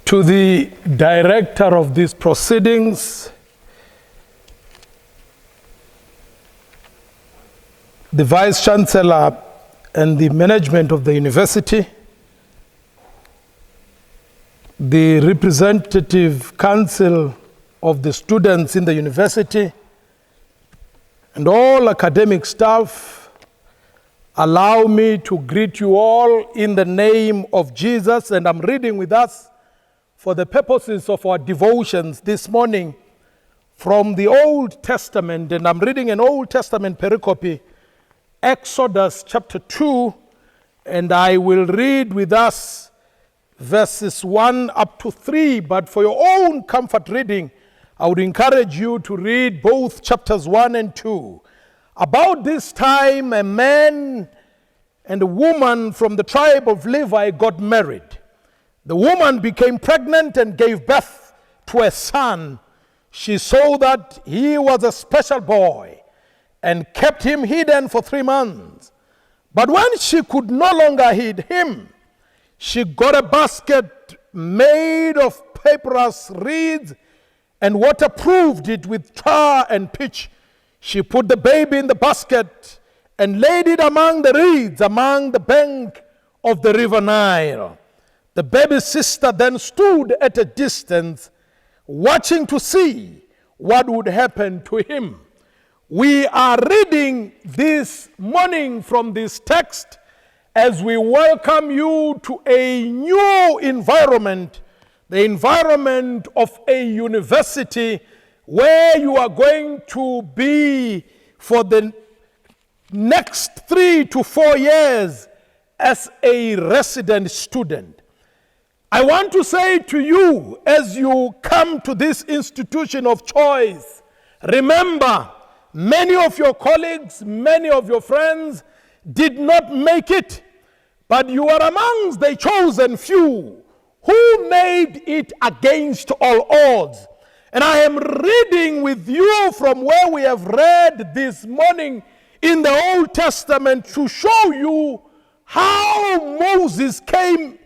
to the director of these proceedings, the vice chancellor, and the management of the university, the representative council of the students in the university, and all academic staff, allow me to greet you all in the name of Jesus. And I'm reading with us for the purposes of our devotions this morning from the Old Testament, and I'm reading an Old Testament pericope, Exodus chapter 2, and I will read with us verses 1 up to 3, but for your own comfort reading, I would encourage you to read both chapters 1 and 2. About this time, a man and a woman from the tribe of Levi got married. The woman became pregnant and gave birth to a son. She saw that he was a special boy and kept him hidden for 3 months. But when she could no longer hide him, she got a basket made of papyrus reeds and waterproofed it with tar and pitch. She put the baby in the basket and laid it among the reeds along the bank of the river Nile. The baby's sister then stood at a distance, watching to see what would happen to him. We are reading this morning from this text as we welcome you to a new environment, the environment of a university where you are going to be for the next 3 to 4 years as a resident student. I want to say to you, as you come to this institution of choice, remember, many of your colleagues, many of your friends did not make it, but you are amongst the chosen few who made it against all odds. And I am reading with you from where we have read this morning in the Old Testament to show you how Moses came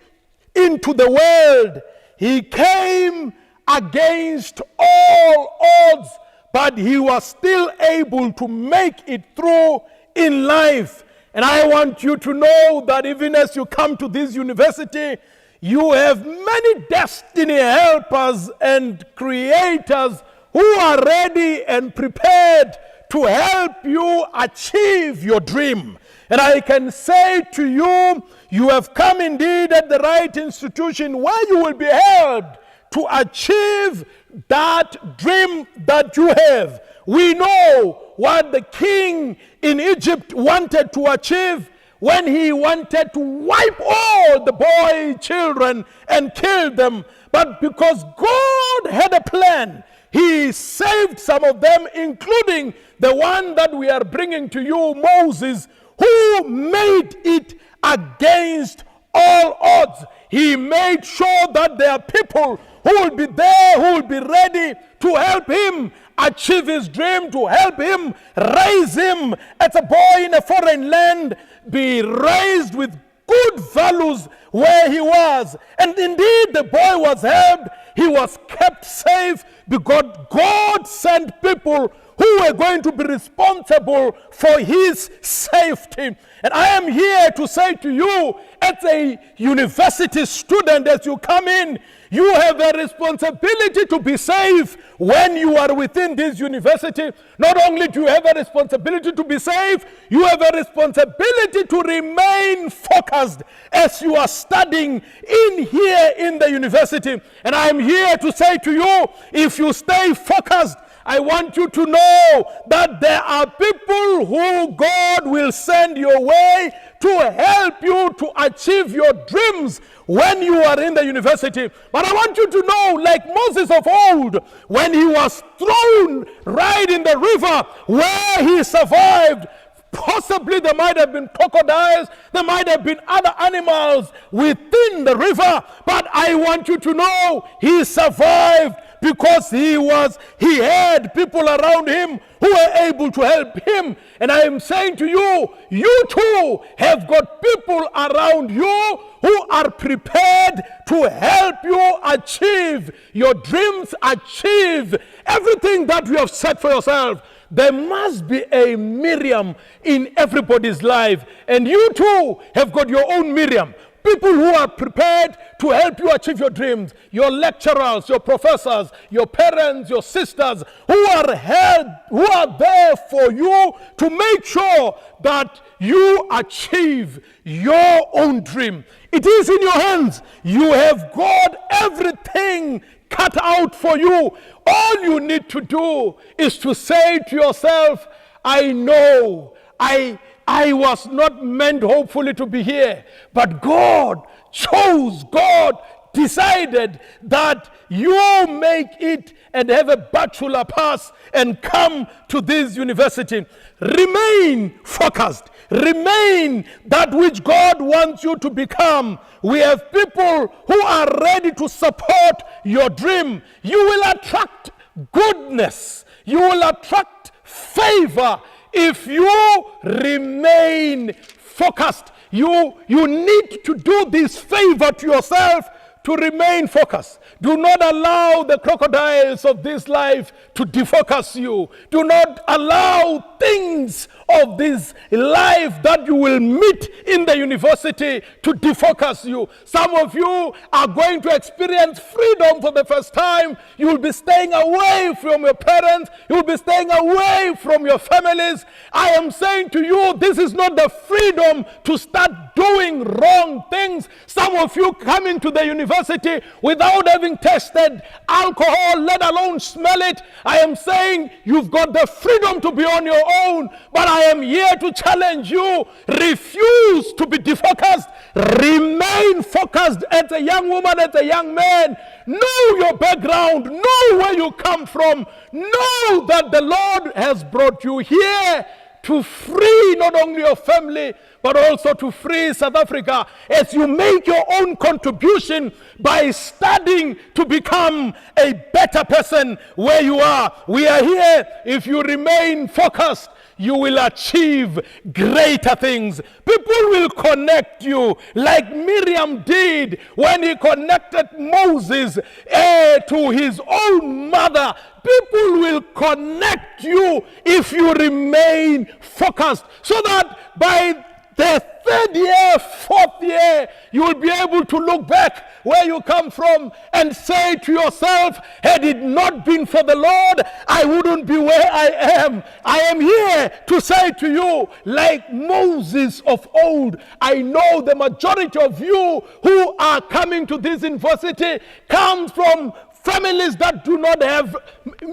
into the world. He came against all odds, but he was still able to make it through in life. And I want you to know that even as you come to this university, you have many destiny helpers and creators who are ready and prepared to help you achieve your dream. And I can say to you, you have come indeed at the right institution where you will be helped to achieve that dream that you have. We know what the king in Egypt wanted to achieve when he wanted to wipe all the boy children and kill them. But because God had a plan, he saved some of them, including the one that we are bringing to you, Moses, who made it against all odds. He made sure that there are people who will be there, who will be ready to help him achieve his dream, to help him raise him as a boy in a foreign land, be raised with good values where he was. And indeed, the boy was helped. He was kept safe because God sent people who were going to be responsible for his safety. And I am here to say to you, as a university student, as you come in, you have a responsibility to be safe when you are within this university. Not only do you have a responsibility to be safe, you have a responsibility to remain focused as you are studying in here in the university. And I am here to say to you, if you stay focused, I want you to know that there are people who God will send your way to help you to achieve your dreams when you are in the university. But I want you to know, like Moses of old, when he was thrown right in the river where he survived, possibly there might have been crocodiles, there might have been other animals within the river, but I want you to know he survived because he had people around him who were able to help him. And I am saying to you, you too have got people around you who are prepared to help you achieve your dreams, achieve everything that you have set for yourself. There must be a Miriam in everybody's life. And you too have got your own Miriam. People who are prepared to help you achieve your dreams. Your lecturers, your professors, your parents, your sisters, who are there for you to make sure that you achieve your own dream. It is in your hands. You have got everything cut out for you. All you need to do is to say to yourself, I know I was not meant hopefully to be here, but God decided that you make it and have a bachelor pass and come to this university. Remain focused. Remain that which God wants you to become. We have people who are ready to support your dream. You will attract goodness. You will attract favor if you remain focused. You need to do this favor to yourself to remain focused. Do not allow the crocodiles of this life to defocus you. Do not allow things of this life that you will meet in the university to defocus you. Some of you are going to experience freedom for the first time. You will be staying away from your parents. You will be staying away from your families. I am saying to you, this is not the freedom to start doing wrong things. Some of you come into the university without having tasted alcohol, let alone smell it. I am saying you've got the freedom to be on your own, but I am here to challenge you. Refuse to be defocused. Remain focused as a young woman, as a young man. Know your background. Know where you come from. Know that the Lord has brought you here to free not only your family, but also to free South Africa as you make your own contribution by studying to become a better person where you are. We are here. If you remain focused, you will achieve greater things. People will connect you like Miriam did when he connected Moses to his own mother. People will connect you if you remain focused, so that by the third year, fourth year, you will be able to look back where you come from and say to yourself, had it not been for the Lord, I wouldn't be where I am. I am here to say to you, like Moses of old, I know the majority of you who are coming to this university comes from families that do not have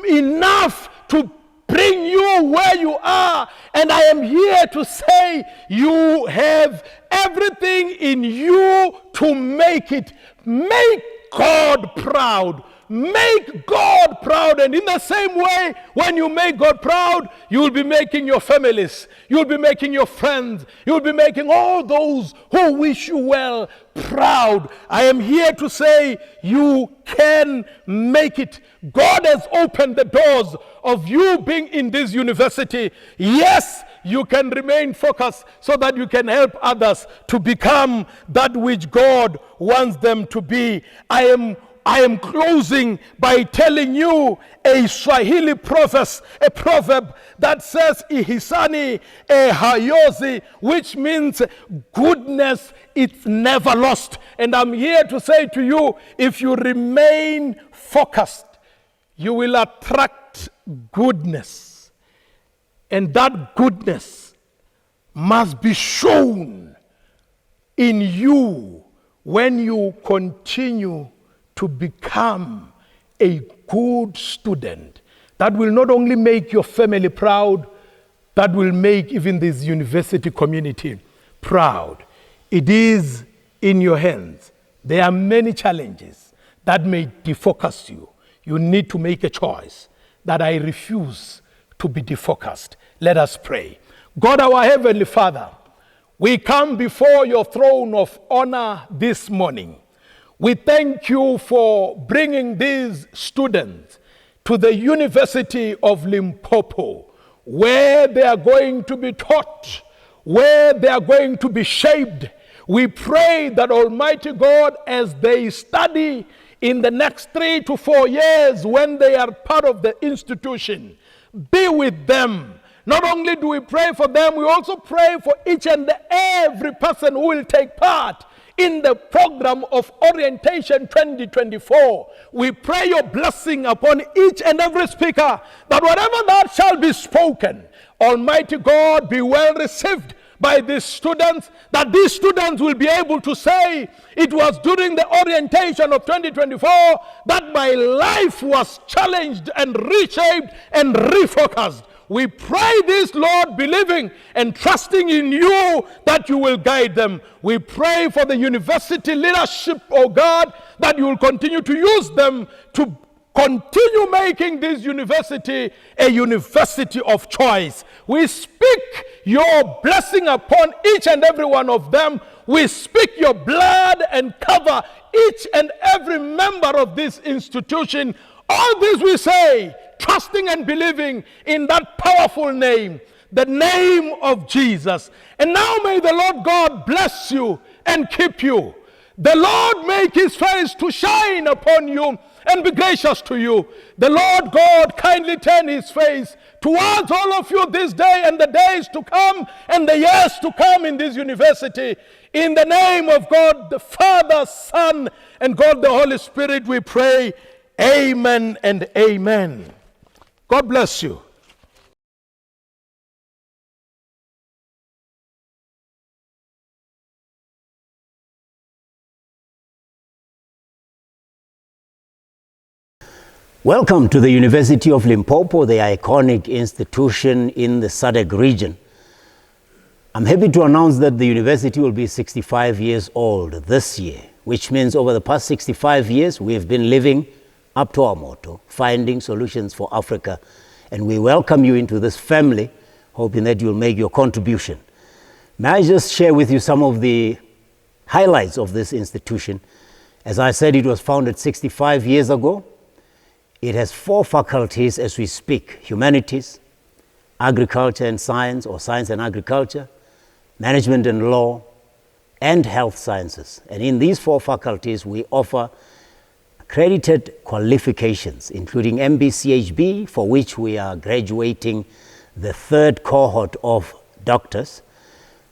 enough to bring you where you are. And I am here to say you have everything in you to make it. Make God proud. Make God proud. And in the same way, when you make God proud, you will be making your families, you will be making your friends, you will be making all those who wish you well proud. I am here to say you can make it. God has opened the doors of you being in this university. Yes, you can remain focused so that you can help others to become that which God wants them to be. I am closing by telling you a Swahili proverb that says ihisani hayozi, which means goodness, it's never lost. And I'm here to say to you, if you remain focused, you will attract goodness. And that goodness must be shown in you when you continue to become a good student. That will not only make your family proud, that will make even this university community proud. It is in your hands. There are many challenges that may defocus you. You need to make a choice that I refuse to be defocused. Let us pray. God, our Heavenly Father, we come before your throne of honor this morning. We thank you for bringing these students to the University of Limpopo, where they are going to be taught, where they are going to be shaped. We pray that Almighty God, as they study in the next 3 to 4 years when they are part of the institution, be with them. Not only do we pray for them, we also pray for each and every person who will take part in the program of Orientation 2024. We pray your blessing upon each and every speaker, that whatever that shall be spoken, Almighty God, be well received by these students, that these students will be able to say, it was during the orientation of 2024 that my life was challenged and reshaped and refocused. We pray this, Lord, believing and trusting in you that you will guide them. We pray for the university leadership, oh God, that you will continue to use them to continue making this university a university of choice. We speak your blessing upon each and every one of them. We speak your blood and cover each and every member of this institution. All this we say, trusting and believing in that powerful name, the name of Jesus. And now may the Lord God bless you and keep you. The Lord make his face to shine upon you and be gracious to you. The Lord God kindly turn his face towards all of you this day and the days to come and the years to come in this university. In the name of God the Father, Son, and God the Holy Spirit, we pray. Amen and amen. God bless you. Welcome to the University of Limpopo, the iconic institution in the SADC region. I'm happy to announce that the university will be 65 years old this year, which means over the past 65 years, we have been living up to our motto, finding solutions for Africa. And we welcome you into this family, hoping that you'll make your contribution. May I just share with you some of the highlights of this institution. As I said, it was founded 65 years ago. It has 4 faculties as we speak: humanities, agriculture and science, or science and agriculture, management and law, and health sciences. And in these 4 faculties, we offer accredited qualifications, including MBCHB, for which we are graduating the 3rd cohort of doctors,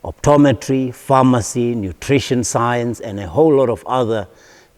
optometry, pharmacy, nutrition science, and a whole lot of other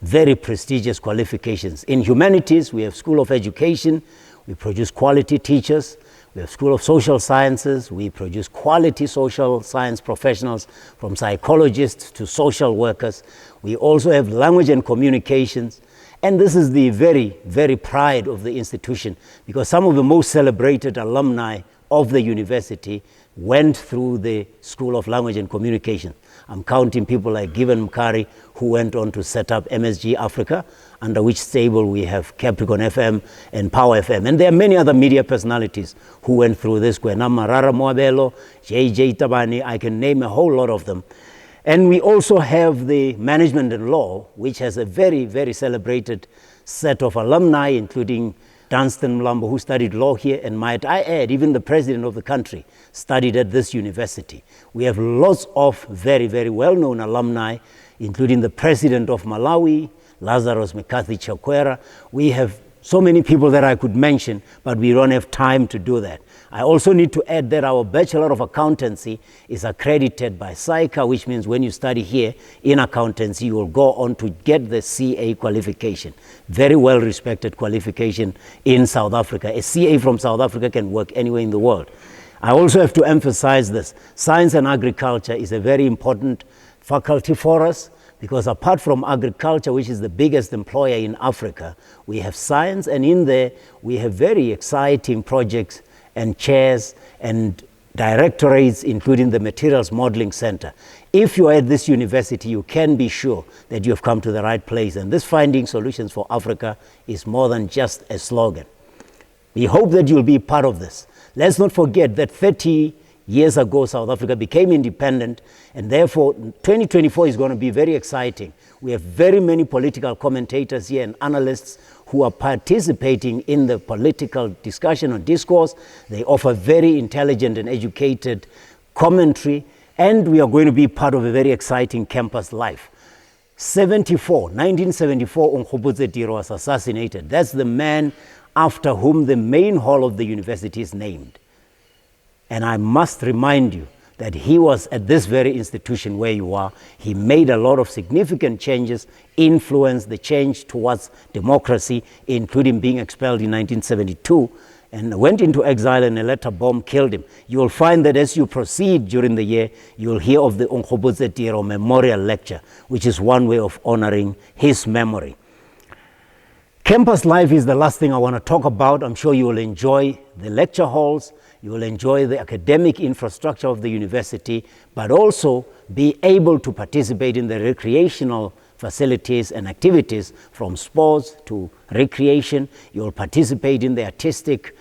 very prestigious qualifications. In humanities, we have School of Education, we produce quality teachers. We have School of Social Sciences, we produce quality social science professionals, from psychologists to social workers. We also have language and communications. And this is the very, very pride of the institution, because some of the most celebrated alumni of the university went through the School of Language and Communication. I'm counting people like Given Mkari, who went on to set up MSG Africa, under which stable we have Capricorn FM and Power FM. And there are many other media personalities who went through this. Marara Moabelo, JJ Tabani, I can name a whole lot of them. And we also have the management and law, which has a very, very celebrated set of alumni, including Dunstan Mlambo, who studied law here, and might I add, even the president of the country studied at this university. We have lots of very, very well-known alumni, including the president of Malawi, Lazarus Mekathi Chakwera. We have so many people that I could mention, but we don't have time to do that. I also need to add that our Bachelor of Accountancy is accredited by SAICA, which means when you study here in accountancy, you will go on to get the CA qualification. Very well-respected qualification in South Africa. A CA from South Africa can work anywhere in the world. I also have to emphasize this. Science and agriculture is a very important faculty for us, because apart from agriculture, which is the biggest employer in Africa, we have science, and in there we have very exciting projects and chairs and directorates, including the Materials Modeling Center. If you are at this university, you can be sure that you have come to the right place. And this Finding Solutions for Africa is more than just a slogan. We hope that you'll be part of this. Let's not forget that 30 years ago, South Africa became independent, and therefore 2024 is going to be very exciting. We have very many political commentators here and analysts who are participating in the political discussion or discourse. They offer very intelligent and educated commentary, and we are going to be part of a very exciting campus life. 1974, Nkgopotse Tiro was assassinated. That's the man after whom the main hall of the university is named. And I must remind you that he was at this very institution where you are. He made a lot of significant changes, influenced the change towards democracy, including being expelled in 1972, and went into exile, and a letter bomb killed him. You will find that as you proceed during the year, you will hear of the Nkgopotse Tiro Memorial Lecture, which is one way of honoring his memory. Campus life is the last thing I want to talk about. I'm sure you will enjoy the lecture halls, you will enjoy the academic infrastructure of the university, but also be able to participate in the recreational facilities and activities, from sports to recreation. You will participate in the artistic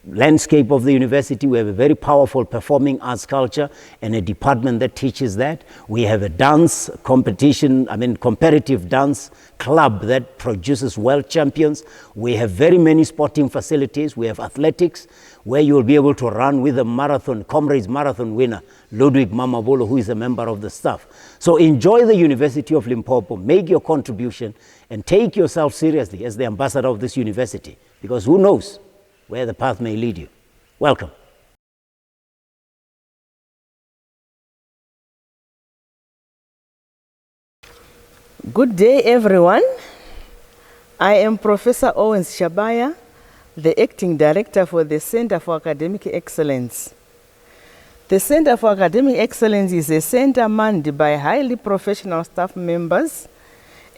landscape of the university. We have a very powerful performing arts culture and a department that teaches that. We have a dance competition, competitive dance club that produces world champions. We have very many sporting facilities. We have athletics where you will be able to run with a comrades marathon winner, Ludwig Mamabolo, who is a member of the staff. So enjoy the University of Limpopo, make your contribution, and take yourself seriously as the ambassador of this university, because who knows where the path may lead you. Welcome. Good day, everyone. I am Professor Owens Shabaya, the Acting Director for the Center for Academic Excellence. The Center for Academic Excellence is a center manned by highly professional staff members,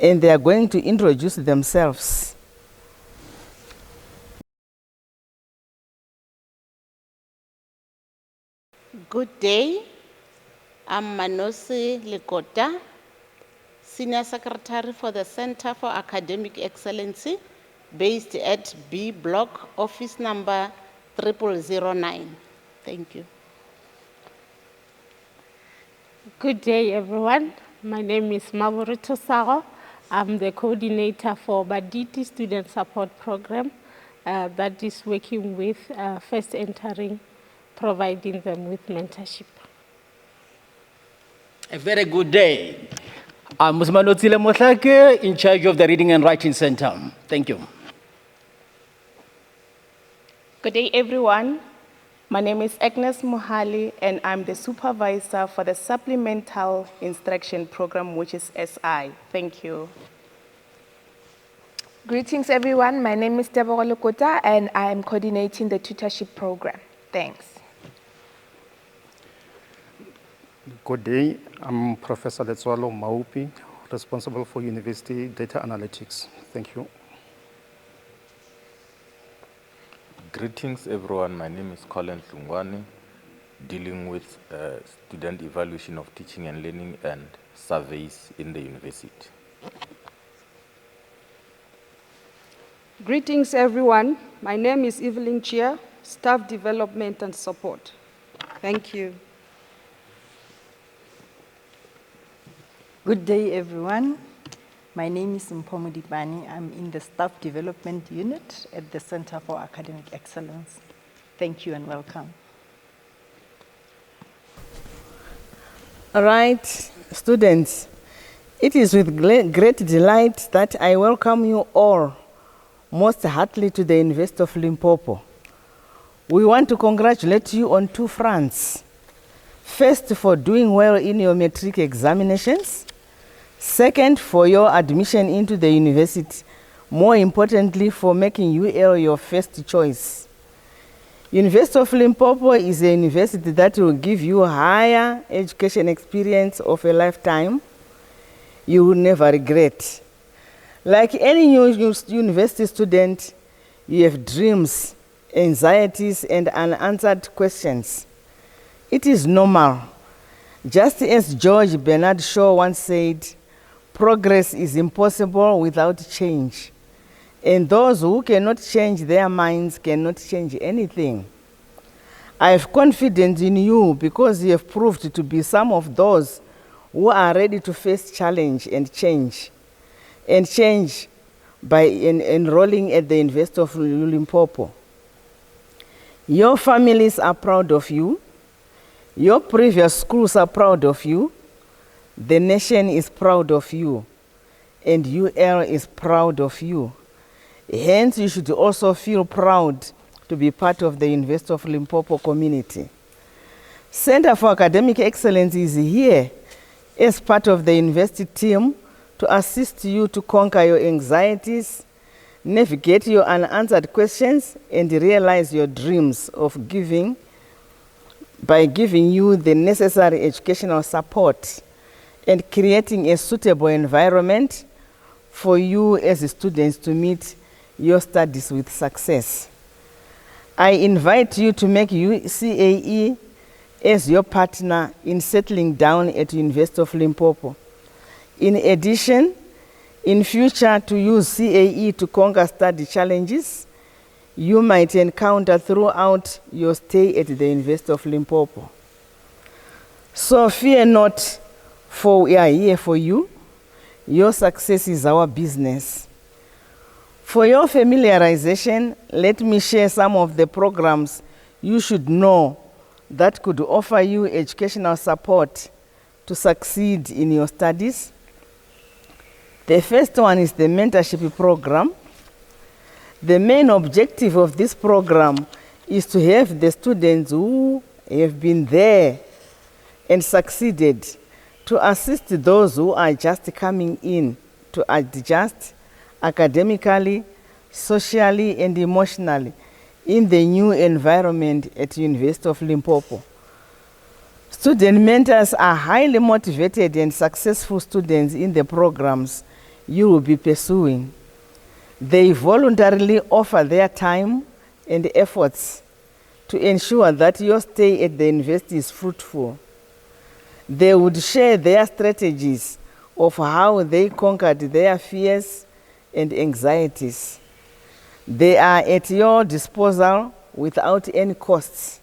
and they are going to introduce themselves. Good day. I'm Manosi Lekota, Senior Secretary for the Center for Academic Excellency, based at B Block, office number 0009. Thank you. Good day, everyone. My name is Mavorito Saro. I'm the coordinator for Baditi Student Support Program that is working with first entering, providing them with mentorship. A very good day. I'm Musmanotsile Motlake, in charge of the Reading and Writing Center. Thank you. Good day, everyone. My name is Agnes Mohali, and I'm the supervisor for the Supplemental Instruction Program, which is SI. Thank you. Greetings, everyone. My name is Deborah Lokota, and I am coordinating the tutorship program. Thanks. Good day. I'm Professor Letswalo Maupi, responsible for University Data Analytics. Thank you. Greetings, everyone. My name is Colin Hlungwane, dealing with student evaluation of teaching and learning and surveys in the university. Greetings, everyone. My name is Evelyn Chia, Staff Development and Support. Thank you. Good day, everyone. My name is Mphomo Dipani. I'm in the Staff Development Unit at the Center for Academic Excellence. Thank you and welcome. All right, students, it is with great delight that I welcome you all most heartily to the University of Limpopo. We want to congratulate you on two fronts. First, for doing well in your matric examinations. Second, for your admission into the university. More importantly, for making UL your first choice. University of Limpopo is a university that will give you higher education experience of a lifetime. You will never regret. Like any new university student, you have dreams, anxieties, and unanswered questions. It is normal. Just as George Bernard Shaw once said, progress is impossible without change. And those who cannot change their minds cannot change anything. I have confidence in you because you have proved to be some of those who are ready to face challenge and change by enrolling at the University of Limpopo. Your families are proud of you. Your previous schools are proud of you. The nation is proud of you. And UL is proud of you. Hence, you should also feel proud to be part of the University of Limpopo community. Center for Academic Excellence is here as part of the university team to assist you to conquer your anxieties, navigate your unanswered questions, and realize your dreams of giving by giving you the necessary educational support and creating a suitable environment for you as students to meet your studies with success. I invite you to make UCAE as your partner in settling down at University of Limpopo. In addition, in future, to use CAE to conquer study challenges you might encounter throughout your stay at the University of Limpopo. So fear not, for we are here for you. Your success is our business. For your familiarization, let me share some of the programs you should know that could offer you educational support to succeed in your studies. The first one is the mentorship program. The main objective of this program is to have the students who have been there and succeeded to assist those who are just coming in to adjust academically, socially, and emotionally in the new environment at University of Limpopo. Student mentors are highly motivated and successful students in the programs you will be pursuing. They voluntarily offer their time and efforts to ensure that your stay at the university is fruitful. They would share their strategies of how they conquered their fears and anxieties. They are at your disposal without any costs.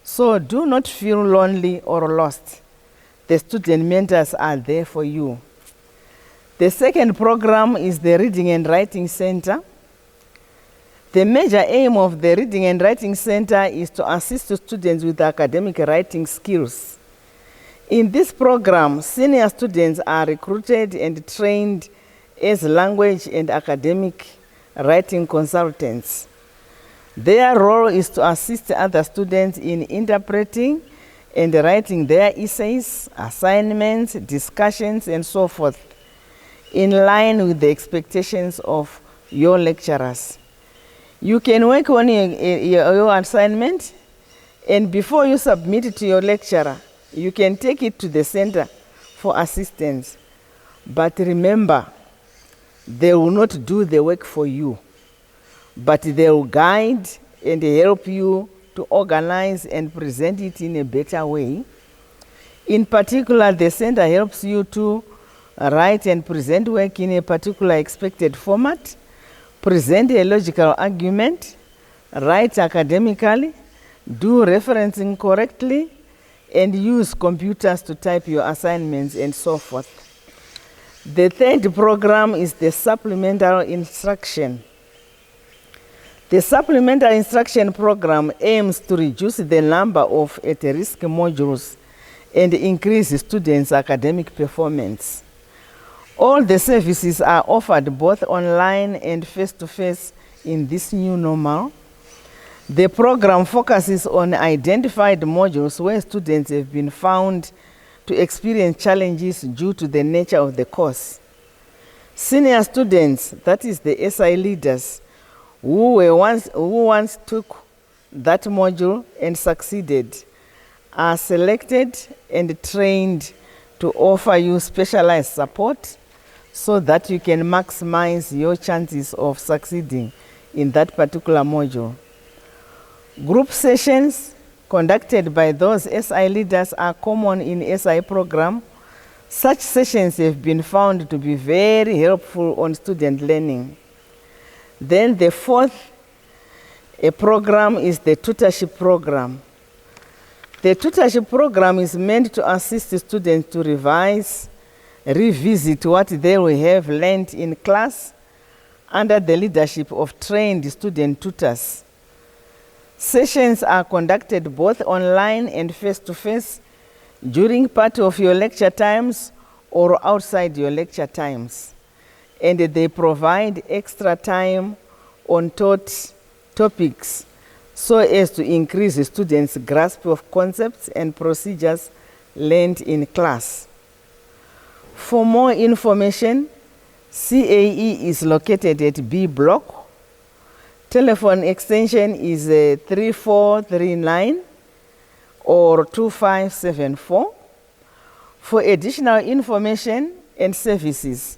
So do not feel lonely or lost. The student mentors are there for you. The second program is the Reading and Writing Center. The major aim of the Reading and Writing Center is to assist students with academic writing skills. In this program, senior students are recruited and trained as language and academic writing consultants. Their role is to assist other students in interpreting and writing their essays, assignments, discussions, and so forth, in line with the expectations of your lecturers. You can work on your assignment, and before you submit it to your lecturer, you can take it to the center for assistance. But remember, they will not do the work for you, but they will guide and help you to organize and present it in a better way. In particular, the center helps you to write and present work in a particular expected format, present a logical argument, write academically, do referencing correctly, and use computers to type your assignments and so forth. The third program is the supplemental instruction. The supplemental instruction program aims to reduce the number of at-risk modules and increase students' academic performance. All the services are offered both online and face-to-face in this new normal. The program focuses on identified modules where students have been found to experience challenges due to the nature of the course. Senior students, that is the SI leaders, who once took that module and succeeded, are selected and trained to offer you specialized support so that you can maximize your chances of succeeding in that particular module. Group sessions conducted by those SI leaders are common in SI program. Such sessions have been found to be very helpful on student learning. Then the fourth program is the tutorship program. The tutorship program is meant to assist the students to revise, revisit what they will have learned in class under the leadership of trained student tutors. Sessions are conducted both online and face-to-face during part of your lecture times or outside your lecture times. And they provide extra time on taught topics so as to increase the students' grasp of concepts and procedures learned in class. For more information, CAE is located at B Block. Telephone extension is 3439 or 2574. For additional information and services,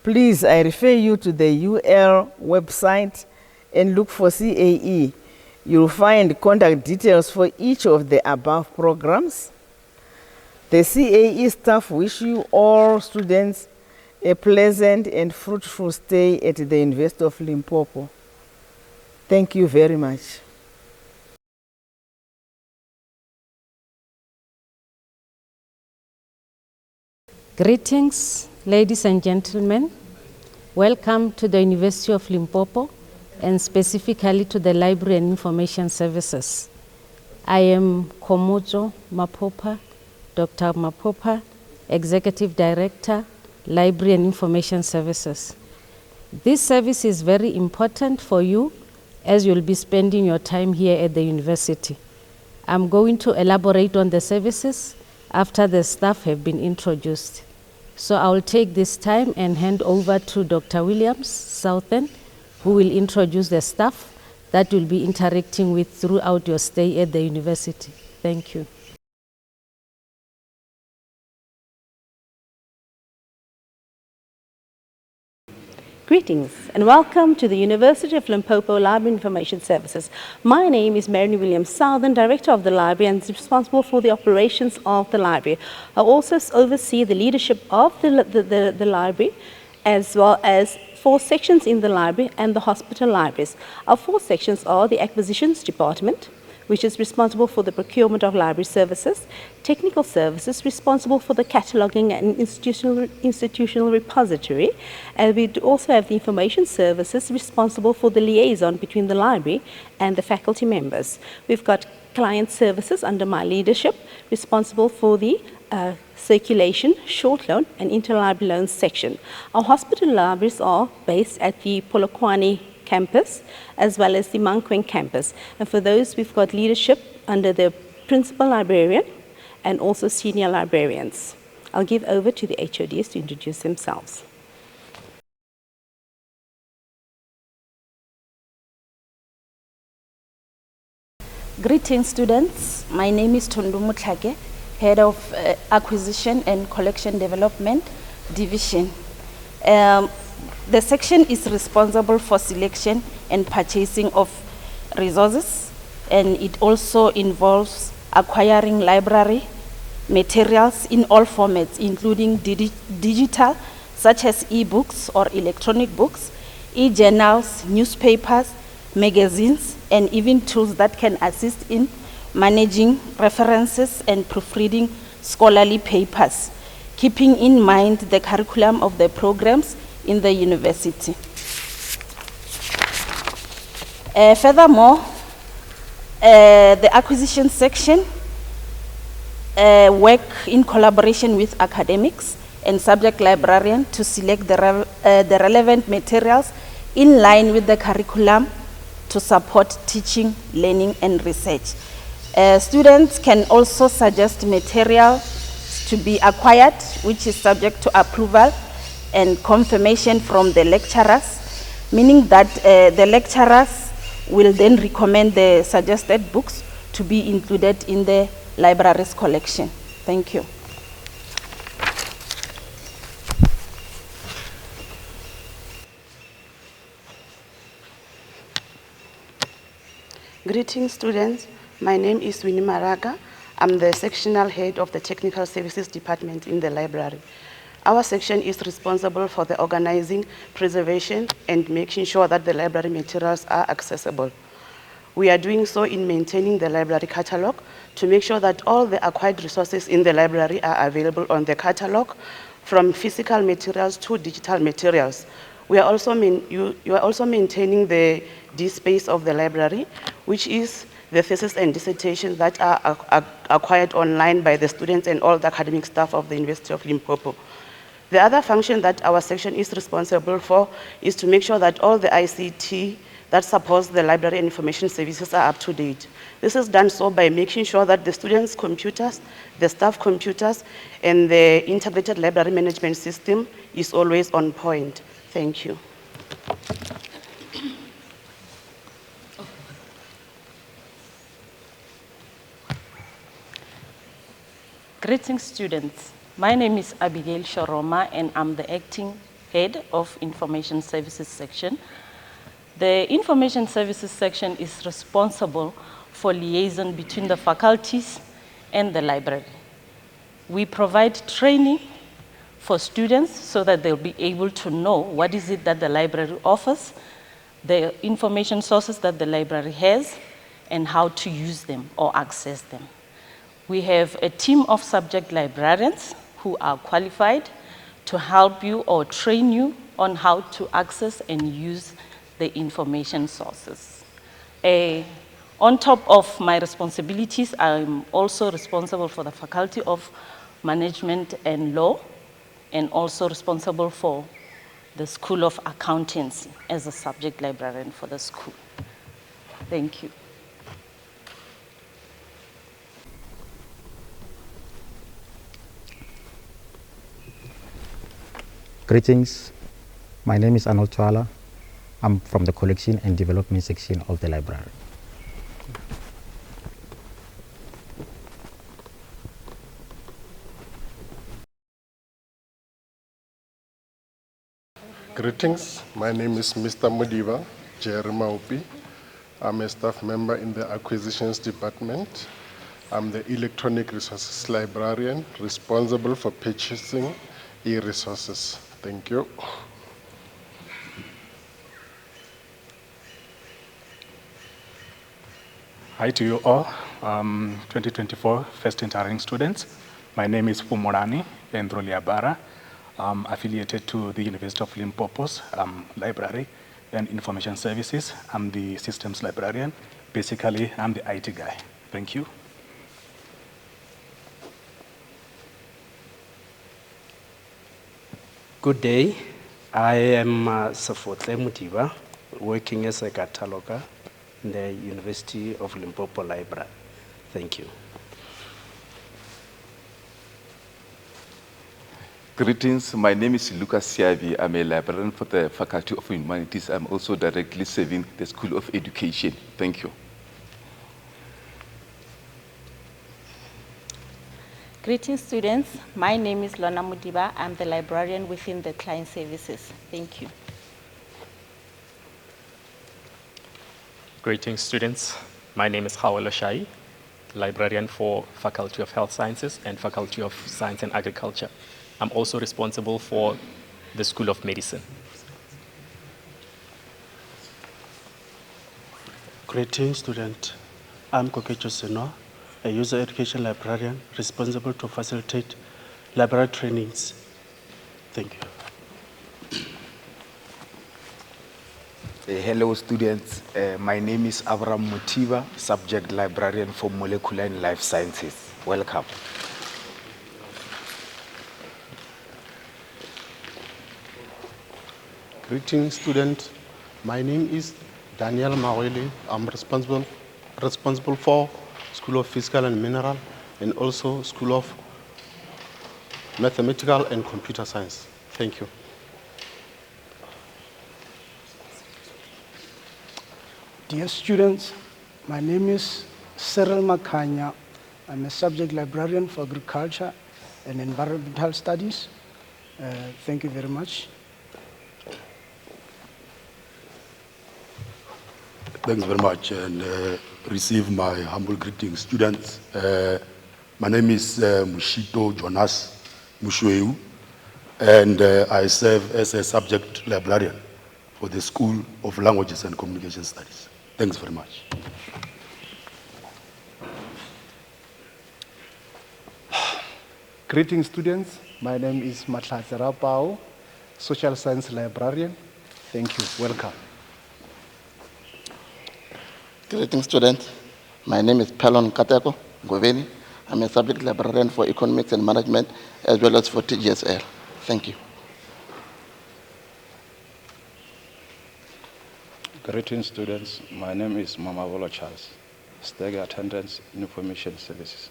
please, I refer you to the UL website and look for CAE. You'll find contact details for each of the above programs. The CAE staff wish you all students a pleasant and fruitful stay at the University of Limpopo. Thank you very much. Greetings, ladies and gentlemen. Welcome to the University of Limpopo and specifically to the Library and Information Services. I am Komojo Mapopa, Dr. Mapopa, Executive Director, Library and Information Services. This service is very important for you as you'll be spending your time here at the university. I'm going to elaborate on the services after the staff have been introduced. So I'll take this time and hand over to Dr. Williams Southern, who will introduce the staff that will be interacting with throughout your stay at the university. Thank you. Greetings and welcome to the University of Limpopo Library Information Services. My name is Mary Williams Southern, Director of the Library and responsible for the operations of the library. I also oversee the leadership of the library as well as 4 sections in the library and the hospital libraries. Our 4 sections are the Acquisitions Department, which is responsible for the procurement of library services, technical services responsible for the cataloging and institutional repository, and we also have the information services responsible for the liaison between the library and the faculty members. We've got client services under my leadership, responsible for the circulation, short loan and interlibrary loans section. Our hospital libraries are based at the Polokwane campus as well as the Mankweng campus. And for those, we've got leadership under the principal librarian and also senior librarians. I'll give over to the HODs to introduce themselves. Greetings, students. My name is Tondu Mutlake, Head of Acquisition and Collection Development Division. The section is responsible for selection and purchasing of resources, and it also involves acquiring library materials in all formats, including digital, such as e-books or electronic books, e-journals, newspapers, magazines, and even tools that can assist in managing references and proofreading scholarly papers, keeping in mind the curriculum of the programs in the university. Furthermore, the acquisition section work in collaboration with academics and subject librarian to select the relevant materials in line with the curriculum to support teaching, learning, and research. Students can also suggest material to be acquired, which is subject to approval and confirmation from the lecturers, meaning that the lecturers will then recommend the suggested books to be included in the library's collection. Thank you. Greetings, students. My name is Winnie Maraga. I'm the sectional head of the Technical Services Department in the library. Our section is responsible for the organizing, preservation, and making sure that the library materials are accessible. We are doing so in maintaining the library catalog to make sure that all the acquired resources in the library are available on the catalog, from physical materials to digital materials. We are also you are also maintaining the D-space of the library, which is the thesis and dissertations that are acquired online by the students and all the academic staff of the University of Limpopo. The other function that our section is responsible for is to make sure that all the ICT that supports the library and information services are up to date. This is done so by making sure that the students' computers, the staff computers, and the integrated library management system is always on point. Thank you. Greetings, students. My name is Abigail Shoroma, and I'm the acting head of Information Services section. The Information Services section is responsible for liaison between the faculties and the library. We provide training for students so that they'll be able to know what is it that the library offers, the information sources that the library has, and how to use them or access them. We have a team of subject librarians who are qualified to help you or train you on how to access and use the information sources. On top of my responsibilities, I'm also responsible for the Faculty of Management and Law, and also responsible for the School of Accountancy as a subject librarian for the school. Thank you. Greetings, my name is Arnold Twala. I'm from the Collection and Development section of the library. Greetings, my name is Mr. Mudiva Jerry Maupi. I'm a staff member in the Acquisitions Department. I'm the Electronic Resources Librarian responsible for purchasing e-resources. Thank you. Hi to you all, 2024 first entering students. My name is Pumorani Endroliabara. I'm affiliated to the University of Limpopo's Library and Information Services. I'm the systems librarian. Basically, I'm the IT guy. Thank you. Good day. I am Safotle Mutiba, working as a cataloger in the University of Limpopo Library. Thank you. Greetings, my name is Lucas Siavi. I'm a librarian for the Faculty of Humanities. I'm also directly serving the School of Education. Thank you. Greetings, students. My name is Lona Mudiba. I'm the librarian within the client services. Thank you. Greetings, students. My name is Hawala Shai, librarian for Faculty of Health Sciences and Faculty of Science and Agriculture. I'm also responsible for the School of Medicine. Greetings, student. I'm Kokecho Seno, a user education librarian responsible to facilitate library trainings. Thank you. Hello, students. My name is Avram Mutiva, subject librarian for Molecular and Life Sciences. Welcome. Greetings, students. My name is Daniel Mawele. I'm responsible for School of Physical and Mineral and also School of Mathematical and Computer Science. Thank you. Dear students, my name is Cyril Makanya. I'm a subject librarian for Agriculture and Environmental Studies. Thank you very much. Thanks very much, and receive my humble greetings, students. My name is Mushito Jonas Mushweu, and I serve as a subject librarian for the School of Languages and Communication Studies. Thanks very much. Greetings, students. My name is Matlatse Rapao, Social Science Librarian. Thank you. Welcome. Greetings, students. My name is Pelon Kateko Goveni. I'm a subject librarian for economics and management as well as for TGSL. Thank you. Greetings, students. My name is Mamavolo Charles, Stagger Attendance Information Services.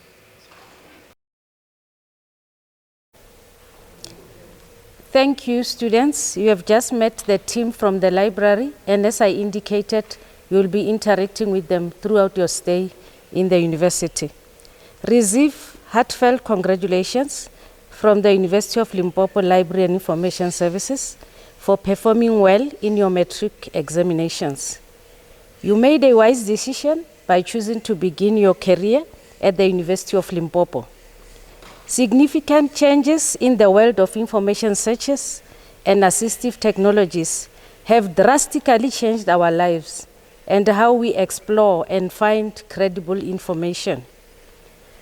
Thank you, students. You have just met the team from the library, and as I indicated, you will be interacting with them throughout your stay in the university. Receive heartfelt congratulations from the University of Limpopo Library and Information Services for performing well in your matric examinations. You made a wise decision by choosing to begin your career at the University of Limpopo. Significant changes in the world of information searches and assistive technologies have drastically changed our lives and how we explore and find credible information.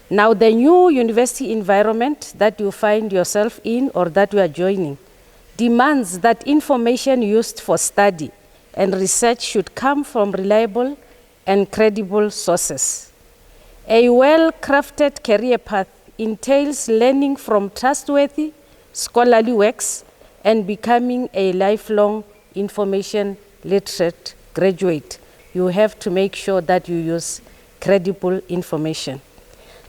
Now, the new university environment that you find yourself in or that you are joining demands that information used for study and research should come from reliable and credible sources. A well-crafted career path entails learning from trustworthy, scholarly works and becoming a lifelong information literate graduate. You have to make sure that you use credible information.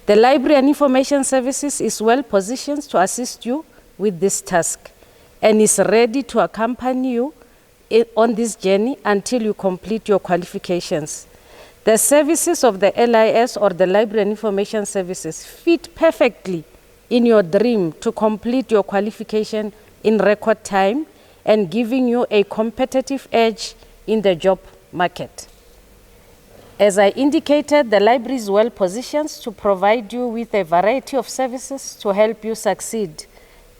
The Library and Information Services is well positioned to assist you with this task and is ready to accompany you on this journey until you complete your qualifications. The services of the LIS or the Library and Information Services fit perfectly in your dream to complete your qualification in record time and giving you a competitive edge in the job market. As I indicated, the library is well positioned to provide you with a variety of services to help you succeed.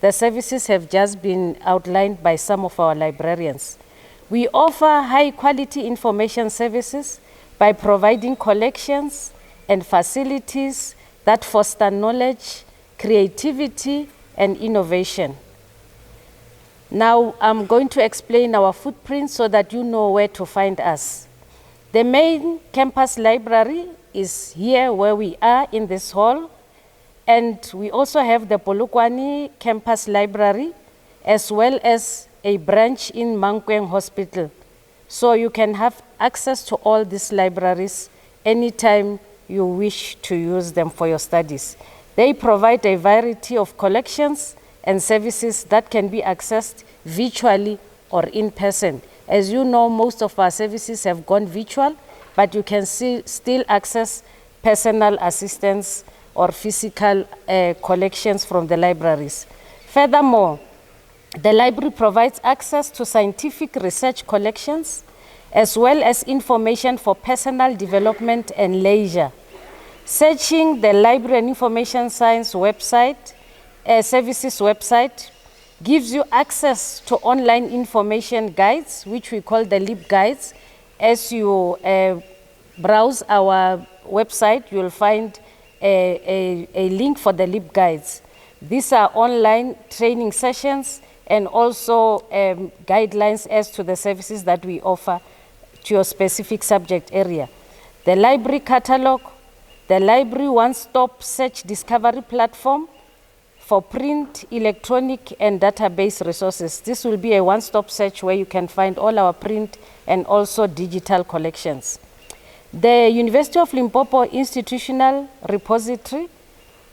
The services have just been outlined by some of our librarians. We offer high quality information services by providing collections and facilities that foster knowledge, creativity, and innovation. Now, I'm going to explain our footprint so that you know where to find us. The main campus library is here where we are in this hall, and we also have the Polokwane campus library as well as a branch in Mankweng Hospital. So you can have access to all these libraries anytime you wish to use them for your studies. They provide a variety of collections and services that can be accessed virtually or in person. As you know, most of our services have gone virtual, but you can still access personal assistance or physical collections from the libraries. Furthermore, the library provides access to scientific research collections as well as information for personal development and leisure. Searching the Library and Information Science website, services website, gives you access to online information guides, which we call the LIB guides. As you browse our website, you'll find a link for the LIB guides. These are online training sessions and also guidelines as to the services that we offer to your specific subject area. The library catalog, the library one-stop search discovery platform for print, electronic, and database resources. This will be a one-stop search where you can find all our print and also digital collections. The University of Limpopo Institutional Repository,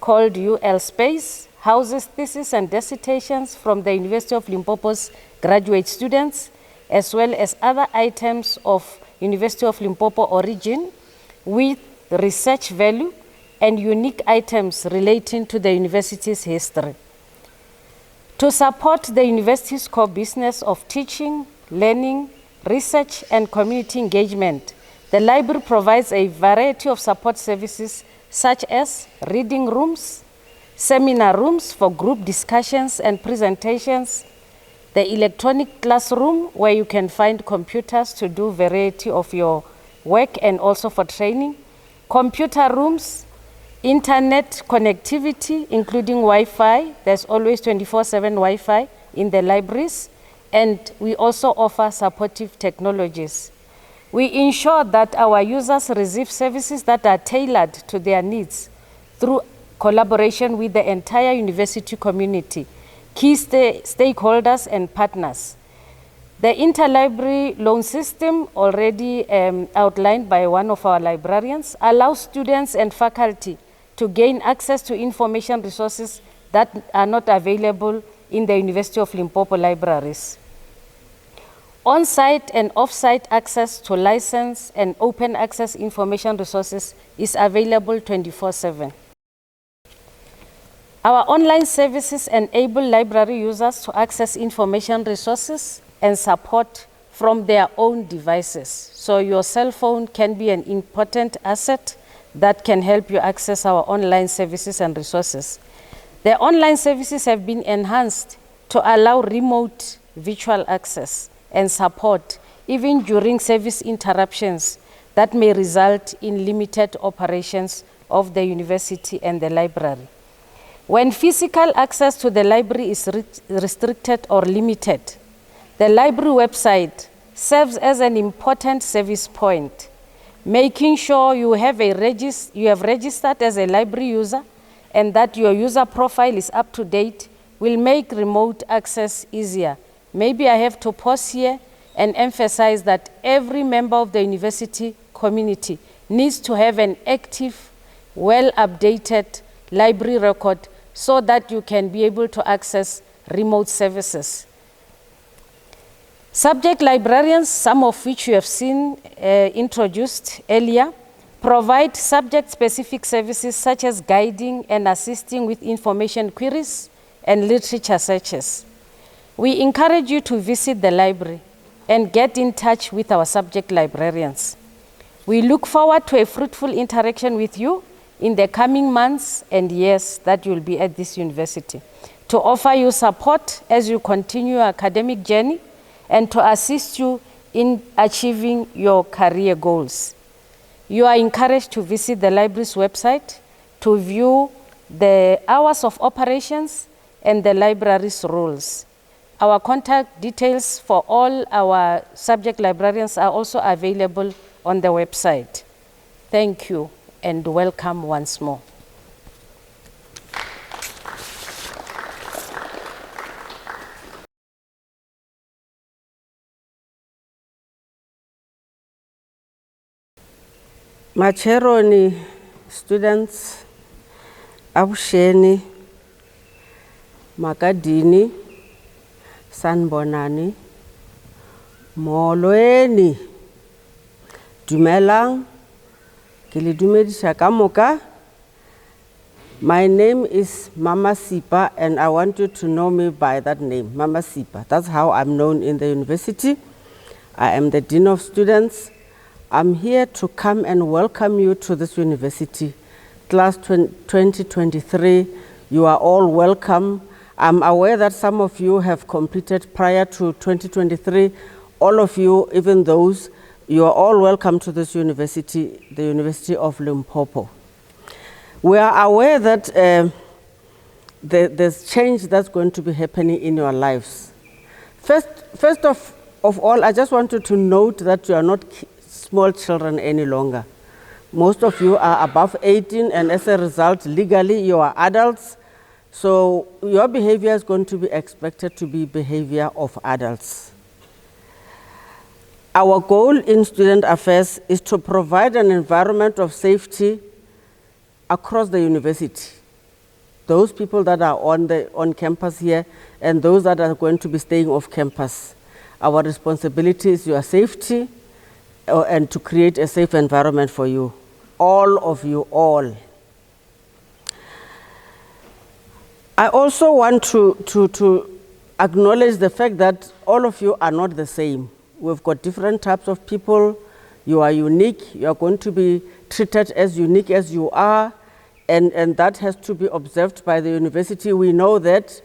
called UL Space, houses theses and dissertations from the University of Limpopo's graduate students, as well as other items of University of Limpopo origin with research value and unique items relating to the university's history. To support the university's core business of teaching, learning, research, and community engagement, the library provides a variety of support services such as reading rooms, seminar rooms for group discussions and presentations, the electronic classroom where you can find computers to do variety of your work and also for training, computer rooms, internet connectivity, including Wi-Fi. There's always 24/7 Wi-Fi in the libraries, and we also offer supportive technologies. We ensure that our users receive services that are tailored to their needs through collaboration with the entire university community, key stakeholders and partners. The interlibrary loan system, already outlined by one of our librarians, allows students and faculty to gain access to information resources that are not available in the University of Limpopo libraries. On-site and off-site access to licensed and open access information resources is available 24/7. Our online services enable library users to access information resources and support from their own devices. So your cell phone can be an important asset that can help you access our online services and resources. The online services have been enhanced to allow remote virtual access and support even during service interruptions that may result in limited operations of the university and the library. When physical access to the library is restricted or limited, the library website serves as an important service point, making sure you have registered as a library user and that your user profile is up to date will make remote access easier. Maybe I have to pause here and emphasize that every member of the university community needs to have an active, well-updated library record so that you can be able to access remote services. Subject librarians, some of which you have seen introduced earlier, provide subject-specific services such as guiding and assisting with information queries and literature searches. We encourage you to visit the library and get in touch with our subject librarians. We look forward to a fruitful interaction with you in the coming months and years that you'll be at this university, to offer you support as you continue your academic journey and to assist you in achieving your career goals. You are encouraged to visit the library's website to view the hours of operations and the library's rules. Our contact details for all our subject librarians are also available on the website. Thank you and welcome once more. Macheroni, students, Abusheni, Makadini, Sanbonani, Molweni, Dumelang, Kilidumedisha Kamoka. My name is Mama Sipa and I want you to know me by that name, Mama Sipa. That's how I'm known in the university. I am the Dean of Students. I'm here to come and welcome you to this university. Class 2023, you are all welcome. I'm aware that some of you have completed prior to 2023. All of you, even those, you are all welcome to this university, the University of Limpopo. We are aware that there's change that's going to be happening in your lives. First of all, I just want you to note that you are not small children any longer. Most of you are above 18 and as a result, legally you are adults. So your behavior is going to be expected to be behavior of adults. Our goal in student affairs is to provide an environment of safety across the university. Those people that are on campus here and those that are going to be staying off campus. Our responsibility is your safety and to create a safe environment for you. All of you, all. I also want to acknowledge the fact that all of you are not the same. We've got different types of people. You are unique. You are going to be treated as unique as you are, and that has to be observed by the university. We know that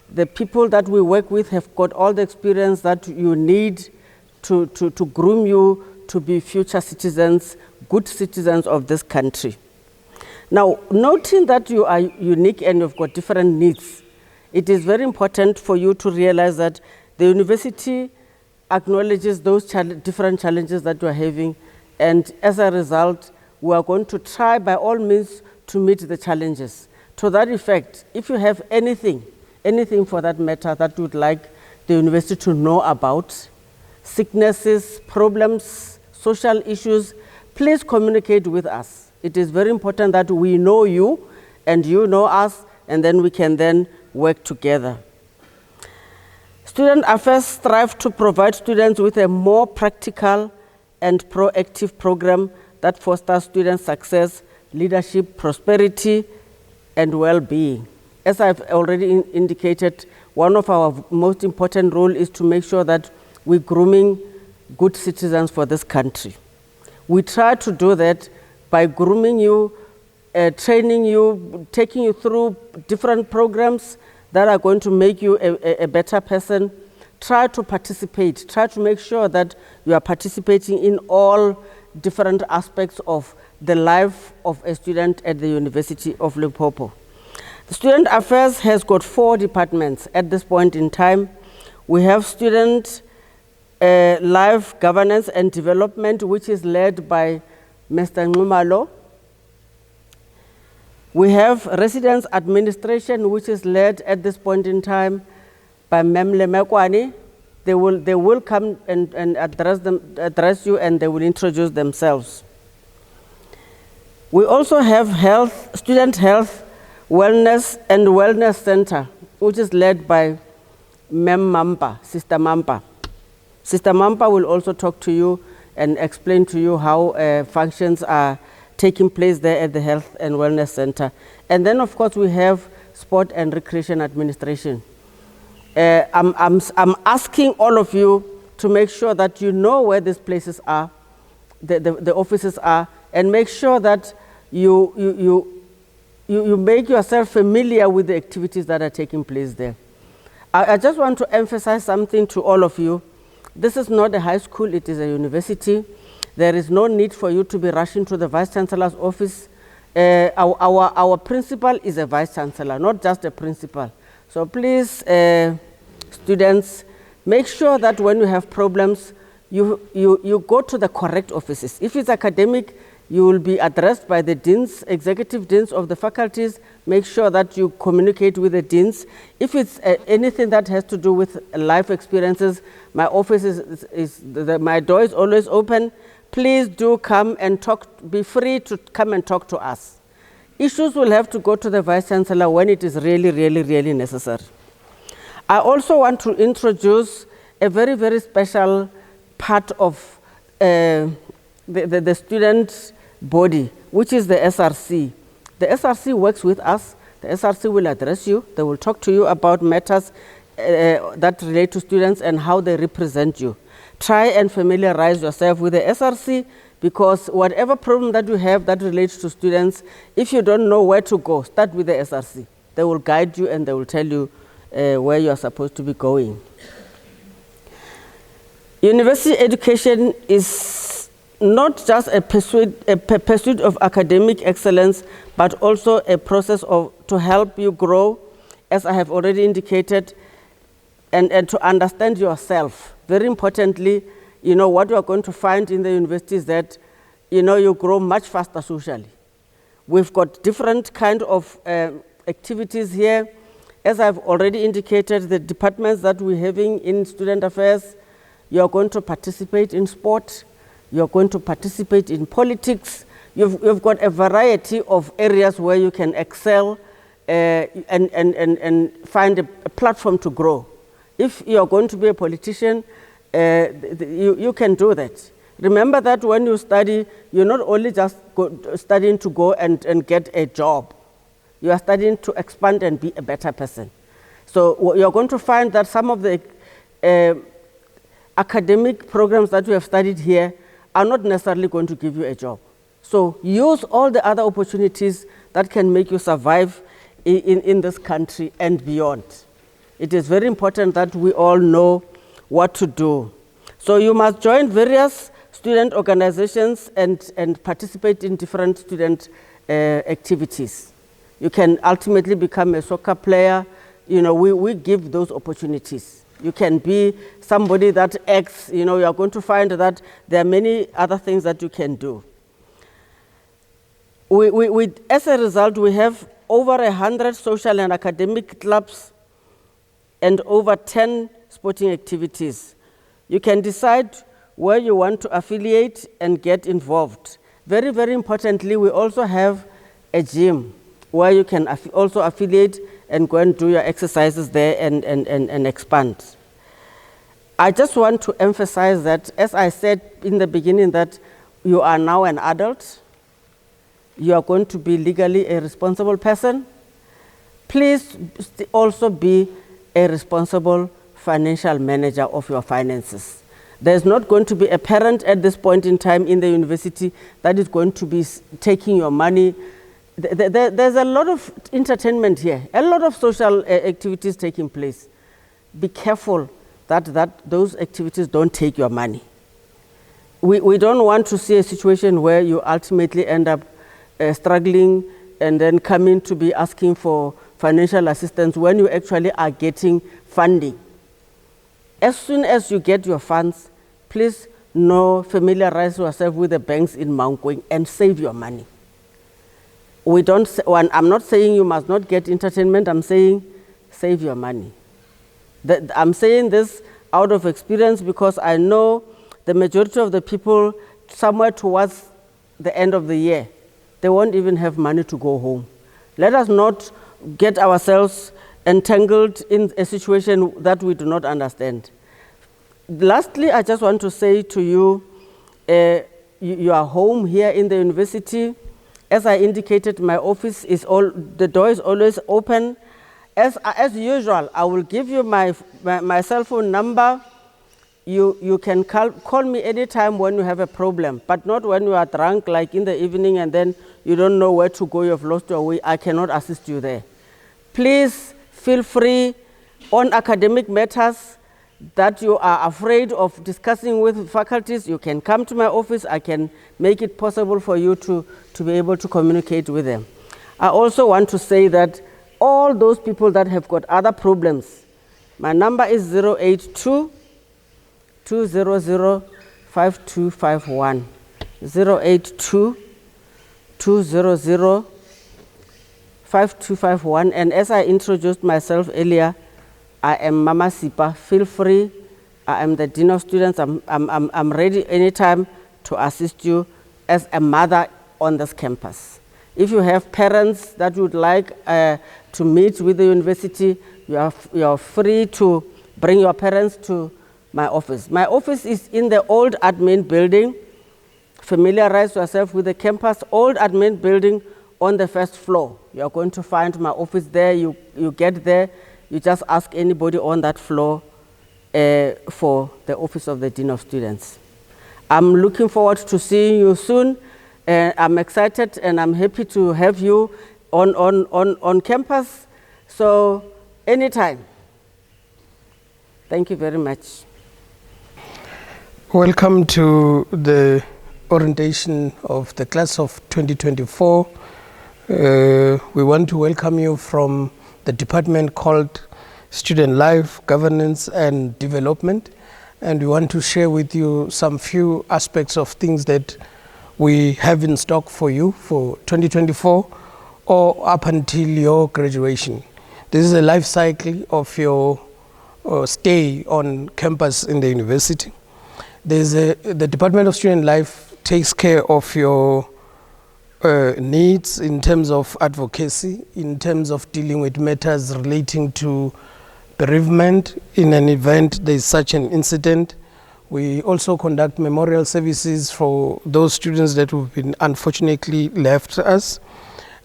the people that we work with have got all the experience that you need to groom you to be future citizens, good citizens of this country. Now, noting that you are unique and you've got different needs, it is very important for you to realize that the university acknowledges those different challenges that you are having, and as a result, we are going to try by all means to meet the challenges. To that effect, if you have anything for that matter that you would like the university to know about, sicknesses, problems, social issues, please communicate with us. It is very important that we know you and you know us, and then we can then work together. Student Affairs strive to provide students with a more practical and proactive program that fosters student success, leadership, prosperity, and well-being. As I've already indicated, one of our most important roles is to make sure that we're grooming good citizens for this country. We try to do that by grooming you, training you, taking you through different programs that are going to make you a better person. Try to participate. Try to make sure that you are participating in all different aspects of the life of a student at the University of Limpopo. The Student Affairs has got 4 departments at this point in time. We have Student Life Governance and Development, which is led by Mr. Ngumalo. We have Residence Administration, which is led at this point in time by Memle Mekwani. They will come and address you, and they will introduce themselves. We also have Student Health, Wellness and Wellness Center, which is led by Mem Mampa, Sister Mampa. Sister Mampa will also talk to you and explain to you how functions are taking place there at the Health and Wellness Center. And then, of course, we have Sport and Recreation Administration. I'm asking all of you to make sure that you know where these places are, the offices are, and make sure that you make yourself familiar with the activities that are taking place there. I just want to emphasize something to all of you. This is not a high school, it is a university. There is no need for you to be rushing to the Vice-Chancellor's office. Our principal is a Vice-Chancellor, not just a principal. So please, students, make sure that when you have problems, you go to the correct offices. If it's academic, you will be addressed by the deans, executive deans of the faculties. Make sure that you communicate with the deans. If it's anything that has to do with life experiences, my office my door is always open. Please do come and talk, be free to come and talk to us. Issues will have to go to the Vice-Chancellor when it is really, really, really necessary. I also want to introduce a very, very special part of the student body, which is the SRC. The SRC works with us. The SRC will address you. They will talk to you about matters that relate to students and how they represent you. Try and familiarize yourself with the SRC, because whatever problem that you have that relates to students, if you don't know where to go, start with the SRC. They will guide you and they will tell you where you are supposed to be going. University education is not just a pursuit of academic excellence, but also a process to help you grow, as I have already indicated, and to understand yourself. Very importantly, what you are going to find in the university is that, you grow much faster socially. We've got different kind of activities here. As I've already indicated, the departments that we're having in student affairs, you're going to participate in sport, you're going to participate in politics. You've got a variety of areas where you can excel and find a platform to grow. If you're going to be a politician, you can do that. Remember that when you study, you're not only just studying to go and get a job. You are studying to expand and be a better person. So you're going to find that some of the academic programs that you have studied here are not necessarily going to give you a job. So use all the other opportunities that can make you survive in this country and beyond. It is very important that we all know what to do. So you must join various student organizations and participate in different student activities. You can ultimately become a soccer player. You know, we give those opportunities. You can be somebody that acts, you know, you are going to find that there are many other things that you can do. As a result, we have over 100 social and academic clubs and over 10 sporting activities. You can decide where you want to affiliate and get involved. Very, very importantly, we also have a gym where you can also affiliate and go and do your exercises there and expand. I just want to emphasize that, as I said in the beginning, that you are now an adult. You are going to be legally a responsible person. Please also be a responsible financial manager of your finances. There's not going to be a parent at this point in time in the university that is going to be taking your money. There's a lot of entertainment here, a lot of social activities taking place. Be careful that those activities don't take your money. We don't want to see a situation where you ultimately end up struggling and then coming to be asking for financial assistance when you actually are getting funding. As soon as you get your funds, please familiarize yourself with the banks in Mankweng and save your money. I'm not saying you must not get entertainment, I'm saying save your money. I'm saying this out of experience because I know the majority of the people somewhere towards the end of the year, they won't even have money to go home. Let us not get ourselves entangled in a situation that we do not understand. Lastly, I just want to say to you, you are home here in the university. As I indicated, my office is the door is always open. As usual, I will give you my cell phone number. You can call me anytime when you have a problem, but not when you are drunk, like in the evening, and then you don't know where to go, you have lost your way. I cannot assist you there. Please feel free on academic matters that you are afraid of discussing with faculties. You can come to my office. I can make it possible for you to be able to communicate with them. I also want to say that all those people that have got other problems, my number is 082 200 5251. 082 200 5251. And as I introduced myself earlier, I am Mama Sipa. Feel free. I am the Dean of Students. I'm ready anytime to assist you as a mother on this campus. If you have parents that would like to meet with the university, you are free to bring your parents to my office. My office is in the old admin building. Familiarize yourself with the campus, old admin building on the first floor. You are going to find my office there. You get there, you just ask anybody on that floor for the office of the Dean of Students. I'm looking forward to seeing you soon. I'm excited and I'm happy to have you on campus. So anytime. Thank you very much. Welcome to the orientation of the class of 2024. We want to welcome you from the department called Student Life, Governance and Development. And we want to share with you some few aspects of things that we have in stock for you for 2024 or up until your graduation. This is a life cycle of your stay on campus in the university. The Department of Student Life takes care of your needs in terms of advocacy, in terms of dealing with matters relating to bereavement in an event there is such an incident. We also conduct memorial services for those students that have been unfortunately left us.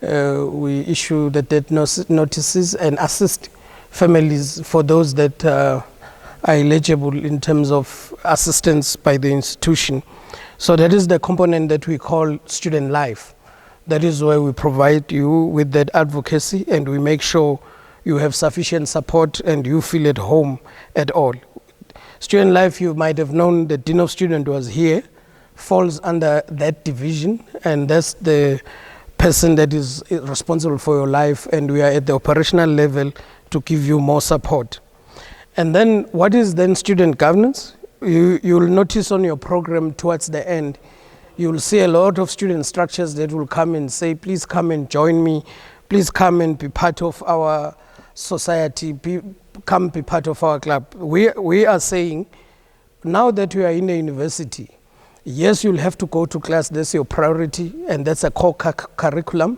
We issue the death notices and assist families for those that are eligible in terms of assistance by the institution. So that is the component that we call Student Life. That is where we provide you with that advocacy and we make sure you have sufficient support and you feel at home at all. Student Life, you might have known the Dean of Students was here falls under that division, and that's the person that is responsible for your life, and we are at the operational level to give you more support. And then what is then student governance? You'll notice on your program towards the end, you'll see a lot of student structures that will come and say, please come and join me, please come and be part of our society, come be part of our club. We are saying, now that you are in the university, yes, you'll have to go to class, that's your priority, and that's a core curriculum.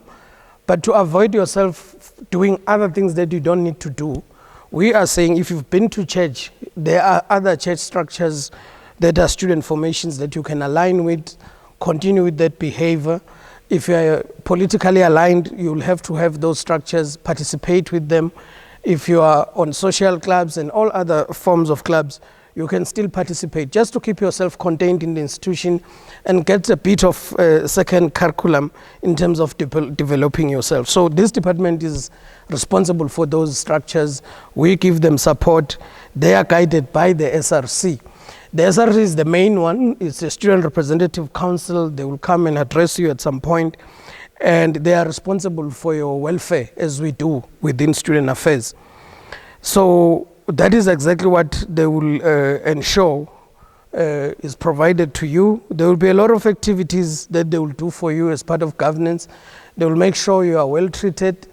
But to avoid yourself doing other things that you don't need to do, we are saying if you've been to church, there are other church structures that are student formations that you can align with, continue with that behavior. If you're politically aligned, you'll have to have those structures, participate with them. If you are on social clubs and all other forms of clubs, you can still participate just to keep yourself contained in the institution and get a bit of second curriculum in terms of developing yourself. So this department is responsible for those structures. We give them support. They are guided by the SRC. The SRC is the main one. It's a Student Representative Council. They will come and address you at some point, and they are responsible for your welfare, as we do within student affairs. So that is exactly what they will ensure is provided to you. There will be a lot of activities that they will do for you as part of governance. They will make sure you are well treated.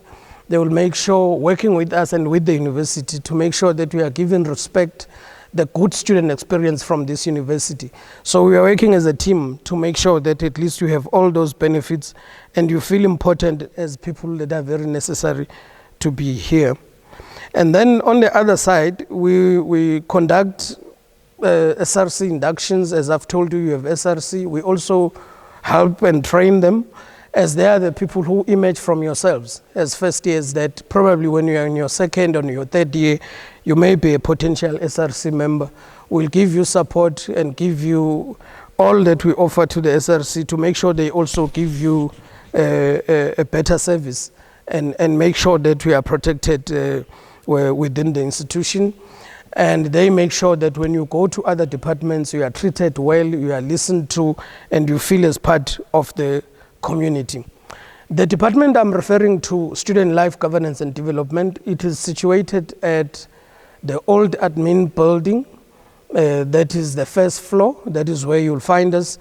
They will make sure, working with us and with the university, to make sure that we are given respect, the good student experience from this university. So we are working as a team to make sure that at least you have all those benefits and you feel important as people that are very necessary to be here. And then on the other side, we conduct SRC inductions. As I've told you, you have SRC. We also help and train them, as they are the people who emerge from yourselves as first years, that probably when you are in your second or your third year, you may be a potential SRC member. We'll give you support and give you all that we offer to the SRC to make sure they also give you a better service and make sure that we are protected within the institution. And they make sure that when you go to other departments, you are treated well, you are listened to, and you feel as part of the community. The department I'm referring to, Student Life Governance and Development, it is situated at the old admin building. That is the first floor. That is where you'll find us.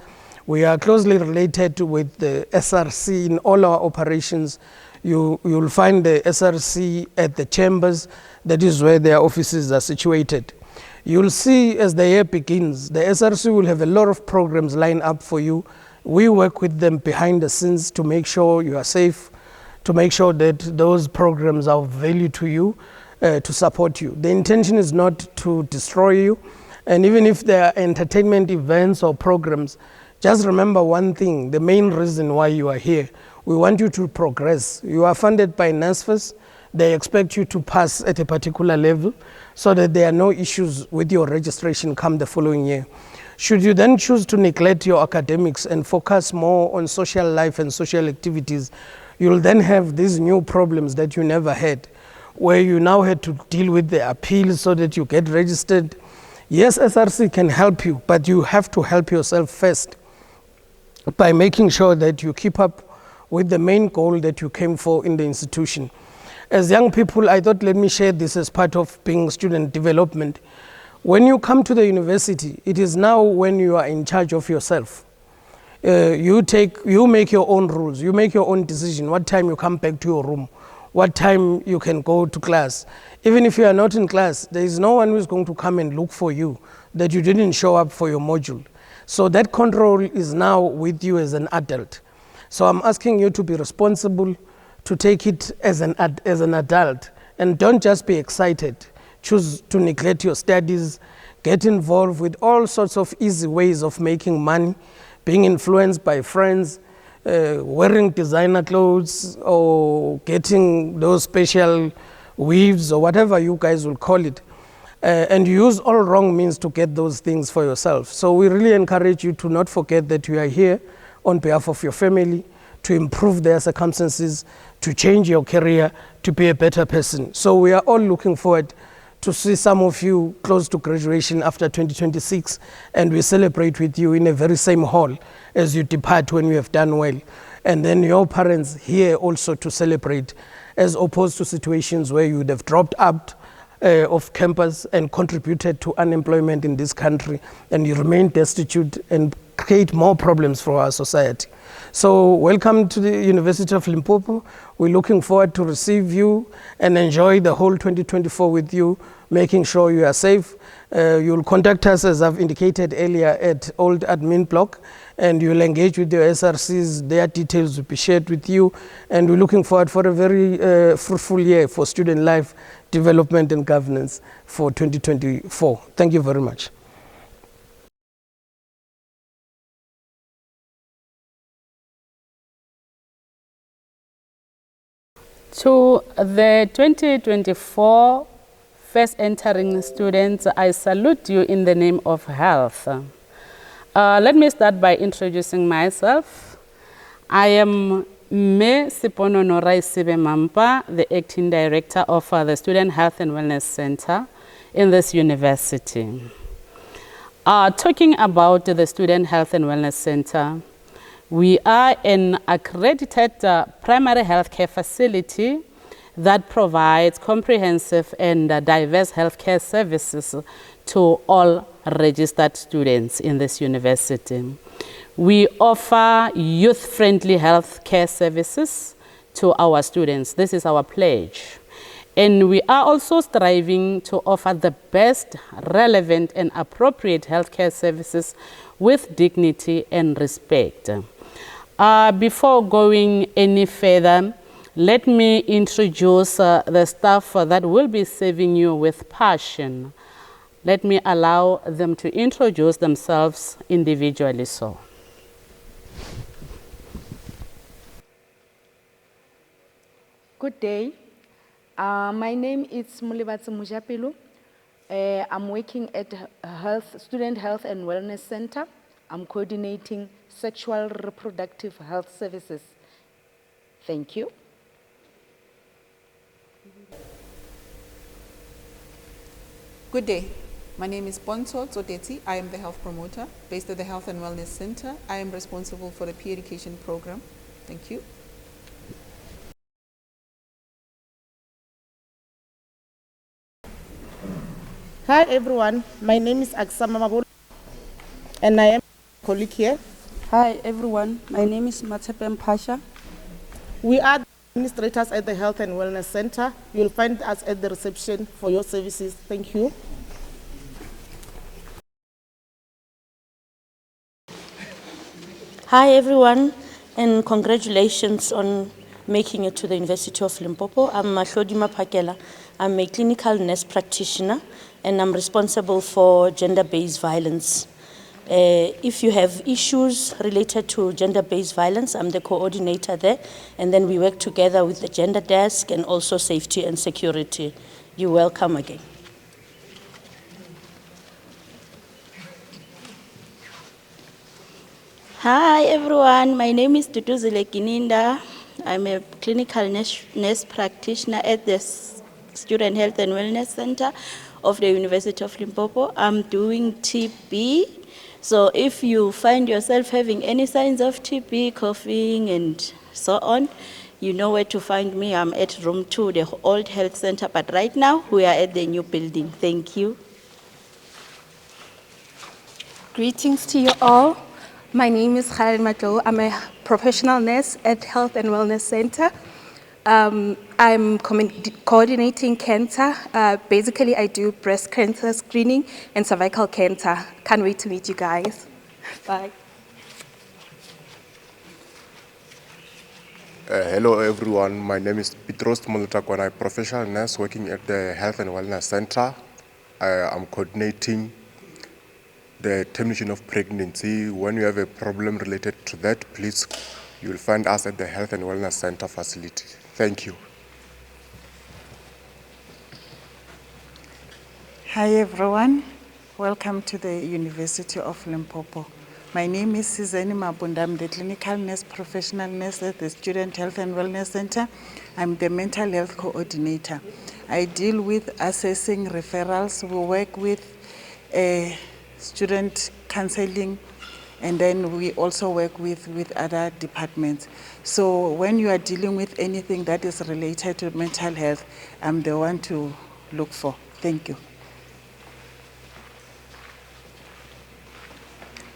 We are closely related with the SRC in all our operations. You'll find the SRC at the chambers. That is where their offices are situated. You'll see as the year begins, the SRC will have a lot of programs lined up for you. We work with them behind the scenes to make sure you are safe, to make sure that those programs are of value to you, to support you. The intention is not to destroy you. And even if there are entertainment events or programs, just remember one thing, the main reason why you are here. We want you to progress. You are funded by NSFAS. They expect you to pass at a particular level so that there are no issues with your registration come the following year. Should you then choose to neglect your academics and focus more on social life and social activities, you'll then have these new problems that you never had, where you now had to deal with the appeals so that you get registered. Yes, SRC can help you, but you have to help yourself first by making sure that you keep up with the main goal that you came for in the institution. As young people, I thought, let me share this as part of being student development. When you come to the university, it is now when you are in charge of yourself. You make your own rules, you make your own decision, what time you come back to your room, what time you can go to class. Even if you are not in class, there is no one who is going to come and look for you that you didn't show up for your module. So that control is now with you as an adult. So I'm asking you to be responsible, to take it as an adult, and don't just be excited. Choose to neglect your studies, get involved with all sorts of easy ways of making money, being influenced by friends, wearing designer clothes, or getting those special weaves, or whatever you guys will call it. And you use all wrong means to get those things for yourself. So we really encourage you to not forget that you are here on behalf of your family, to improve their circumstances, to change your career, to be a better person. So we are all looking forward to see some of you close to graduation after 2026, and we celebrate with you in a very same hall as you depart when you have done well. And then your parents here also to celebrate, as opposed to situations where you would have dropped out of campus and contributed to unemployment in this country, and you remain destitute and create more problems for our society. So welcome to the University of Limpopo. We're looking forward to receive you and enjoy the whole 2024 with you, making sure you are safe. You'll contact us, as I've indicated earlier, at Old Admin Block, and you'll engage with your SRCs. Their details will be shared with you, and we're looking forward for a very fruitful year for student life, development and governance for 2024. Thank you very much. To the 2024 first entering students, I salute you in the name of health. Let me start by introducing myself. I am Me Sipono Norai Sibe Mampa, the acting director of the Student Health and Wellness Center in this university. Talking about the Student Health and Wellness Center, we are an accredited primary healthcare facility that provides comprehensive and diverse healthcare services to all registered students in this university. We offer youth-friendly healthcare services to our students. This is our pledge. And we are also striving to offer the best, relevant, and appropriate healthcare services with dignity and respect. Before going any further, let me introduce the staff that will be serving you with passion. Let me allow them to introduce themselves individually. So, good day. My name is Mulibatsi Mujapilu. I'm working at Student Health and Wellness Center. I'm coordinating sexual reproductive health services. Thank you. Good day. My name is Bonso Zodeti. I am the health promoter based at the Health and Wellness Center. I am responsible for the peer education program. Thank you. Hi everyone, my name is Aksama Mabolo and I am a colleague here. Hi everyone, my name is Matepem Pasha. We are the administrators at the Health and Wellness Center. You'll find us at the reception for your services. Thank you. Hi everyone, and congratulations on making it to the University of Limpopo. I'm Mahlodima Pakela. I'm a clinical nurse practitioner and I'm responsible for gender-based violence. If you have issues related to gender-based violence, I'm the coordinator there, and then we work together with the gender desk and also safety and security. You're welcome again. Hi everyone, my name is Tutuzile Kininda. I'm a clinical nurse practitioner at the Student Health and Wellness Center of the University of Limpopo. I'm doing TB. So if you find yourself having any signs of TB, coughing and so on, you know where to find me. I'm at room 2, the old health center, but right now we are at the new building. Thank you. Greetings to you all. My name is Khaled Matlo. I'm a professional nurse at Health and Wellness Center. I'm coordinating cancer. Basically, I do breast cancer screening and cervical cancer. Can't wait to meet you guys. Bye. Hello everyone, my name is Petros Mulutakwana. I'm a professional nurse working at the Health and Wellness Center. I'm coordinating the termination of pregnancy. When you have a problem related to that, please, you will find us at the Health and Wellness Center facility. Thank you. Hi everyone, welcome to the University of Limpopo. My name is Sizani Mabunda. I'm the clinical nurse, professional nurse at the Student Health and Wellness Center. I'm the mental health coordinator. I deal with assessing referrals. We work with student counseling, and then we also work with other departments. So when you are dealing with anything that is related to mental health, I'm the one to look for. Thank you.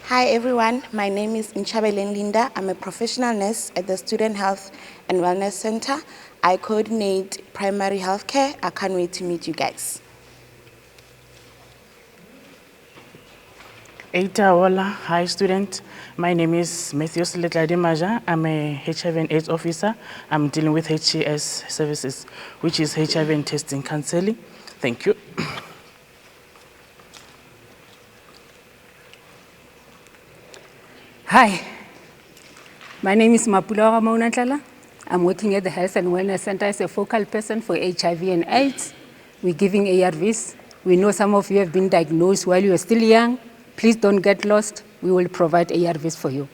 Hi everyone, my name is Nchabelen Linda. I'm a professional nurse at the Student Health and Wellness Center. I coordinate primary health care. I can't wait to meet you guys. Eita Ola, hi student. My name is Matthew Maja. I'm a HIV and AIDS officer. I'm dealing with HCS services, which is HIV and testing counseling. Thank you. Hi, my name is Mapula Maunatala. I'm working at the Health and Wellness Center as a focal person for HIV and AIDS. We're giving ARVs. We know some of you have been diagnosed while you are still young. Please don't get lost. We will provide ARVs for you.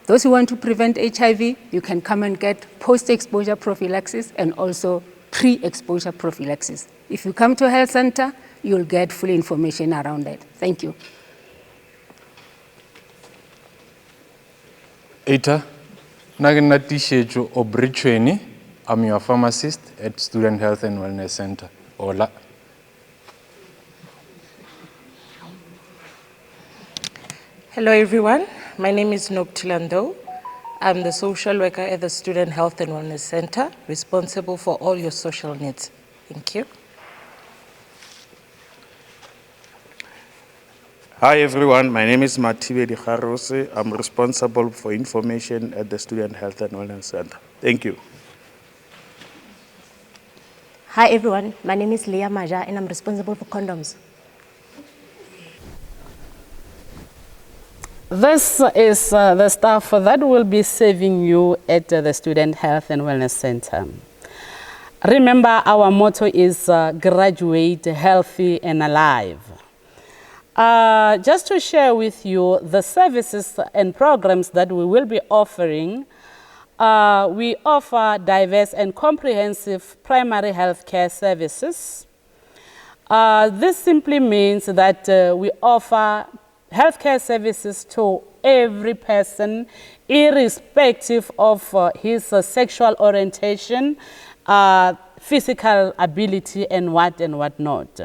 Those who want to prevent HIV, you can come and get post-exposure prophylaxis and also pre-exposure prophylaxis. If you come to a health center, you'll get full information around that. Thank you. Eita, nagina tishecho obrichweni. I'm your pharmacist at Student Health and Wellness Center. Hola. Hello everyone, my name is Noktilando. I'm the social worker at the Student Health and Wellness Center, responsible for all your social needs. Thank you. Hi everyone, my name is Matibe Dikharose. I'm responsible for information at the Student Health and Wellness Center. Thank you. Hi everyone, my name is Leah Maja and I'm responsible for condoms. This is the staff that will be serving you at the Student Health and Wellness Center. Remember, our motto is graduate healthy and alive. Just to share with you the services and programs that we will be offering, we offer diverse and comprehensive primary health care services. This simply means that we offer healthcare services to every person, irrespective of his sexual orientation, physical ability, and what not.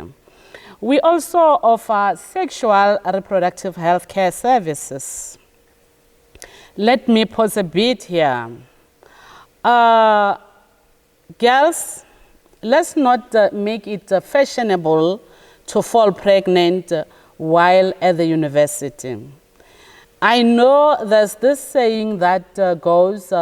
We also offer sexual reproductive health care services. Let me pause a bit here. Girls, let's not make it fashionable to fall pregnant while at the university. I know there's this saying that goes,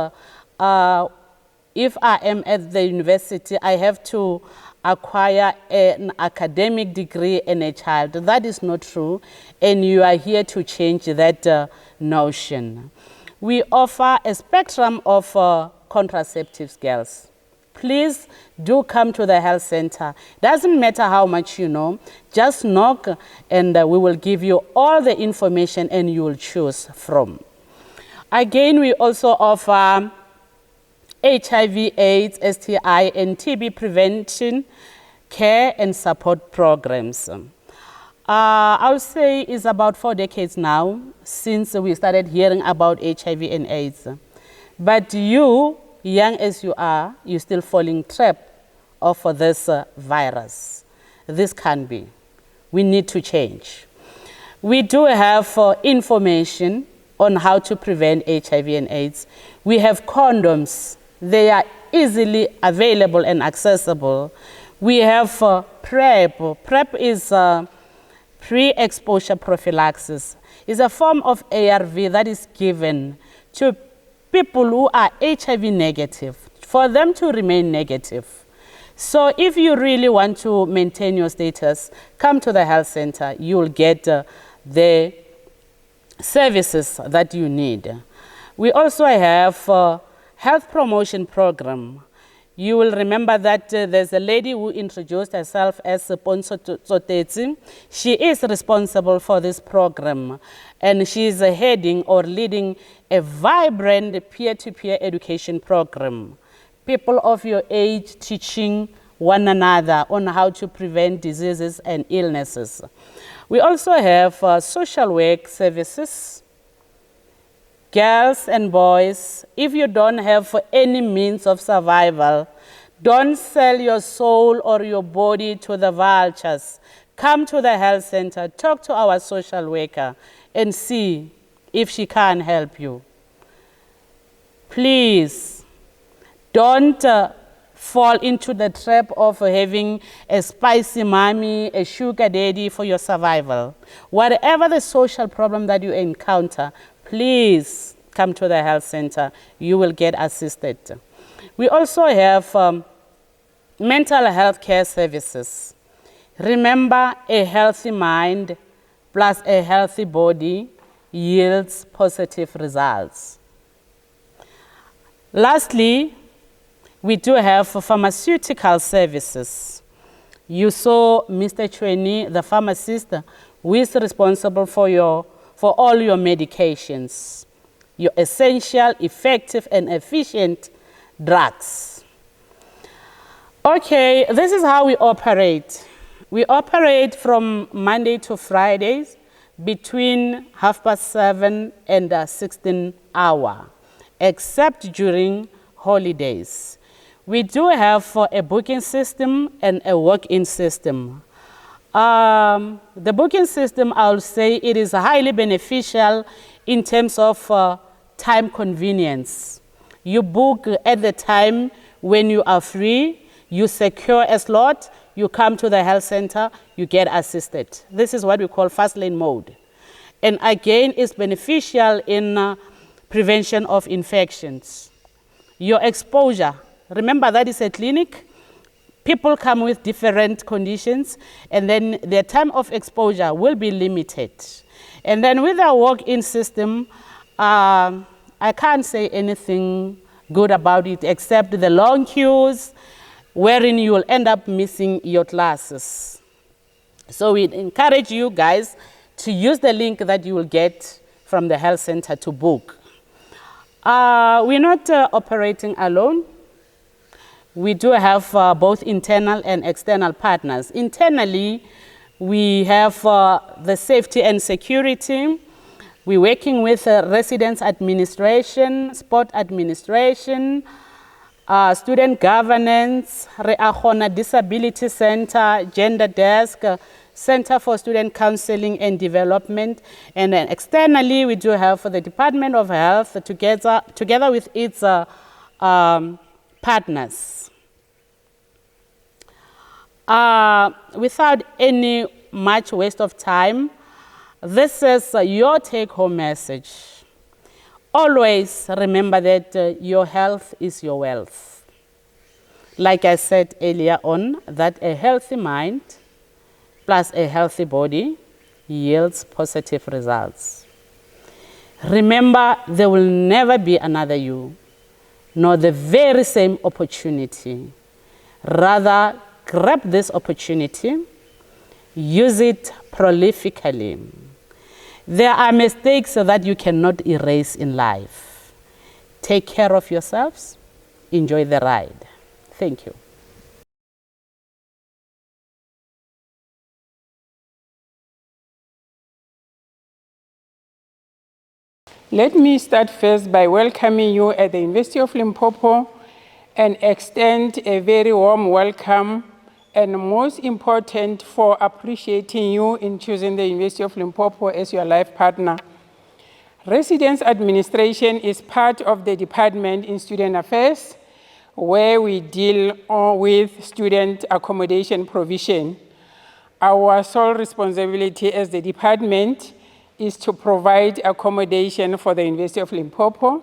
if I am at the university, I have to acquire an academic degree and a child. That is not true, and you are here to change that notion. We offer a spectrum of contraceptives, girls. Please do come to the health center. Doesn't matter how much you know, just knock and we will give you all the information and you will choose from. Again, we also offer HIV, AIDS, STI, and TB prevention, care and support programs. I'll say it's about 4 decades now since we started hearing about HIV and AIDS. But you, young as you are, you're still falling trap of this virus. This can't be. We need to change. We do have information on how to prevent HIV and AIDS. We have condoms. They are easily available and accessible. We have PrEP. PrEP is pre-exposure prophylaxis. It's a form of ARV that is given to people who are HIV negative, for them to remain negative. So if you really want to maintain your status, come to the health center. You'll get the services that you need. We also have health promotion program. You will remember that there's a lady who introduced herself as Ponso Tsotetsi. She is responsible for this program, and she is heading or leading a vibrant peer-to-peer education program. People of your age teaching one another on how to prevent diseases and illnesses. We also have social work services. Girls and boys, if you don't have any means of survival, don't sell your soul or your body to the vultures. Come to the health center, talk to our social worker, and see if she can help you. Please, don't fall into the trap of having a spicy mommy, a sugar daddy for your survival. Whatever the social problem that you encounter, please come to the health center. You will get assisted. We also have mental health care services. Remember, a healthy mind plus a healthy body yields positive results. Lastly, we do have pharmaceutical services. You saw Mr. Chweni, the pharmacist, who is responsible for all your medications, your essential, effective, and efficient drugs. Okay, this is how we operate. We operate from Monday to Fridays between 7:30 and 16 hours, except during holidays. We do have a booking system and a walk-in system. The booking system, I'll say it is highly beneficial in terms of time convenience. You book at the time when you are free, you secure a slot, you come to the health center, you get assisted. This is what we call fast lane mode. And again, it's beneficial in prevention of infections. Your exposure, remember that is a clinic. People come with different conditions, and then their time of exposure will be limited. And then with our walk-in system, I can't say anything good about it except the long queues wherein you will end up missing your classes. So we encourage you guys to use the link that you will get from the health center to book. We're not operating alone. We do have both internal and external partners. Internally, we have the safety and security. We're working with residence administration, sport administration, student governance, Re'ahona Disability Center, Gender Desk, Center for Student Counseling and Development. And then externally, we do have the Department of Health together with its partners. Without any much waste of time, this is your take-home message. Always remember that your health is your wealth. Like I said earlier on, that a healthy mind plus a healthy body yields positive results. Remember, there will never be another you, nor the very same opportunity. Rather, grab this opportunity, use it prolifically. There are mistakes that you cannot erase in life. Take care of yourselves. Enjoy the ride. Thank you. Let me start first by welcoming you at the University of Limpopo and extend a very warm welcome, and most important, for appreciating you in choosing the University of Limpopo as your life partner. Residence administration is part of the department in student affairs, where we deal with student accommodation provision. Our sole responsibility as the department is to provide accommodation for the University of Limpopo.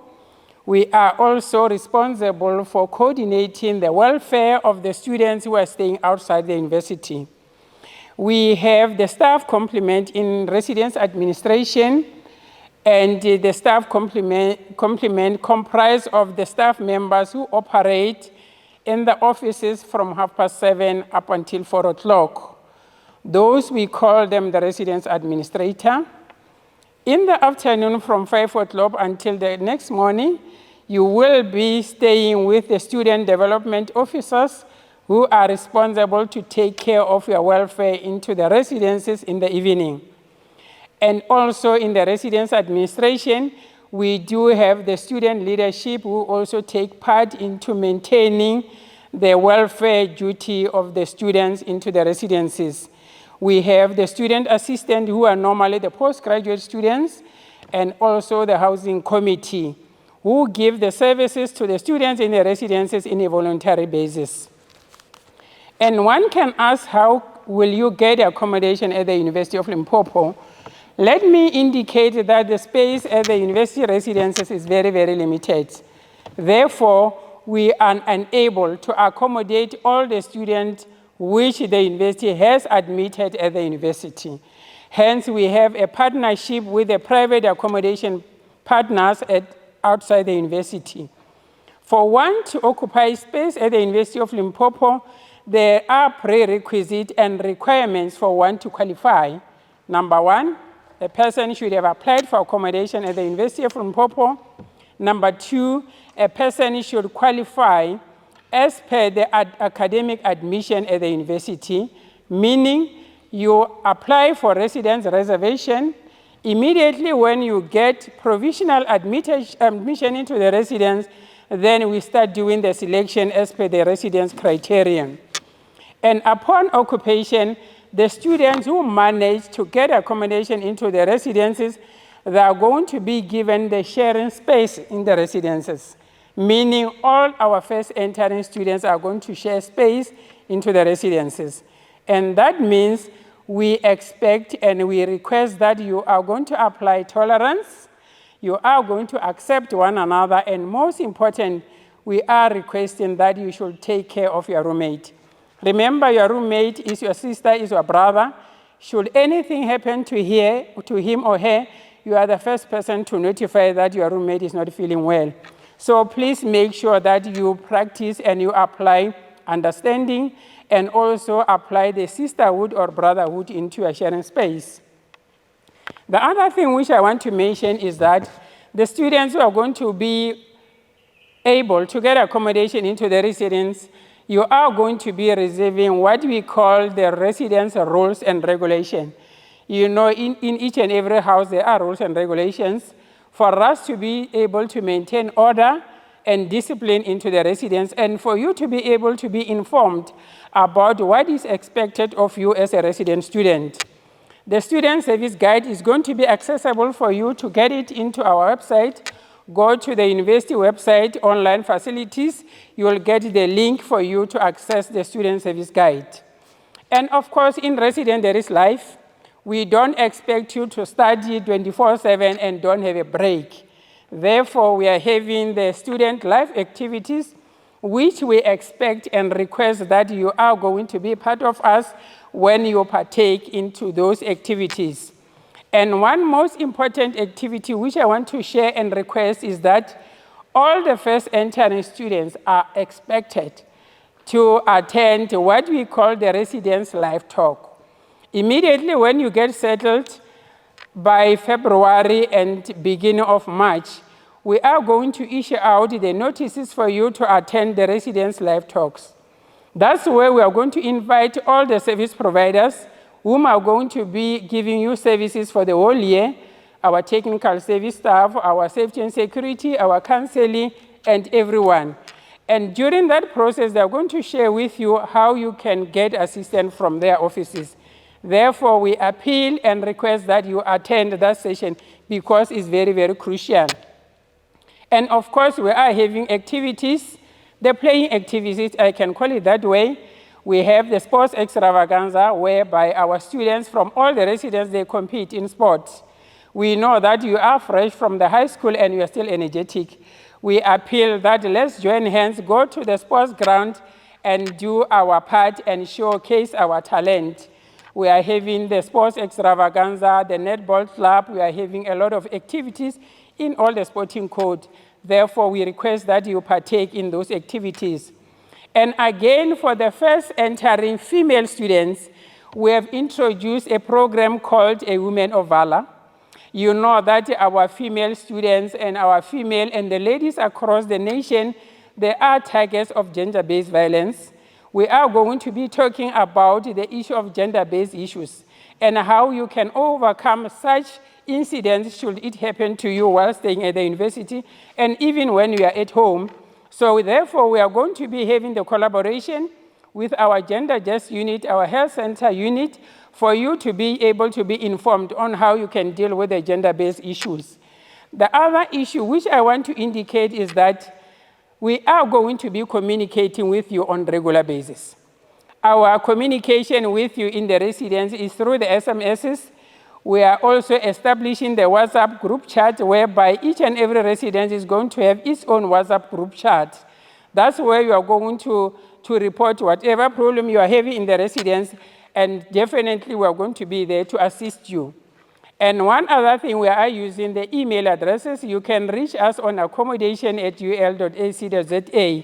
We are also responsible for coordinating the welfare of the students who are staying outside the university. We have the staff complement in residence administration, and the staff complement comprise of the staff members who operate in the offices from 7:30 up until 4 o'clock. Those, we call them the residence administrator. In the afternoon from 5 o'clock until the next morning, you will be staying with the student development officers who are responsible to take care of your welfare into the residences in the evening. And also in the residence administration, we do have the student leadership who also take part into maintaining the welfare duty of the students into the residences. We have the student assistant who are normally the postgraduate students, and also the housing committee who give the services to the students in the residences in a voluntary basis. And one can ask, how will you get accommodation at the University of Limpopo? Let me indicate that the space at the university residences is very, very limited. Therefore, we are unable to accommodate all the students which the university has admitted at the university. Hence, we have a partnership with the private accommodation partners outside the university. For one to occupy space at the University of Limpopo, there are prerequisites and requirements for one to qualify. Number one, the person should have applied for accommodation at the University of Limpopo. Number two, a person should qualify as per the academic admission at the university, meaning you apply for residence reservation. Immediately when you get provisional admission into the residence, then we start doing the selection as per the residence criterion. And upon occupation, the students who manage to get accommodation into the residences, they are going to be given the sharing space in the residences, meaning all our first entering students are going to share space into the residences. And that means we expect and we request that you are going to apply tolerance, you are going to accept one another, and most important, we are requesting that you should take care of your roommate. Remember, your roommate is your sister, is your brother. Should anything happen to him or her, you are the first person to notify that your roommate is not feeling well. So please make sure that you practice and you apply understanding and also apply the sisterhood or brotherhood into your sharing space. The other thing which I want to mention is that the students who are going to be able to get accommodation into the residence, you are going to be receiving what we call the residence rules and regulations. You know, in each and every house, there are rules and regulations. For us to be able to maintain order and discipline into the residence, and for you to be able to be informed about what is expected of you as a resident student. The student service guide is going to be accessible for you to get it into our website. Go to the university website, online facilities, you will get the link for you to access the student service guide. And of course, in residence, there is life. We don't expect you to study 24/7 and don't have a break. Therefore, we are having the student life activities, which we expect and request that you are going to be part of us when you partake into those activities. And one most important activity which I want to share and request is that all the first entering students are expected to attend what we call the residence live talk. Immediately when you get settled, by February and beginning of March, we are going to issue out the notices for you to attend the residence live talks. That's where we are going to invite all the service providers whom are going to be giving you services for the whole year, our technical service staff, our safety and security, our counseling, and everyone. And during that process, they are going to share with you how you can get assistance from their offices. Therefore, we appeal and request that you attend that session because it's very, very crucial. And of course, we are having activities, the playing activities, I can call it that way. We have the sports extravaganza, whereby our students from all the residents, they compete in sports. We know that you are fresh from the high school and you are still energetic. We appeal that let's join hands, go to the sports ground and do our part and showcase our talent. We are having the sports extravaganza, the netball club. We are having a lot of activities in all the sporting code. Therefore, we request that you partake in those activities. And again, for the first entering female students, we have introduced a program called A Women of Valor. You know that our female students and our female and the ladies across the nation, they are targets of gender-based violence. We are going to be talking about the issue of gender-based issues and how you can overcome such incidents should it happen to you while staying at the university and even when you are at home. So therefore, we are going to be having the collaboration with our gender justice unit, our health center unit, for you to be able to be informed on how you can deal with the gender-based issues. The other issue which I want to indicate is that we are going to be communicating with you on a regular basis. Our communication with you in the residence is through the SMSs. We are also establishing the WhatsApp group chat whereby each and every resident is going to have its own WhatsApp group chat. That's where you are going to report whatever problem you are having in the residence, and definitely we are going to be there to assist you. And one other thing, we are using the email addresses. You can reach us on accommodation@ul.ac.za.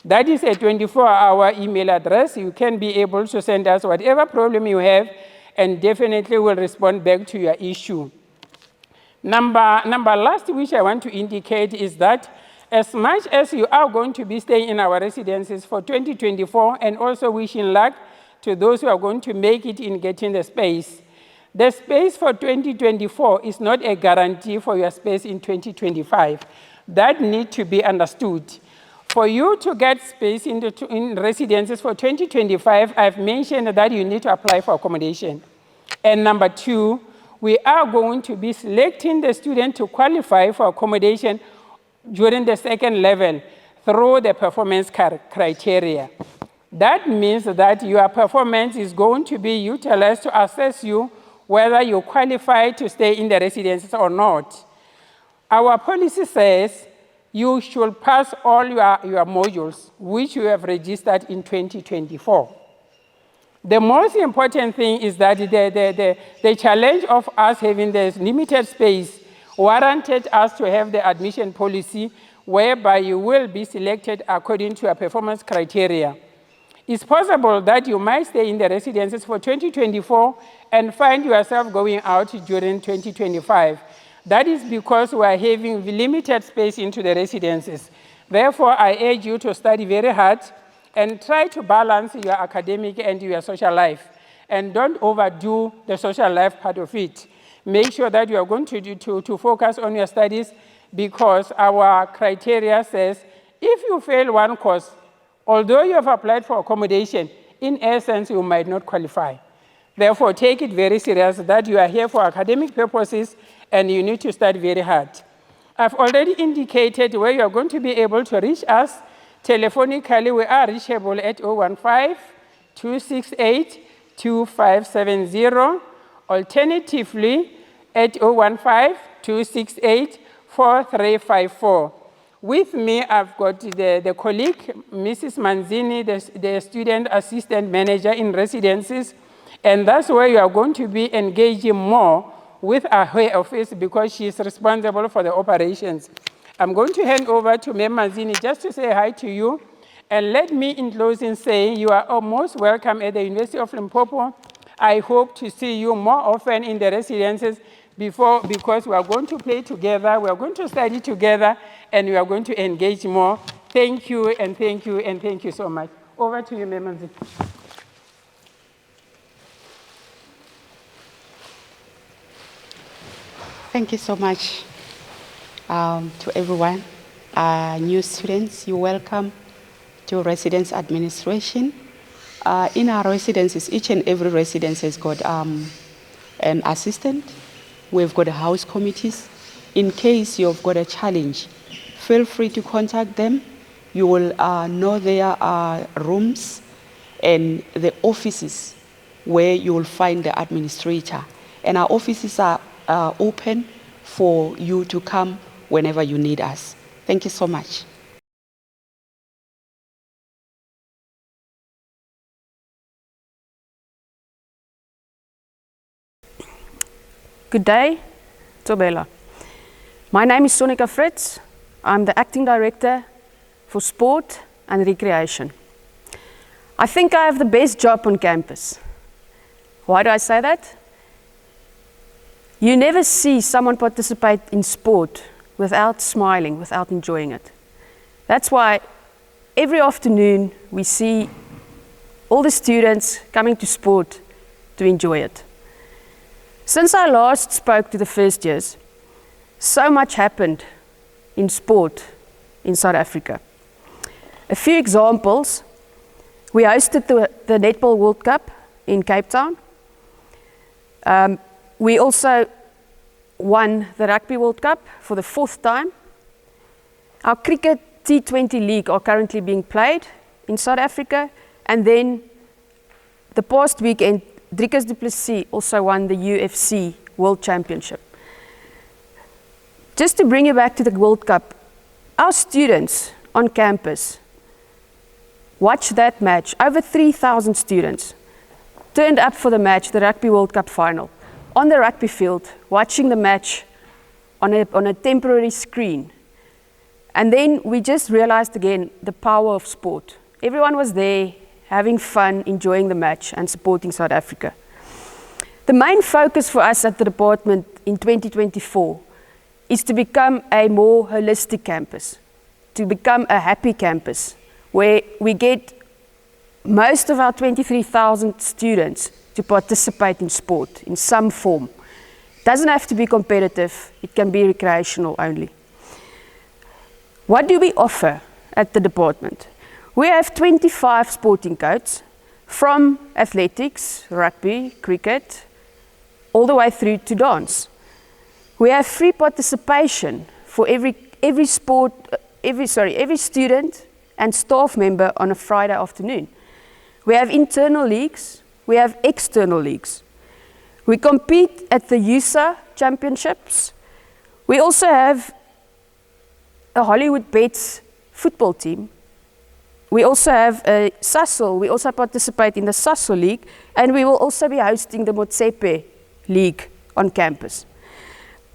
That is a 24-hour email address. You can be able to send us whatever problem you have, and definitely will respond back to your issue. Number last, which I want to indicate is that as much as you are going to be staying in our residences for 2024 and also wishing luck to those who are going to make it in getting the space for 2024 is not a guarantee for your space in 2025. That needs to be understood. For you to get space in residences for 2025, I've mentioned that you need to apply for accommodation. And number two, we are going to be selecting the student to qualify for accommodation during the second level through the performance criteria. That means that your performance is going to be utilized to assess you whether you qualify to stay in the residences or not. Our policy says you should pass all your modules, which you have registered in 2024. The most important thing is that the challenge of us having this limited space warranted us to have the admission policy whereby you will be selected according to a performance criteria. It's possible that you might stay in the residences for 2024 and find yourself going out during 2025. That is because we are having limited space into the residences. Therefore, I urge you to study very hard and try to balance your academic and your social life. And don't overdo the social life part of it. Make sure that you are going to focus on your studies, because our criteria says if you fail one course, although you have applied for accommodation, in essence, you might not qualify. Therefore, take it very serious that you are here for academic purposes and you need to study very hard. I've already indicated where you are going to be able to reach us. Telephonically, we are reachable at 015-268-2570. Alternatively, at 015-268-4354. With me, I've got the colleague, Mrs. Manzini, the student assistant manager in residences, and that's where you are going to be engaging more with our head office because she is responsible for the operations. I'm going to hand over to Ms. Manzini just to say hi to you, and let me in closing say you are all most welcome at the University of Limpopo. I hope to see you more often in the residences because we are going to play together, we are going to study together, and we are going to engage more. Thank you, and thank you, and thank you so much. Over to you, Ms. Manzini. Thank you so much to everyone. New students, you're welcome to residence administration. In our residences, each and every residence has got an assistant. We've got house committees. In case you've got a challenge, feel free to contact them. You will know their rooms and the offices where you will find the administrator. And our offices are open for you to come whenever you need us. Thank you so much. Good day, Tobela. My name is Sonika Fritz. I'm the Acting Director for Sport and Recreation. I think I have the best job on campus. Why do I say that? You never see someone participate in sport without smiling, without enjoying it. That's why every afternoon we see all the students coming to sport to enjoy it. Since I last spoke to the first years, so much happened in sport in South Africa. A few examples: we hosted the Netball World Cup in Cape Town. We also won the Rugby World Cup for the 4th time. Our cricket T20 league are currently being played in South Africa, and then the past weekend, Dricus du Plessis also won the UFC World Championship. Just to bring you back to the World Cup, our students on campus watched that match. Over 3,000 students turned up for the match, the Rugby World Cup final, on the rugby field, watching the match on a temporary screen. And then we just realized again the power of sport. Everyone was there, having fun, enjoying the match and supporting South Africa. The main focus for us at the department in 2024 is to become a more holistic campus, to become a happy campus, where we get most of our 23,000 students to participate in sport in some form. It doesn't have to be competitive, it can be recreational only. What do we offer at the department? We have 25 sporting codes, from athletics, rugby, cricket, all the way through to dance. We have free participation for every student and staff member on a Friday afternoon. We have internal leagues, we have external leagues. We compete at the USA Championships. We also have a Hollywood Bets football team. We also have a Sasol, we also participate in the Sasol League, and we will also be hosting the Motsepe League on campus.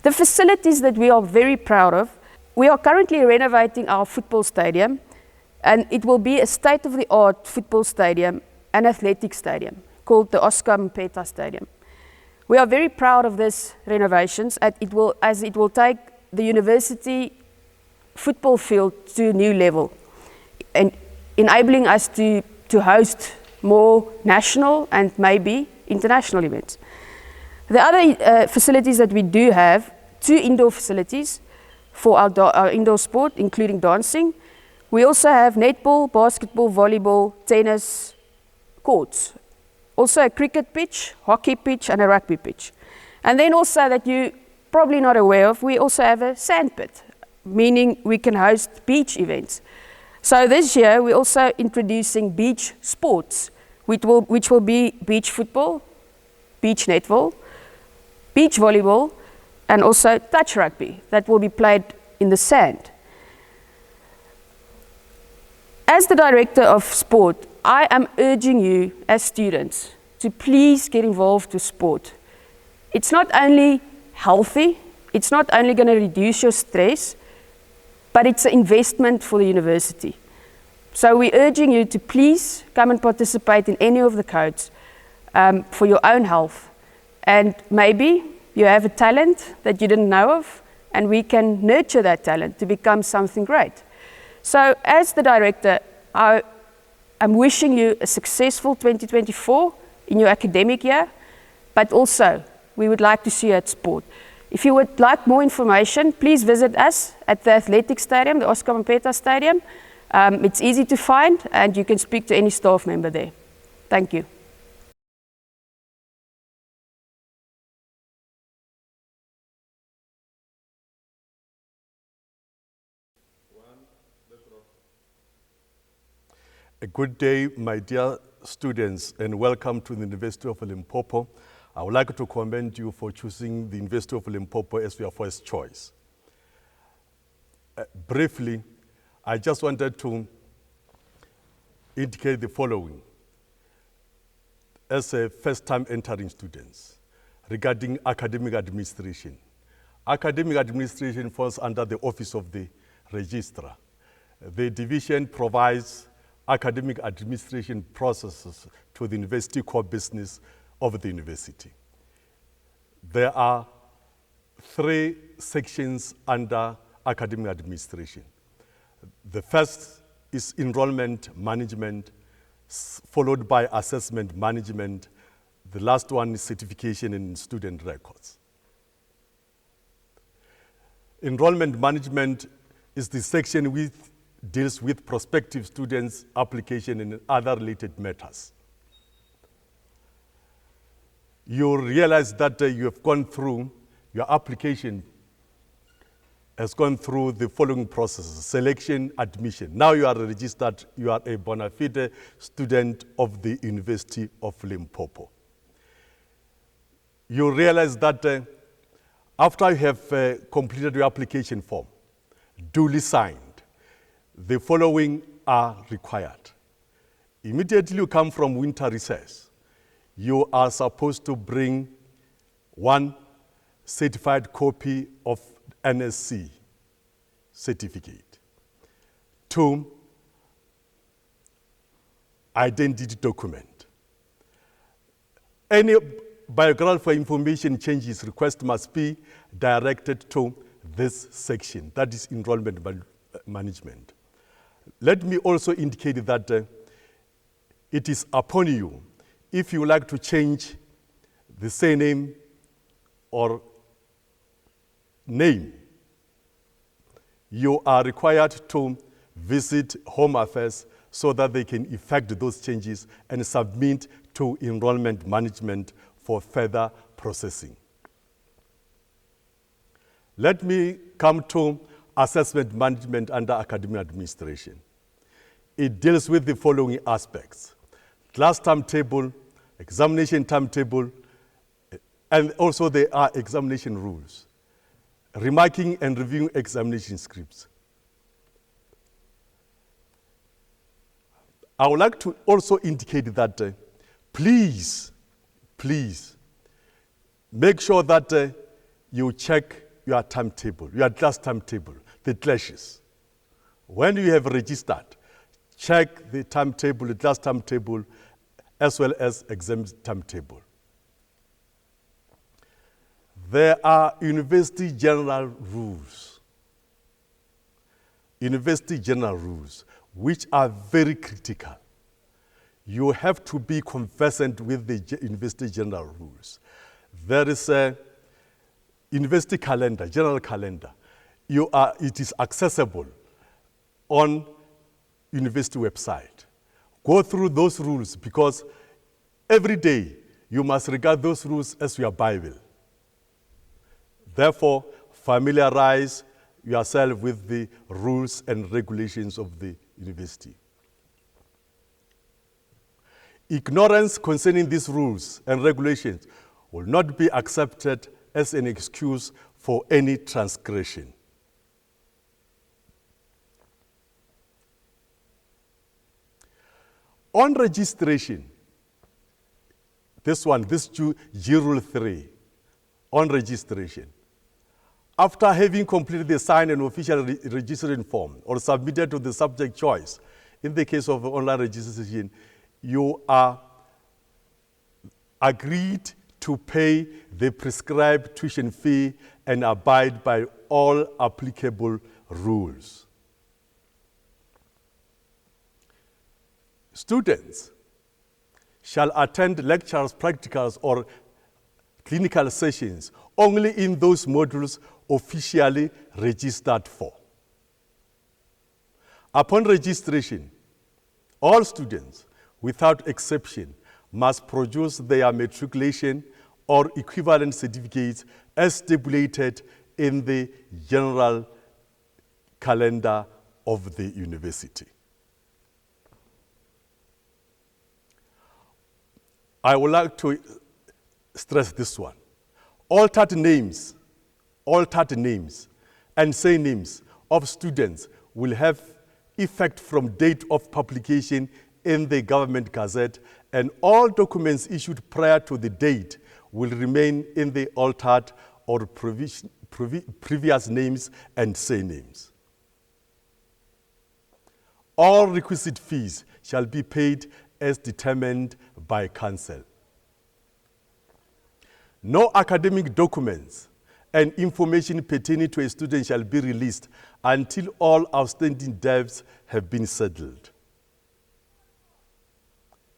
The facilities that we are very proud of, we are currently renovating our football stadium, and it will be a state-of-the-art football stadium and athletic stadium called the Oscar Mpeta Stadium. We are very proud of this renovations, as it will take the university football field to a new level, and enabling us to host more national and maybe international events. The other facilities that we do have, 2 indoor facilities for our indoor sport, including dancing. We also have netball, basketball, volleyball, tennis courts. Also a cricket pitch, hockey pitch, and a rugby pitch. And then also, that you're probably not aware of, we also have a sand pit, meaning we can host beach events. So this year, we're also introducing beach sports, which will be beach football, beach netball, beach volleyball, and also touch rugby that will be played in the sand. As the director of sport, I am urging you as students to please get involved with sport. It's not only healthy, it's not only going to reduce your stress, but it's an investment for the university. So we're urging you to please come and participate in any of the codes for your own health. And maybe you have a talent that you didn't know of, and we can nurture that talent to become something great. So as the director, I'm wishing you a successful 2024 in your academic year, but also we would like to see you at sport. If you would like more information, please visit us at the athletic stadium, the Oscar Mpeta Stadium. It's easy to find, and you can speak to any staff member there. Thank you. A good day, my dear students, and welcome to the University of Limpopo. I would like to commend you for choosing the University of Limpopo as your first choice. Briefly, I just wanted to indicate the following. As a first-time entering students, regarding academic administration. Academic administration falls under the Office of the Registrar. The division provides academic administration processes to the university core business of the university. There are 3 sections under academic administration. The first is enrollment management, followed by assessment management. The last one is certification in student records. Enrollment management is the section which deals with prospective students' application and other related matters. You realize that you have gone through, your application has gone through the following processes: selection, admission. Now you are registered, you are a bona fide student of the University of Limpopo. You realize that after you have completed your application form, duly signed, the following are required. Immediately you come from winter recess, you are supposed to bring 1 certified copy of NSC certificate, 2 identity document. Any biographical information changes request must be directed to this section, that is enrollment management. Let me also indicate that it is upon you, if you like to change the surname or name, you are required to visit Home Affairs so that they can effect those changes and submit to enrollment management for further processing. Let me come to assessment management under academic administration. It deals with the following aspects: class timetable, examination timetable, and also there are examination rules, remarking and reviewing examination scripts. I would like to also indicate that please make sure that you check your timetable, your class timetable, the clashes. When you have registered, check the timetable, the class timetable, as well as exam timetable. There are university general rules. University general rules, which are very critical. You have to be conversant with the university general rules. There is a university calendar, general calendar. It is accessible on university website. Go through those rules, because every day you must regard those rules as your Bible. Therefore, familiarize yourself with the rules and regulations of the university. Ignorance concerning these rules and regulations will not be accepted as an excuse for any transgression. On registration, this G Rule 3, on registration, after having completed the signed and official registration form or submitted to the subject choice, in the case of online registration, you are agreed to pay the prescribed tuition fee and abide by all applicable rules. Students shall attend lectures, practicals, or clinical sessions only in those modules officially registered for. Upon registration, all students, without exception, must produce their matriculation or equivalent certificates as stipulated in the general calendar of the university. I would like to stress this one. Altered names and surnames of students will have effect from date of publication in the Government Gazette, and all documents issued prior to the date will remain in the altered or previous names and surnames. All requisite fees shall be paid as determined by council. No academic documents and information pertaining to a student shall be released until all outstanding debts have been settled.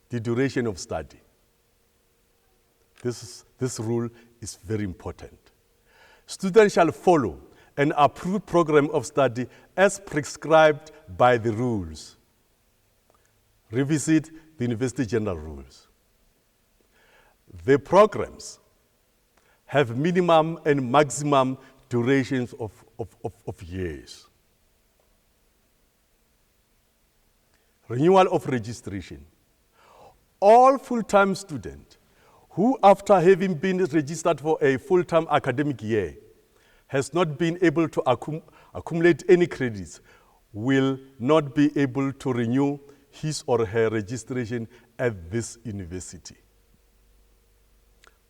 The duration of study. This rule is very important. Students shall follow an approved program of study as prescribed by the rules. Revisit the University General Rules. The programs have minimum and maximum durations of years. Renewal of registration. All full-time students who, after having been registered for a full-time academic year, has not been able to accumulate any credits, will not be able to renew his or her registration at this university.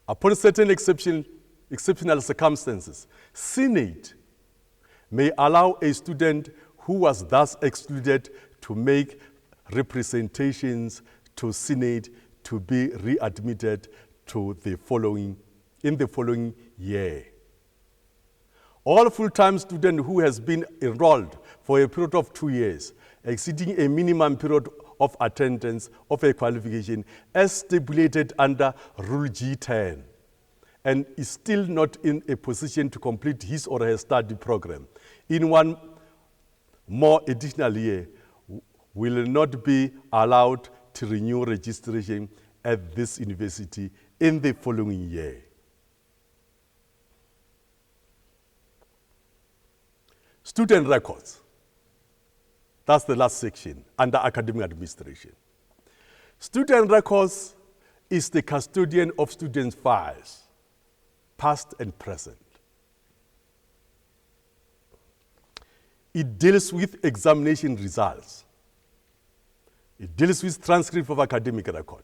Upon certain exceptional circumstances, Senate may allow a student who was thus excluded to make representations to Senate to be readmitted to in the following year. All full-time student who has been enrolled for a period of 2 years, exceeding a minimum period of attendance of a qualification as stipulated under Rule G10, and is still not in a position to complete his or her study program in one more additional year, will not be allowed to renew registration at this university in the following year. Student records. That's the last section under academic administration. Student records is the custodian of students' files, past and present. It deals with examination results. It deals with transcript of academic record.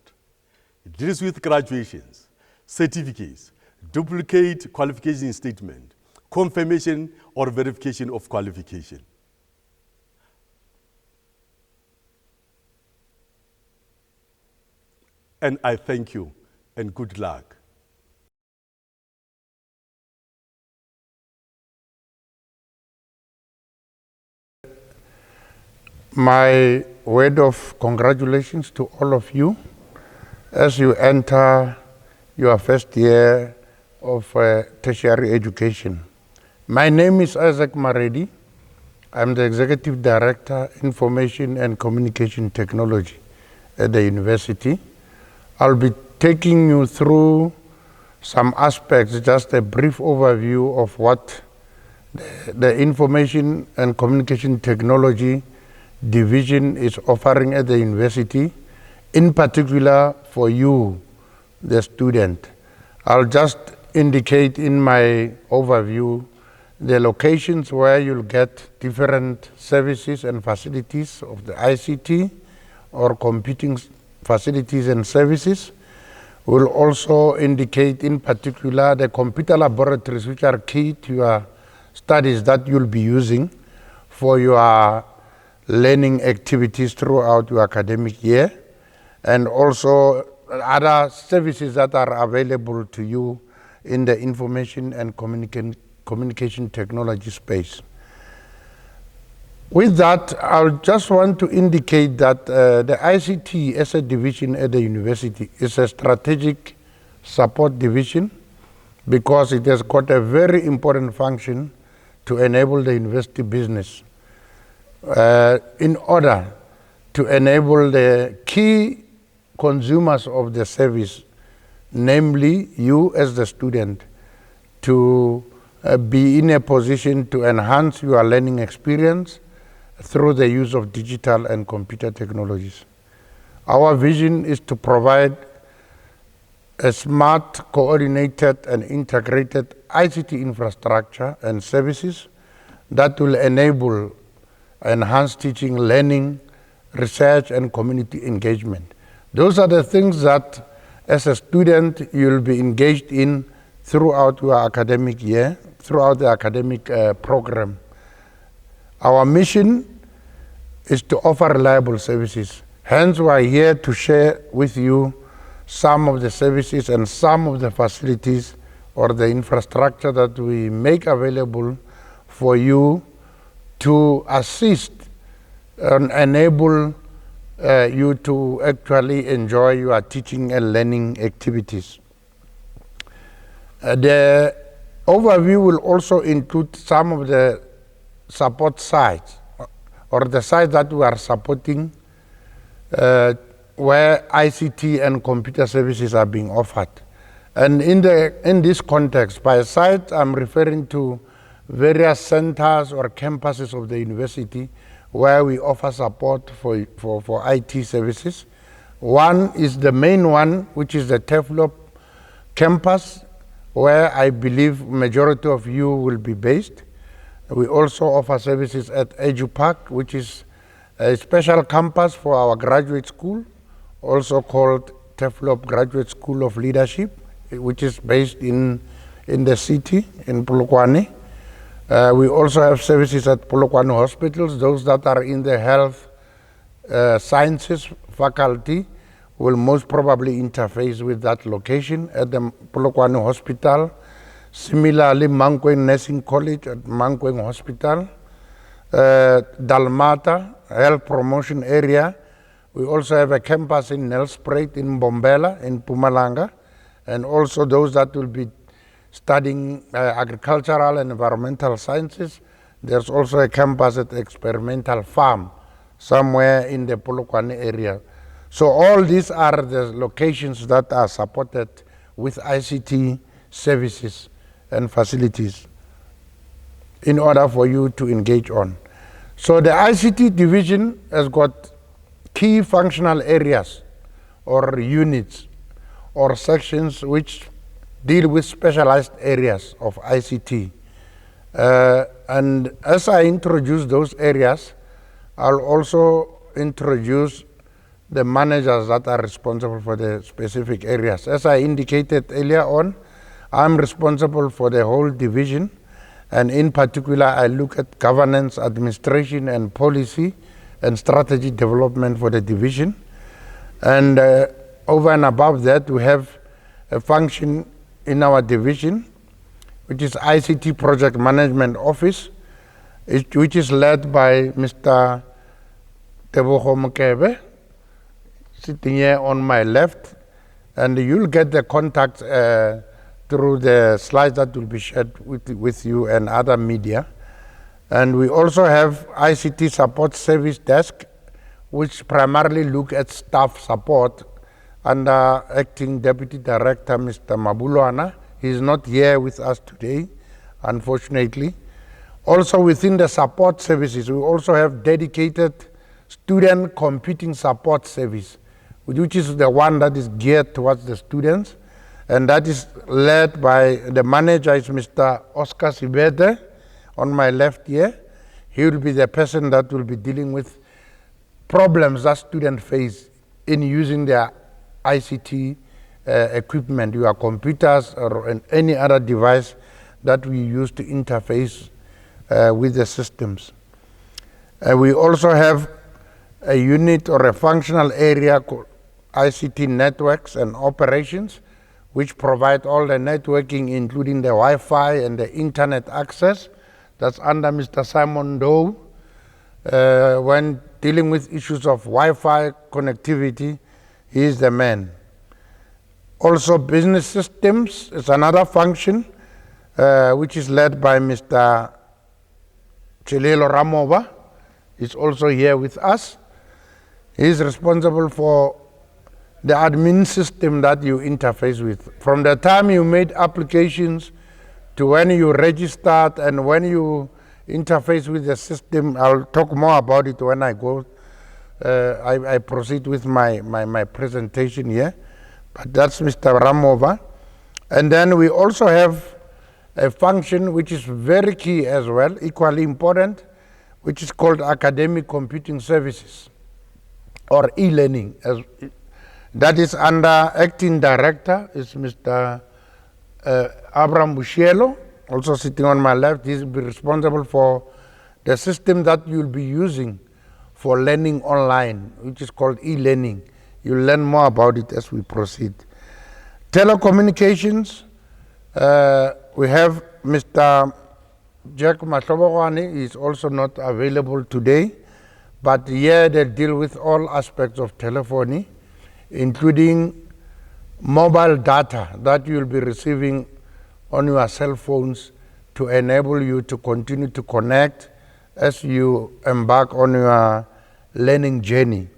It deals with graduations, certificates, duplicate qualification statement, confirmation or verification of qualification. And I thank you and good luck. My word of congratulations to all of you as you enter your first year of tertiary education. My name is Isaac Maredi. I'm the Executive Director, Information and Communication Technology at the university. I'll be taking you through some aspects, just a brief overview of what the Information and Communication Technology division is offering at the university, in particular for you, the student. I'll just indicate in my overview the locations where you'll get different services and facilities of the ICT or computing facilities and services. We'll also indicate in particular the computer laboratories which are key to your studies that you'll be using for your learning activities throughout your academic year, and also other services that are available to you in the information and communication technology space. With that, I just want to indicate that the ICT as a division at the university is a strategic support division because it has got a very important function to enable the university business in order to enable the key consumers of the service, namely you as the student, to be in a position to enhance your learning experience through the use of digital and computer technologies. Our vision is to provide a smart, coordinated and integrated ICT infrastructure and services that will enable enhanced teaching, learning, research and community engagement. Those are the things that as a student you'll be engaged in throughout your academic year, throughout the academic program. Our mission is to offer reliable services. Hence, we are here to share with you some of the services and some of the facilities or the infrastructure that we make available for you to assist and enable you to actually enjoy your teaching and learning activities. The overview will also include some of the support sites or the sites that we are supporting where ICT and computer services are being offered. And in this context, by site, I'm referring to various centers or campuses of the university where we offer support for IT services. One is the main one, which is the TEFLOP campus, where I believe majority of you will be based. We also offer services at EduPark, which is a special campus for our graduate school, also called TEFLOP Graduate School of Leadership, which is based in the city, in Polokwane. We also have services at Polokwane hospitals. Those that are in the health sciences faculty will most probably interface with that location at the Polokwane Hospital. Similarly, Mankweng Nursing College at Mankweng Hospital. Dalmata Health Promotion Area. We also have a campus in Nelspruit in Bombela in Mpumalanga, and also those that will be studying agricultural and environmental sciences. There's also a campus at Experimental Farm somewhere in the Polokwane area. So all these are the locations that are supported with ICT services and facilities in order for you to engage on. So the ICT division has got key functional areas or units or sections which deal with specialized areas of ICT. And as I introduce those areas, I'll also introduce the managers that are responsible for the specific areas. As I indicated earlier on, I'm responsible for the whole division, and in particular, I look at governance, administration, and policy, and strategy development for the division. And over and above that, we have a function in our division, which is ICT Project Management Office, which is led by Mr. Tebogo Mokebe, sitting here on my left, and you'll get the contact through the slides that will be shared with you and other media. And we also have ICT Support Service Desk, which primarily look at staff support under Acting Deputy Director, Mr. Mabulwana. He is not here with us today, unfortunately. Also within the support services, we also have dedicated student computing support service, which is the one that is geared towards the students, and that is led by the manager is Mr. Oscar Sibete on my left here. He will be the person that will be dealing with problems that students face in using their ICT equipment, your computers or any other device that we use to interface with the systems. We also have a unit or a functional area called ICT Networks and Operations, which provide all the networking, including the Wi-Fi and the internet access. That's under Mr. Simon Doe. When dealing with issues of Wi-Fi connectivity, he is the man. Also, business systems is another function, which is led by Mr. Chelelo Ramova. He's also here with us. He is responsible for the admin system that you interface with. From the time you made applications to when you registered and when you interface with the system. I'll talk more about it when I go. I proceed with my presentation here. But that's Mr. Ramova. And then we also have a function which is very key as well, equally important, which is called Academic Computing Services, or e-learning. That is under Acting Director, is Mr. Abraham Bushielo, also sitting on my left. He will be responsible for the system that you'll be using for learning online, which is called e-learning. You'll learn more about it as we proceed. Telecommunications, we have Mr. Jack Mahlobogwane is also not available today, but here they deal with all aspects of telephony, including mobile data that you'll be receiving on your cell phones to enable you to continue to connect as you embark on your learning journey.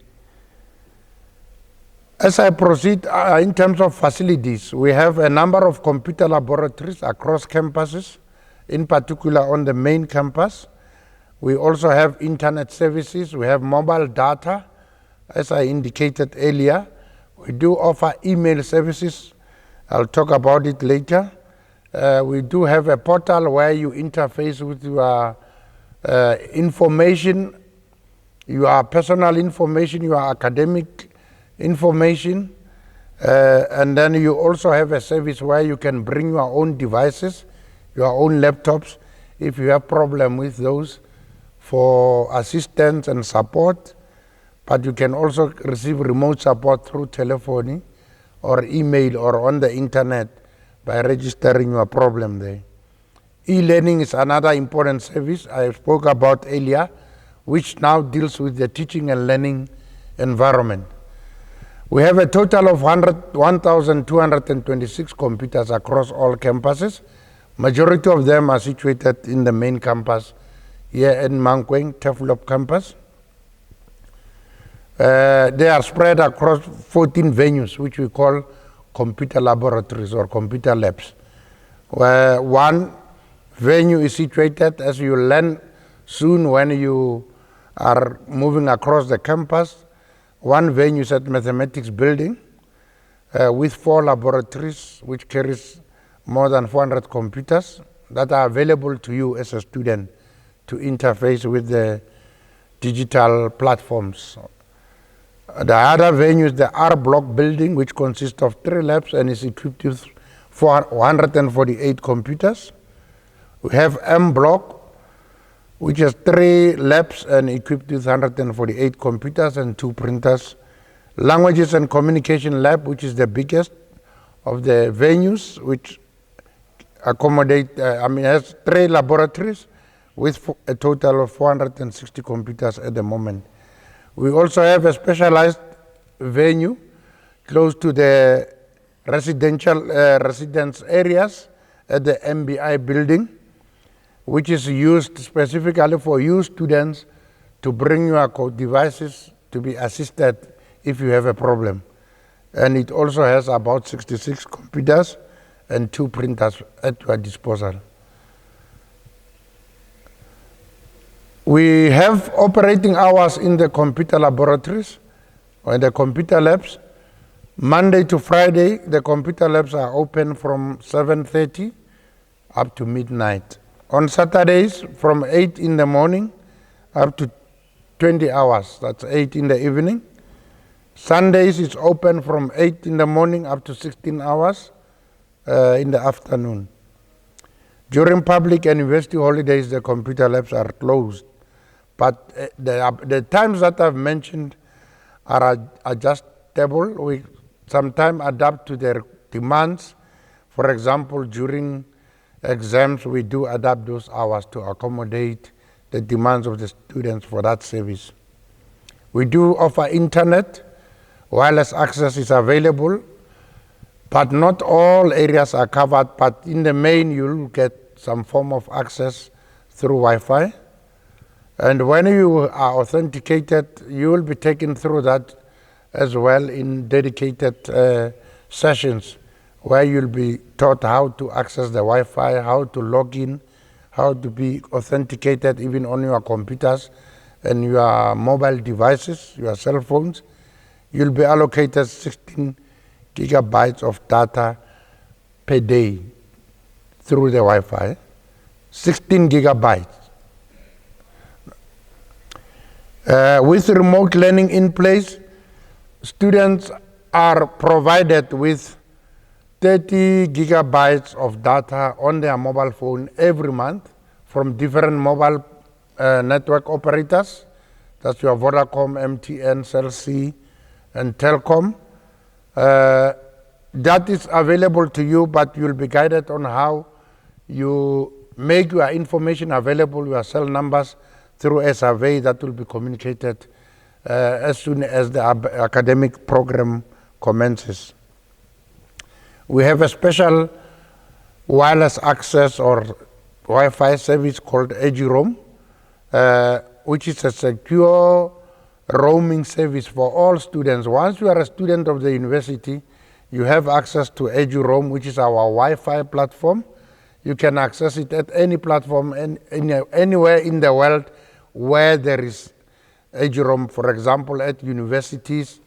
As I proceed, in terms of facilities, we have a number of computer laboratories across campuses, in particular on the main campus. We also have internet services, we have mobile data, as I indicated earlier. We do offer email services. I'll talk about it later. We do have a portal where you interface with your information, your personal information, your academic information, and then you also have a service where you can bring your own devices, your own laptops, if you have problem with those, for assistance and support. But you can also receive remote support through telephony or email or on the internet by registering your problem there. E-learning is another important service I spoke about earlier, which now deals with the teaching and learning environment. We have a total of 1,226 computers across all campuses. Majority of them are situated in the main campus here in Mankweng, Teflop campus. They are spread across 14 venues, which we call computer laboratories or computer labs, where one venue is situated, as you learn soon when you are moving across the campus. One venue is at Mathematics Building with 4 laboratories, which carries more than 400 computers that are available to you as a student to interface with the digital platforms. The other venue is the R Block building, which consists of 3 labs and is equipped with 148 computers. We have M Block, which has 3 labs and equipped with 148 computers and 2 printers. Languages and Communication Lab, which is the biggest of the venues, which accommodate, has 3 laboratories with a total of 460 computers at the moment. We also have a specialized venue close to the residence areas at the MBI building, which is used specifically for you students to bring your devices to be assisted if you have a problem. And it also has about 66 computers and 2 printers at your disposal. We have operating hours in the computer laboratories or the computer labs. Monday to Friday, the computer labs are open from 7:30 up to midnight. On Saturdays, from 8 in the morning up to 20 hours, that's 8 in the evening. Sundays, it's open from 8 in the morning up to 16 hours in the afternoon. During public and university holidays, the computer labs are closed. But the times that I've mentioned are adjustable. We sometimes adapt to their demands. For example, during exams, we do adapt those hours to accommodate the demands of the students for that service. We do offer internet. Wireless access is available, but not all areas are covered. But in the main, you'll get some form of access through Wi-Fi. And when you are authenticated, you will be taken through that as well in dedicated sessions where you'll be taught how to access the Wi-Fi, how to log in, how to be authenticated even on your computers and your mobile devices, your cell phones. You'll be allocated 16 gigabytes of data per day through the Wi-Fi, 16 gigabytes. With remote learning in place, students are provided with 30 gigabytes of data on their mobile phone every month from different mobile network operators That's your Vodacom, MTN, Cell C, and Telcom. That is available to you, but you'll be guided on how you make your information available, your cell numbers, through a survey that will be communicated as soon as the academic program commences. We have a special wireless access or Wi-Fi service called EduRoam, which is a secure roaming service for all students. Once you are a student of the university, you have access to EduRoam, which is our Wi-Fi platform. You can access it at any platform anywhere in the world where there is EduRoam. For example, at universities,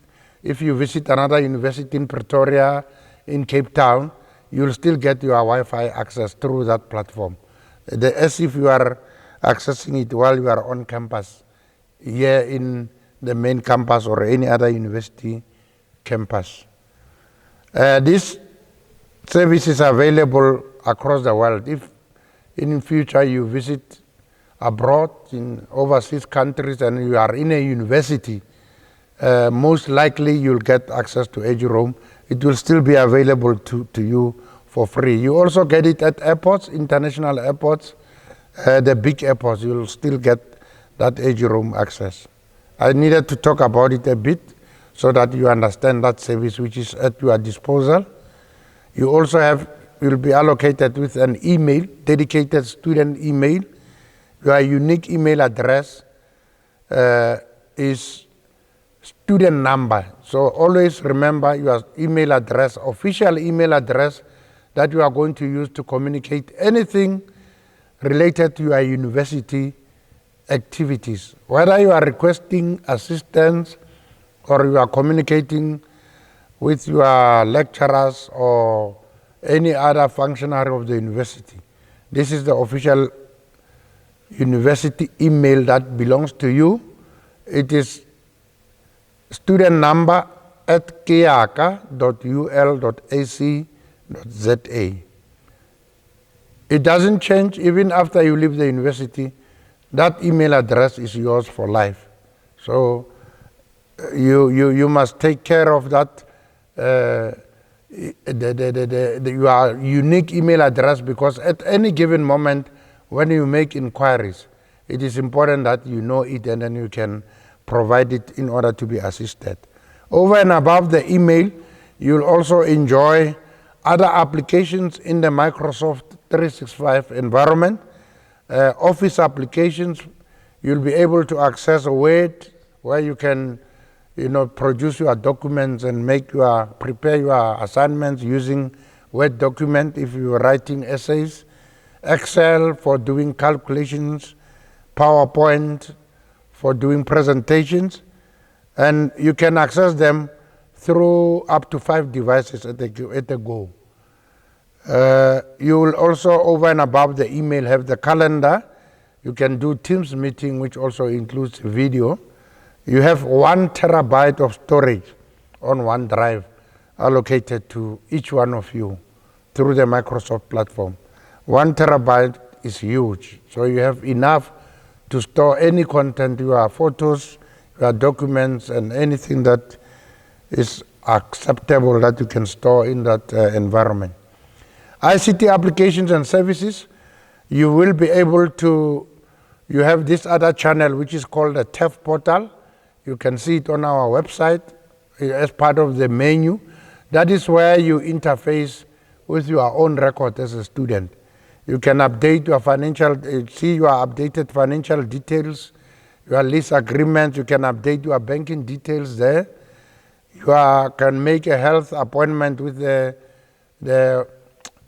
if you visit another university in Pretoria, in Cape Town, you'll still get your Wi-Fi access through that platform. As if you are accessing it while you are on campus, here in the main campus or any other university campus. This service is available across the world. If in future you visit abroad in overseas countries and you are in a university, most likely you'll get access to EduRoam. It will still be available to you for free. You also get it at airports, international airports, the big airports. You'll still get that EduRoam access. I needed to talk about it a bit so that you understand that service which is at your disposal. You also will be allocated with an email, dedicated student email. Your unique email address is student number. So always remember your email address, official email address that you are going to use to communicate anything related to your university activities. Whether you are requesting assistance or you are communicating with your lecturers or any other functionary of the university, this is the official university email that belongs to you. It is student number at keaka.ul.ac.za. It doesn't change even after you leave the university. That email address is yours for life. So you must take care of that your unique email address, because at any given moment when you make inquiries, it is important that you know it and then you can provide it in order to be assisted. Over and above the email, you'll also enjoy other applications in the Microsoft 365 environment. Office applications, you'll be able to access Word, where you can produce your documents and prepare your assignments using Word document if you are writing essays. Excel for doing calculations, PowerPoint for doing presentations, and you can access them through up to 5 devices at a go. You will also, over and above the email, have the calendar. You can do Teams meeting, which also includes video. You have 1 terabyte of storage on OneDrive allocated to each one of you through the Microsoft platform. 1 terabyte is huge, so you have enough to store any content, your photos, your documents, and anything that is acceptable that you can store in that environment. ICT applications and services, you will be able to, you have this other channel which is called the TEF portal. You can see it on our website as part of the menu. That is where you interface with your own record as a student. You can update your see your updated financial details, your lease agreement. You can update your banking details there. You can make a health appointment with the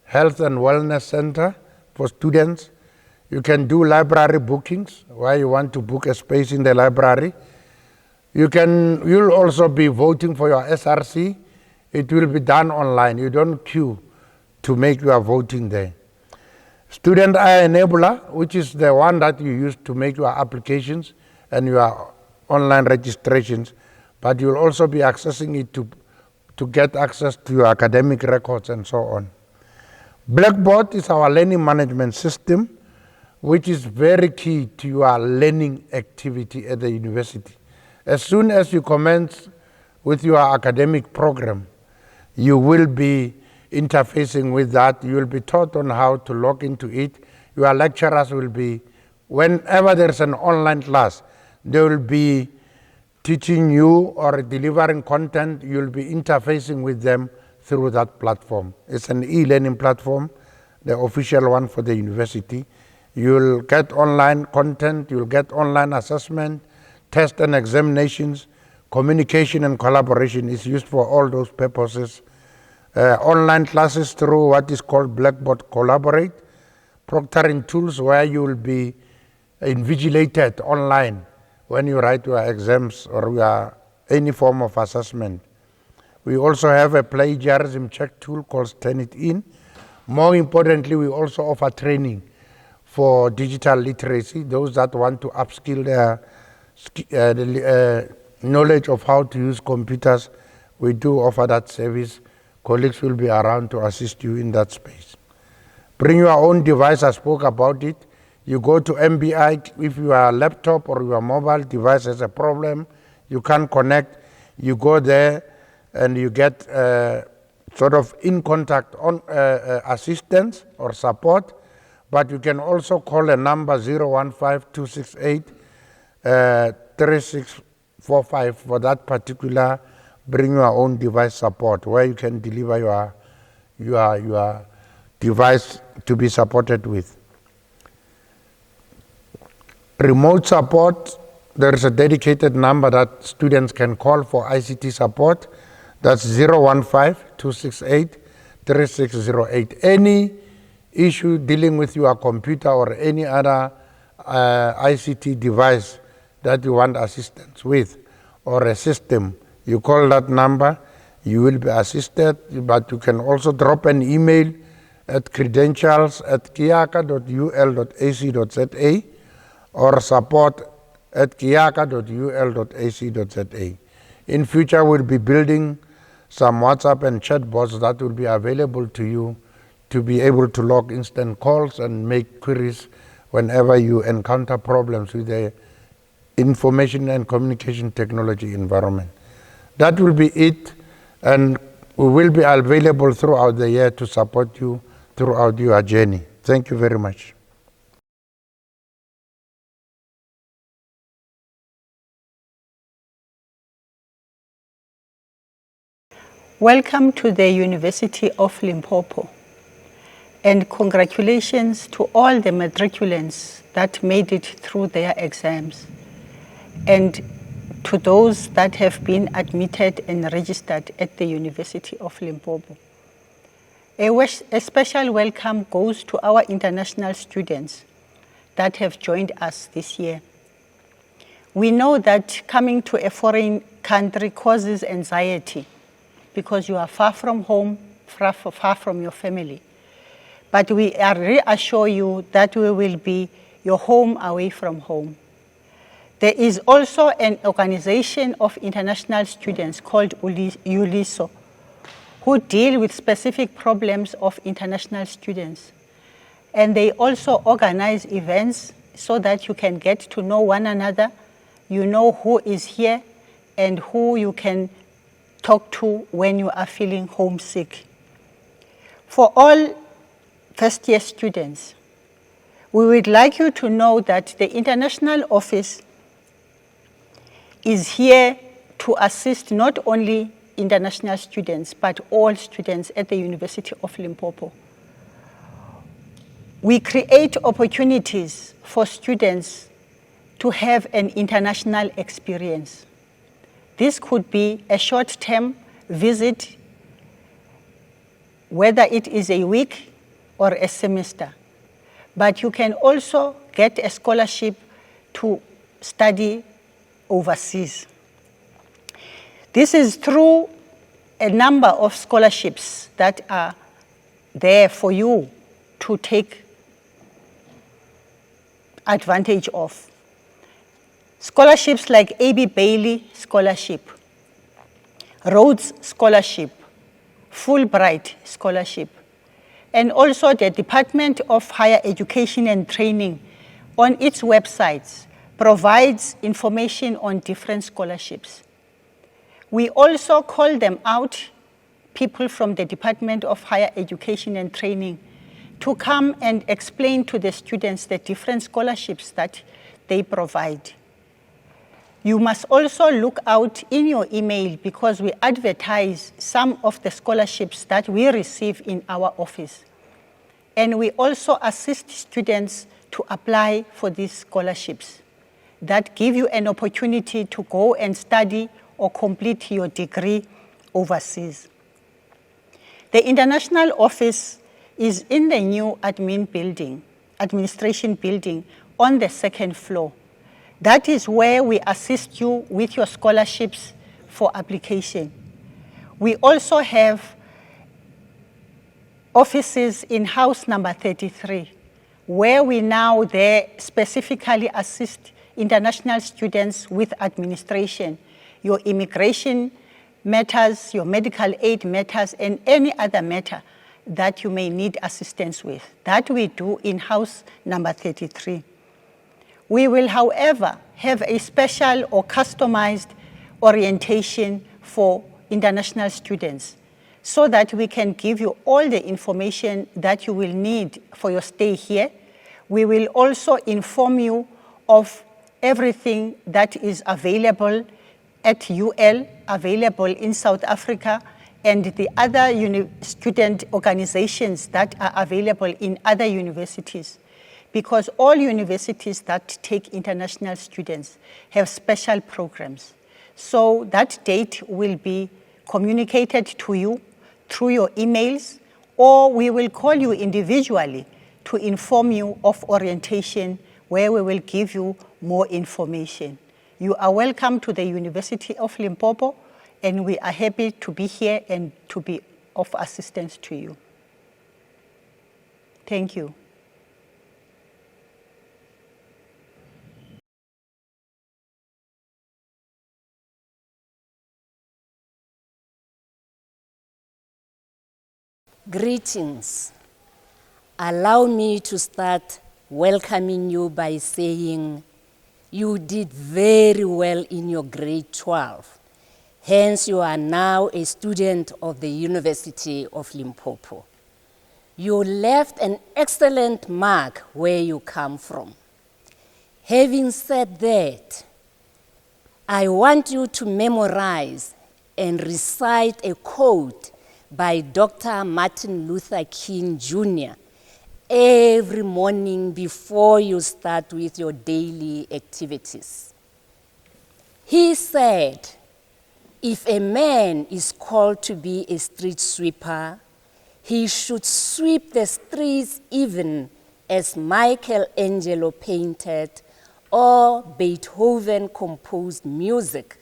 Health and Wellness Center for students. You can do library bookings, where you want to book a space in the library. You'll also be voting for your SRC. It will be done online. You don't queue to make your voting there. Student Enabler, which is the one that you use to make your applications and your online registrations, but you'll also be accessing it to get access to your academic records and so on. Blackboard is our learning management system, which is very key to your learning activity at the university. As soon as you commence with your academic program, you will be interfacing with that. You will be taught on how to log into it. Your lecturers will be, whenever there's an online class, they will be teaching you or delivering content. You'll be interfacing with them through that platform. It's an e-learning platform, the official one for the university. You'll get online content, you'll get online assessment, test and examinations, communication and collaboration is used for all those purposes. Online classes through what is called Blackboard Collaborate, proctoring tools where you will be invigilated online when you write your exams or your any form of assessment. We also have a plagiarism check tool called Turn It In. More importantly, we also offer training for digital literacy, those that want to upskill their knowledge of how to use computers. We do offer that service. Colleagues will be around to assist you in that space. Bring your own device, I spoke about it. You go to MBI, if your laptop or your mobile device has a problem, you can't connect, you go there and you get sort of in contact on assistance or support, but you can also call a number 015-268-3645 for that particular bring your own device support, where you can deliver your device to be supported with. Remote support, there is a dedicated number that students can call for ICT support. That's 015-268-3608. Any issue dealing with your computer or any other ICT device that you want assistance with, or a system, you call that number, you will be assisted, but you can also drop an email at credentials@kiaka.ul.ac.za or support@kiaka.ul.ac.za. In future, we'll be building some WhatsApp and chat bots that will be available to you to be able to log instant calls and make queries whenever you encounter problems with the information and communication technology environment. That will be it, and we will be available throughout the year to support you throughout your journey. Thank you very much. Welcome to the University of Limpopo, and congratulations to all the matriculants that made it through their exams, and to those that have been admitted and registered at the University of Limpopo. A special welcome goes to our international students that have joined us this year. We know that coming to a foreign country causes anxiety because you are far from home, far from your family. But we reassure you that we will be your home away from home. There is also an organization of international students called ULISO, who deal with specific problems of international students. And they also organize events so that you can get to know one another, you know who is here and who you can talk to when you are feeling homesick. For all first-year students, we would like you to know that the International Office is here to assist not only international students, but all students at the University of Limpopo. We create opportunities for students to have an international experience. This could be a short-term visit, whether it is a week or a semester. But you can also get a scholarship to study overseas. This is through a number of scholarships that are there for you to take advantage of. Scholarships like A.B. Bailey Scholarship, Rhodes Scholarship, Fulbright Scholarship, and also the Department of Higher Education and Training on its websites provides information on different scholarships. We also call them out, people from the Department of Higher Education and Training, to come and explain to the students the different scholarships that they provide. You must also look out in your email because we advertise some of the scholarships that we receive in our office. And we also assist students to apply for these scholarships that give you an opportunity to go and study or complete your degree overseas. The international office is in the new administration building on the second floor. That is where we assist you with your scholarships for application. We also have offices in house number 33, where we now there specifically assist international students with administration, your immigration matters, your medical aid matters, and any other matter that you may need assistance with. That we do in house number 33. We will, however, have a special or customized orientation for international students so that we can give you all the information that you will need for your stay here. We will also inform you of everything that is available at UL, available in South Africa, and the other student organizations that are available in other universities. Because all universities that take international students have special programs. So that date will be communicated to you through your emails, or we will call you individually to inform you of orientation where we will give you more information. You are welcome to the University of Limpopo, and we are happy to be here and to be of assistance to you. Thank you. Greetings. Allow me to start welcoming you by saying you did very well in your grade 12. Hence, you are now a student of the University of Limpopo. You left an excellent mark where you come from. Having said that, I want you to memorize and recite a quote by Dr. Martin Luther King Jr. every morning before you start with your daily activities. He said, if a man is called to be a street sweeper, he should sweep the streets even as Michelangelo painted, or Beethoven composed music,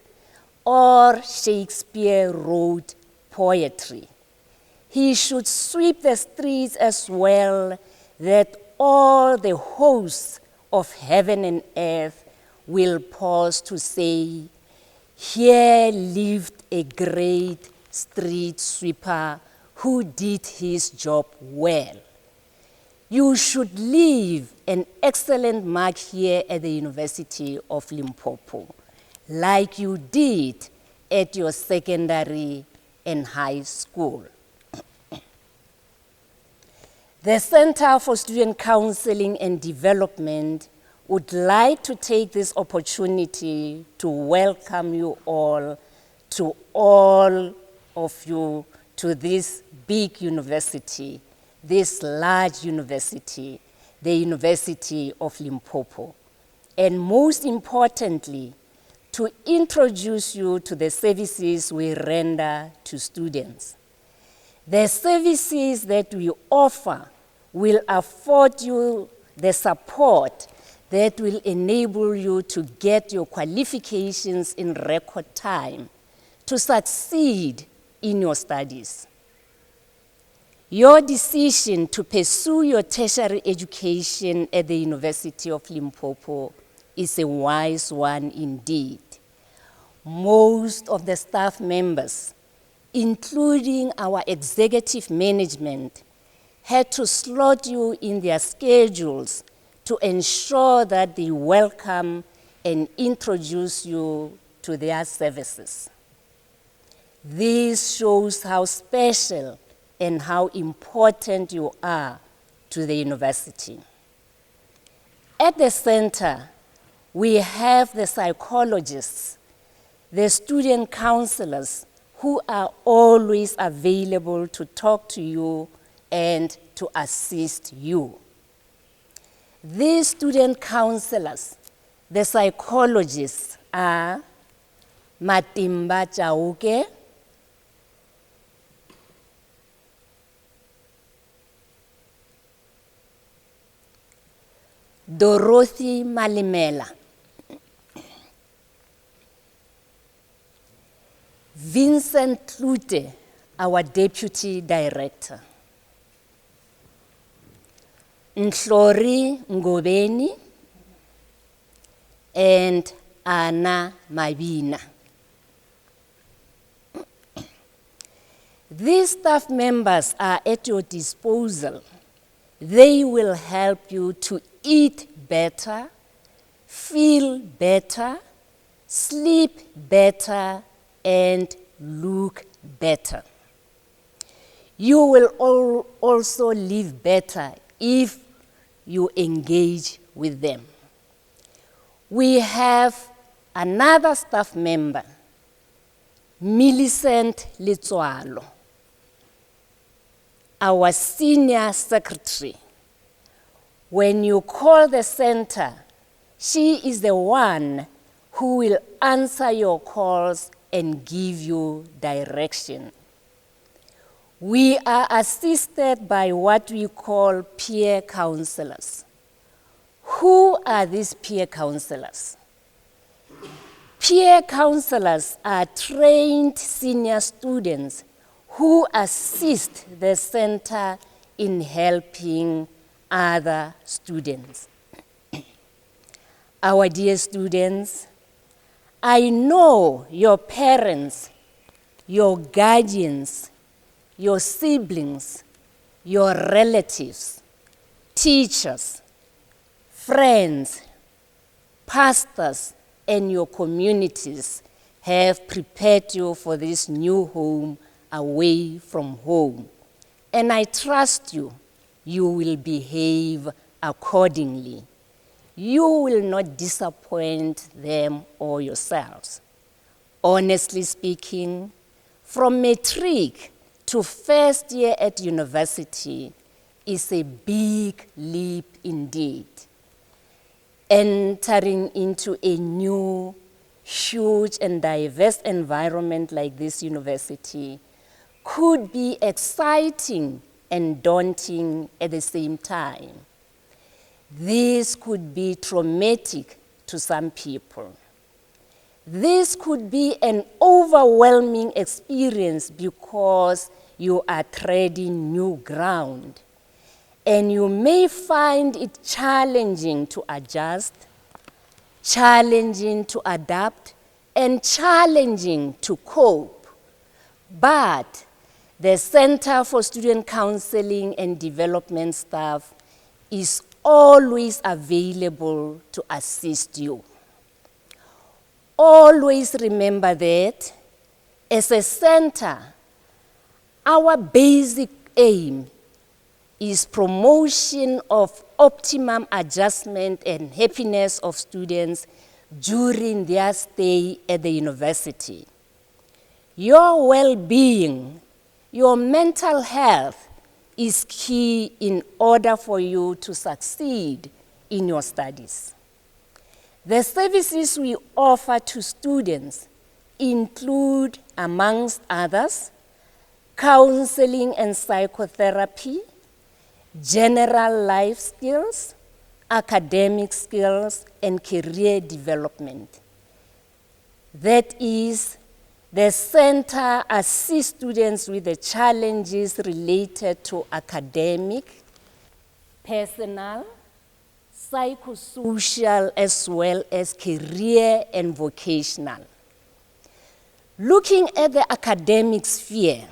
or Shakespeare wrote poetry. He should sweep the streets as well, that all the hosts of heaven and earth will pause to say, here lived a great street sweeper who did his job well. You should leave an excellent mark here at the University of Limpopo, like you did at your secondary and high school. The Center for Student Counseling and Development would like to take this opportunity to welcome you all of you to this big university, this large university, the University of Limpopo. And most importantly, to introduce you to the services we render to students. The services that we offer will afford you the support that will enable you to get your qualifications in record time to succeed in your studies. Your decision to pursue your tertiary education at the University of Limpopo is a wise one indeed. Most of the staff members, including our executive management, had to slot you in their schedules to ensure that they welcome and introduce you to their services. This shows how special and how important you are to the university. At the center, we have the psychologists, the student counselors, who are always available to talk to you and to assist you. These student counselors, the psychologists, are Matimba Chauke, Dorothy Malimela, Vincent Lute, our Deputy Director, Nhlori Ngobeni, and Anna Mabina. These staff members are at your disposal. They will help you to eat better, feel better, sleep better, and look better. You will also live better if you engage with them. We have another staff member, Millicent Litswalo, our senior secretary. When you call the center, she is the one who will answer your calls and give you direction. We are assisted by what we call peer counselors. Who are these peer counselors? Peer counselors are trained senior students who assist the center in helping other students. Our dear students, I know your parents, your guardians, your siblings, your relatives, teachers, friends, pastors, and your communities have prepared you for this new home away from home. And I trust you, you will behave accordingly. You will not disappoint them or yourselves. Honestly speaking, from matric to first year at university is a big leap indeed. Entering into a new, huge and diverse environment like this university could be exciting and daunting at the same time. This could be traumatic to some people. This could be an overwhelming experience because you are treading new ground. And you may find it challenging to adjust, challenging to adapt, and challenging to cope. But the Center for Student Counseling and Development staff is always available to assist you. Always remember that as a center, our basic aim is promotion of optimum adjustment and happiness of students during their stay at the university. Your well-being, your mental health is key in order for you to succeed in your studies. The services we offer to students include, amongst others, counseling and psychotherapy, general life skills, academic skills, and career development. That is, the center assists students with the challenges related to academic, personal, psychosocial, as well as career and vocational. Looking at the academic sphere,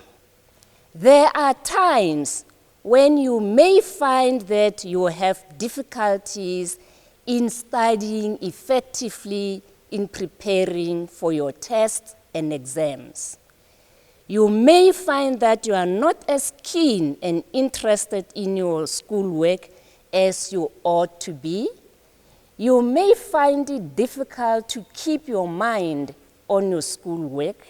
there are times when you may find that you have difficulties in studying effectively in preparing for your tests and exams. You may find that you are not as keen and interested in your schoolwork as you ought to be. You may find it difficult to keep your mind on your schoolwork.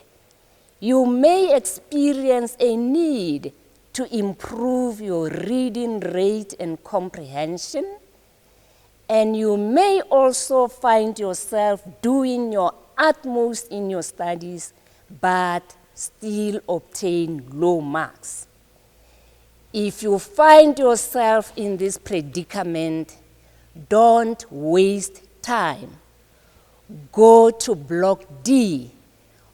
You may experience a need to improve your reading rate and comprehension. And you may also find yourself doing your utmost in your studies, but still obtain low marks. If you find yourself in this predicament, don't waste time. Go to Block D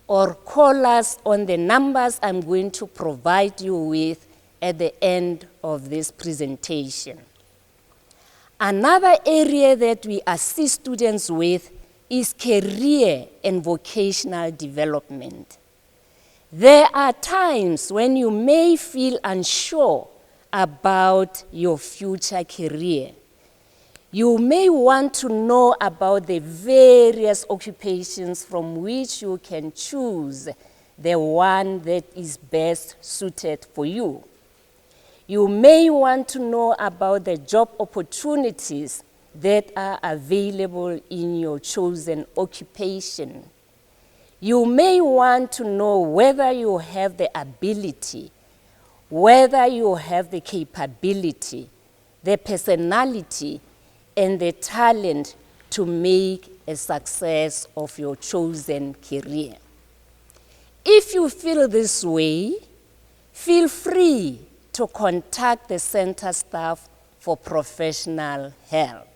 or call us on the numbers I'm going to provide you with at the end of this presentation. Another area that we assist students with is career and vocational development. There are times when you may feel unsure about your future career. You may want to know about the various occupations from which you can choose the one that is best suited for you. You may want to know about the job opportunities that are available in your chosen occupation. You may want to know whether you have the ability, whether you have the capability, the personality, and the talent to make a success of your chosen career. If you feel this way, feel free to contact the center staff for professional help.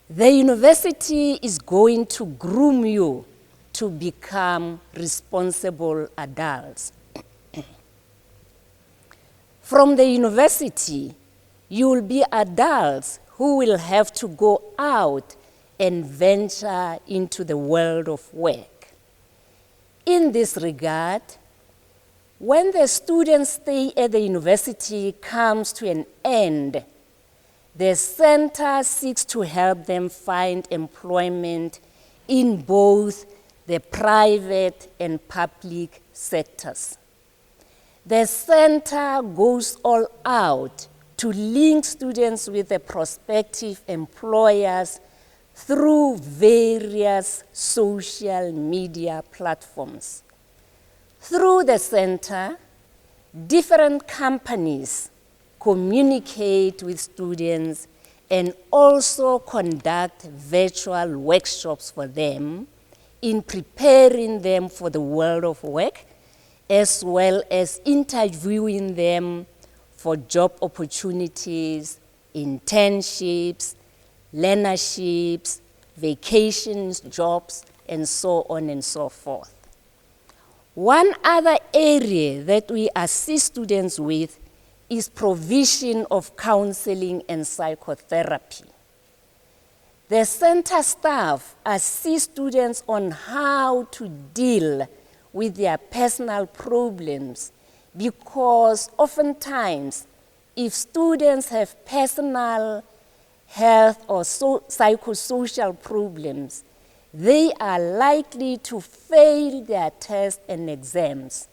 The university is going to groom you to become responsible adults. From the university, you will be adults who will have to go out and venture into the world of work. In this regard, when the student's stay at the university comes to an end, the center seeks to help them find employment in both the private and public sectors. The center goes all out to link students with the prospective employers through various social media platforms. Through the center, different companies communicate with students and also conduct virtual workshops for them in preparing them for the world of work, as well as interviewing them for job opportunities, internships, learnerships, vacations, jobs, and so on and so forth. One other area that we assist students with is provision of counseling and psychotherapy. The center staff assist students on how to deal with their personal problems, because oftentimes, if students have personal health or psychosocial problems, they are likely to fail their tests and exams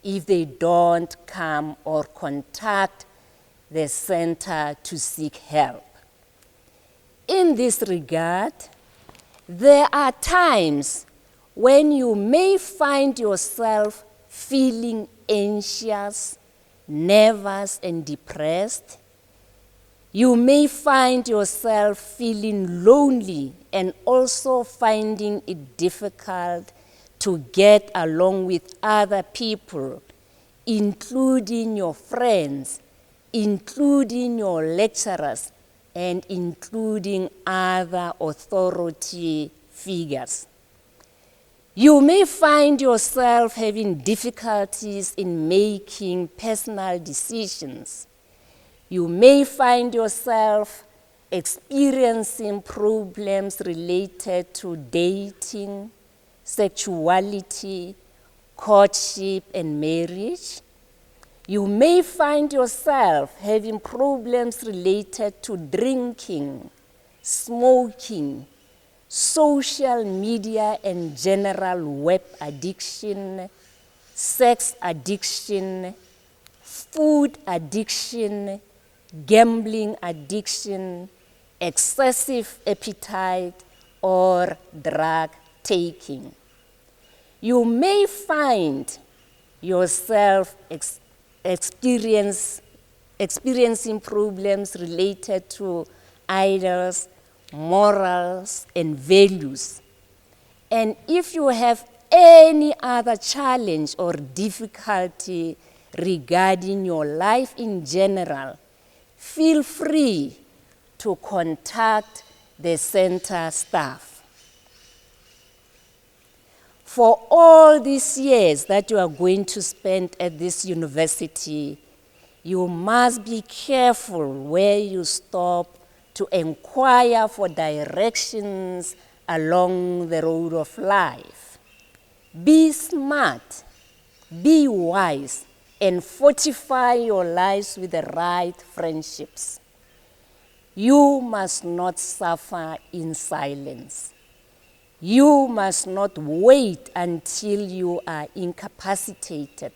if they don't come or contact the center to seek help. In this regard, there are times when you may find yourself feeling anxious, nervous, and depressed. You may find yourself feeling lonely and also finding it difficult to get along with other people, including your friends, including your lecturers, and including other authority figures. You may find yourself having difficulties in making personal decisions. You may find yourself experiencing problems related to dating, sexuality, courtship, and marriage. You may find yourself having problems related to drinking, smoking, social media and general web addiction, sex addiction, food addiction, gambling addiction, excessive appetite, or drug taking. You may find yourself experiencing problems related to ideals, morals, and values. And if you have any other challenge or difficulty regarding your life in general, feel free to contact the center staff. For all these years that you are going to spend at this university, you must be careful where you stop to inquire for directions along the road of life. Be smart, be wise, and fortify your lives with the right friendships. You must not suffer in silence. You must not wait until you are incapacitated.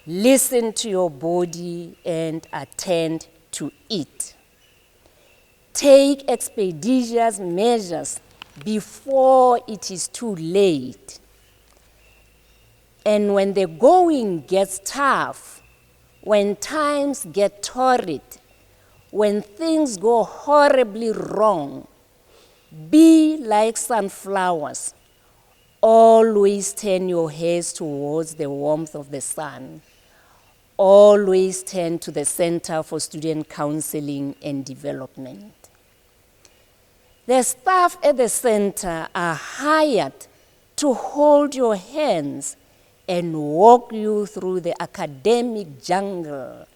Listen to your body and attend to it. Take expeditious measures before it is too late. And when the going gets tough, when times get torrid, when things go horribly wrong, be like sunflowers. Always turn your heads towards the warmth of the sun. Always turn to the Center for Student Counseling and Development. The staff at the center are hired to hold your hands and walk you through the academic jungle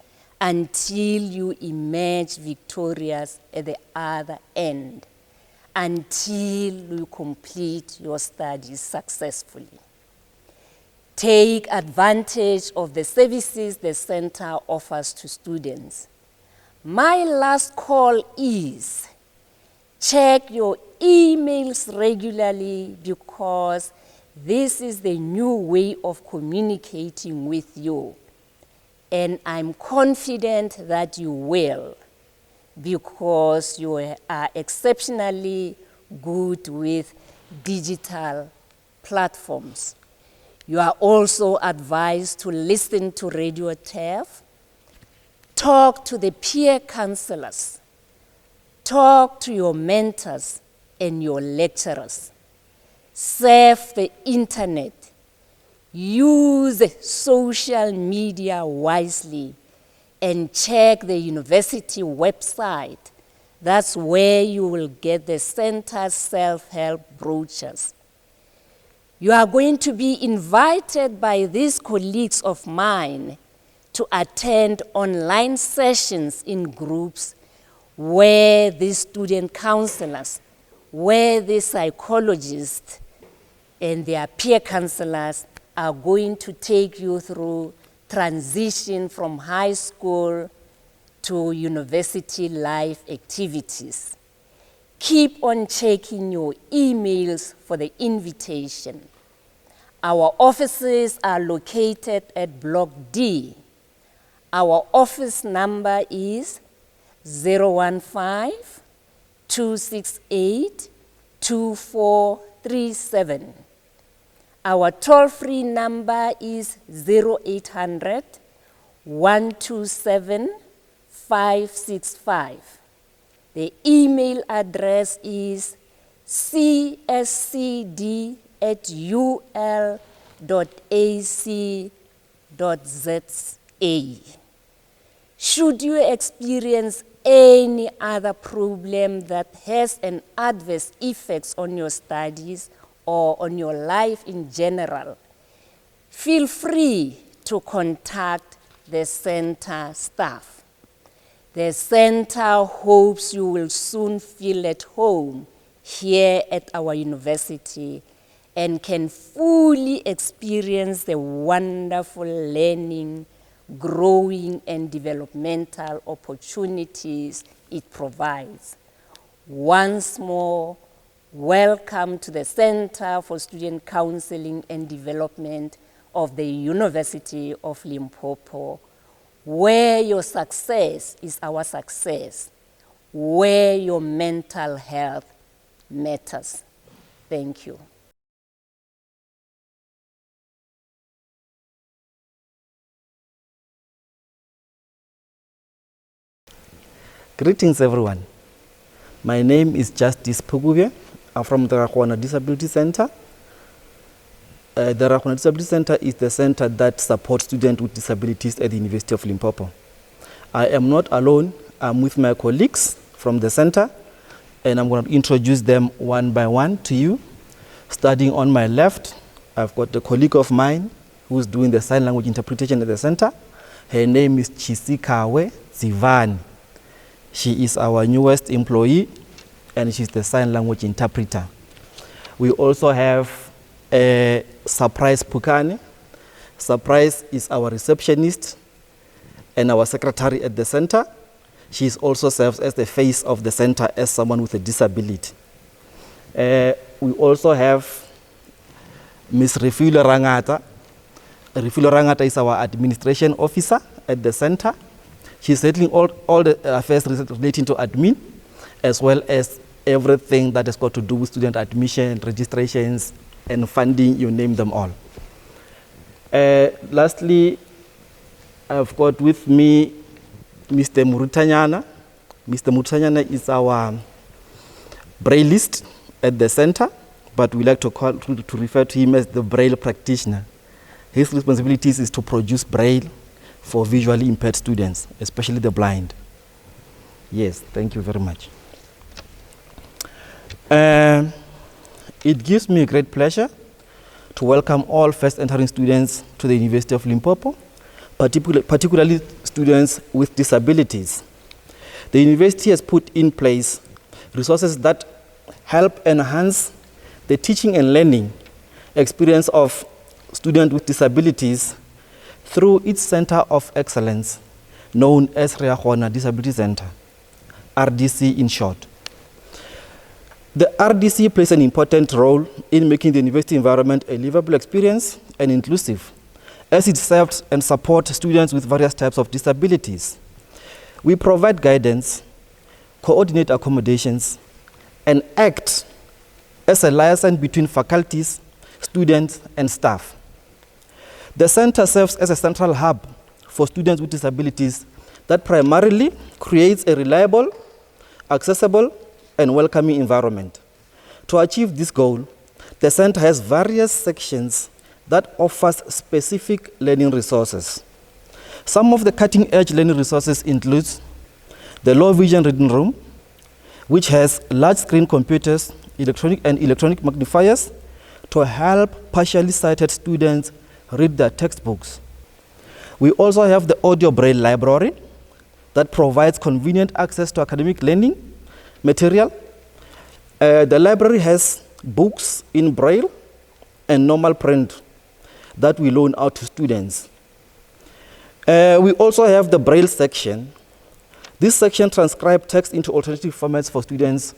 until you emerge victorious at the other end, until you complete your studies successfully. Take advantage of the services the center offers to students. My last call is check your emails regularly, because this is the new way of communicating with you. And I'm confident that you will, because you are exceptionally good with digital platforms. You are also advised to listen to Radio TEF, talk to the peer counselors, talk to your mentors and your lecturers, surf the internet, use social media wisely, and check the university website. That's where you will get the center's self-help brochures. You are going to be invited by these colleagues of mine to attend online sessions in groups where the student counselors, where the psychologists and their peer counselors are going to take you through transition from high school to university life activities. Keep on checking your emails for the invitation. Our offices are located at Block D. Our office number is 015-268-2437. Our toll-free number is 0800-127-565. The email address is cscd@ul.ac.za. Should you experience any other problem that has an adverse effect on your studies or on your life in general, feel free to contact the center staff. The center hopes you will soon feel at home here at our university and can fully experience the wonderful learning, growing and developmental opportunities it provides. Once more, welcome to the Center for Student Counseling and Development of the University of Limpopo, where your success is our success, where your mental health matters. Thank you. Greetings everyone. My name is Justice Pugubye. I'm from the Rahwana Disability Center. The Rahwana Disability Center is the center that supports students with disabilities at the University of Limpopo. I am not alone. I'm with my colleagues from the center, and I'm going to introduce them one by one to you. Starting on my left, I've got a colleague of mine who's doing the sign language interpretation at the center. Her name is Chisikawe Zivani. She is our newest employee, and she's the sign language interpreter. We also have Surprise Pukani. Surprise is our receptionist and our secretary at the center. She also serves as the face of the center as someone with a disability. We also have Ms. Refilo Rangata. Refilo Rangata is our administration officer at the center. She's settling all the affairs relating to admin, as well as everything that has got to do with student admission, registrations, and funding, you name them all. Lastly, I've got with me Mr. Murutanyana. Mr. Murutanyana is our brailleist at the center, but we like to refer to him as the braille practitioner. His responsibilities is to produce braille for visually impaired students, especially the blind. Yes, thank you very much. It gives me great pleasure to welcome all first entering students to the University of Limpopo, particularly students with disabilities. The university has put in place resources that help enhance the teaching and learning experience of students with disabilities through its Center of Excellence, known as Rahwana Disability Center, RDC in short. The RDC plays an important role in making the university environment a livable experience and inclusive, as it serves and supports students with various types of disabilities. We provide guidance, coordinate accommodations, and act as a liaison between faculties, students, and staff. The center serves as a central hub for students with disabilities that primarily creates a reliable, accessible, and welcoming environment. To achieve this goal, the center has various sections that offers specific learning resources. Some of the cutting-edge learning resources include the low vision reading room, which has large screen computers, electronic magnifiers to help partially sighted students read their textbooks. We also have the audio braille library that provides convenient access to academic learning material. The library has books in braille and normal print that we loan out to students. We also have the braille section. This section transcribes text into alternative formats for students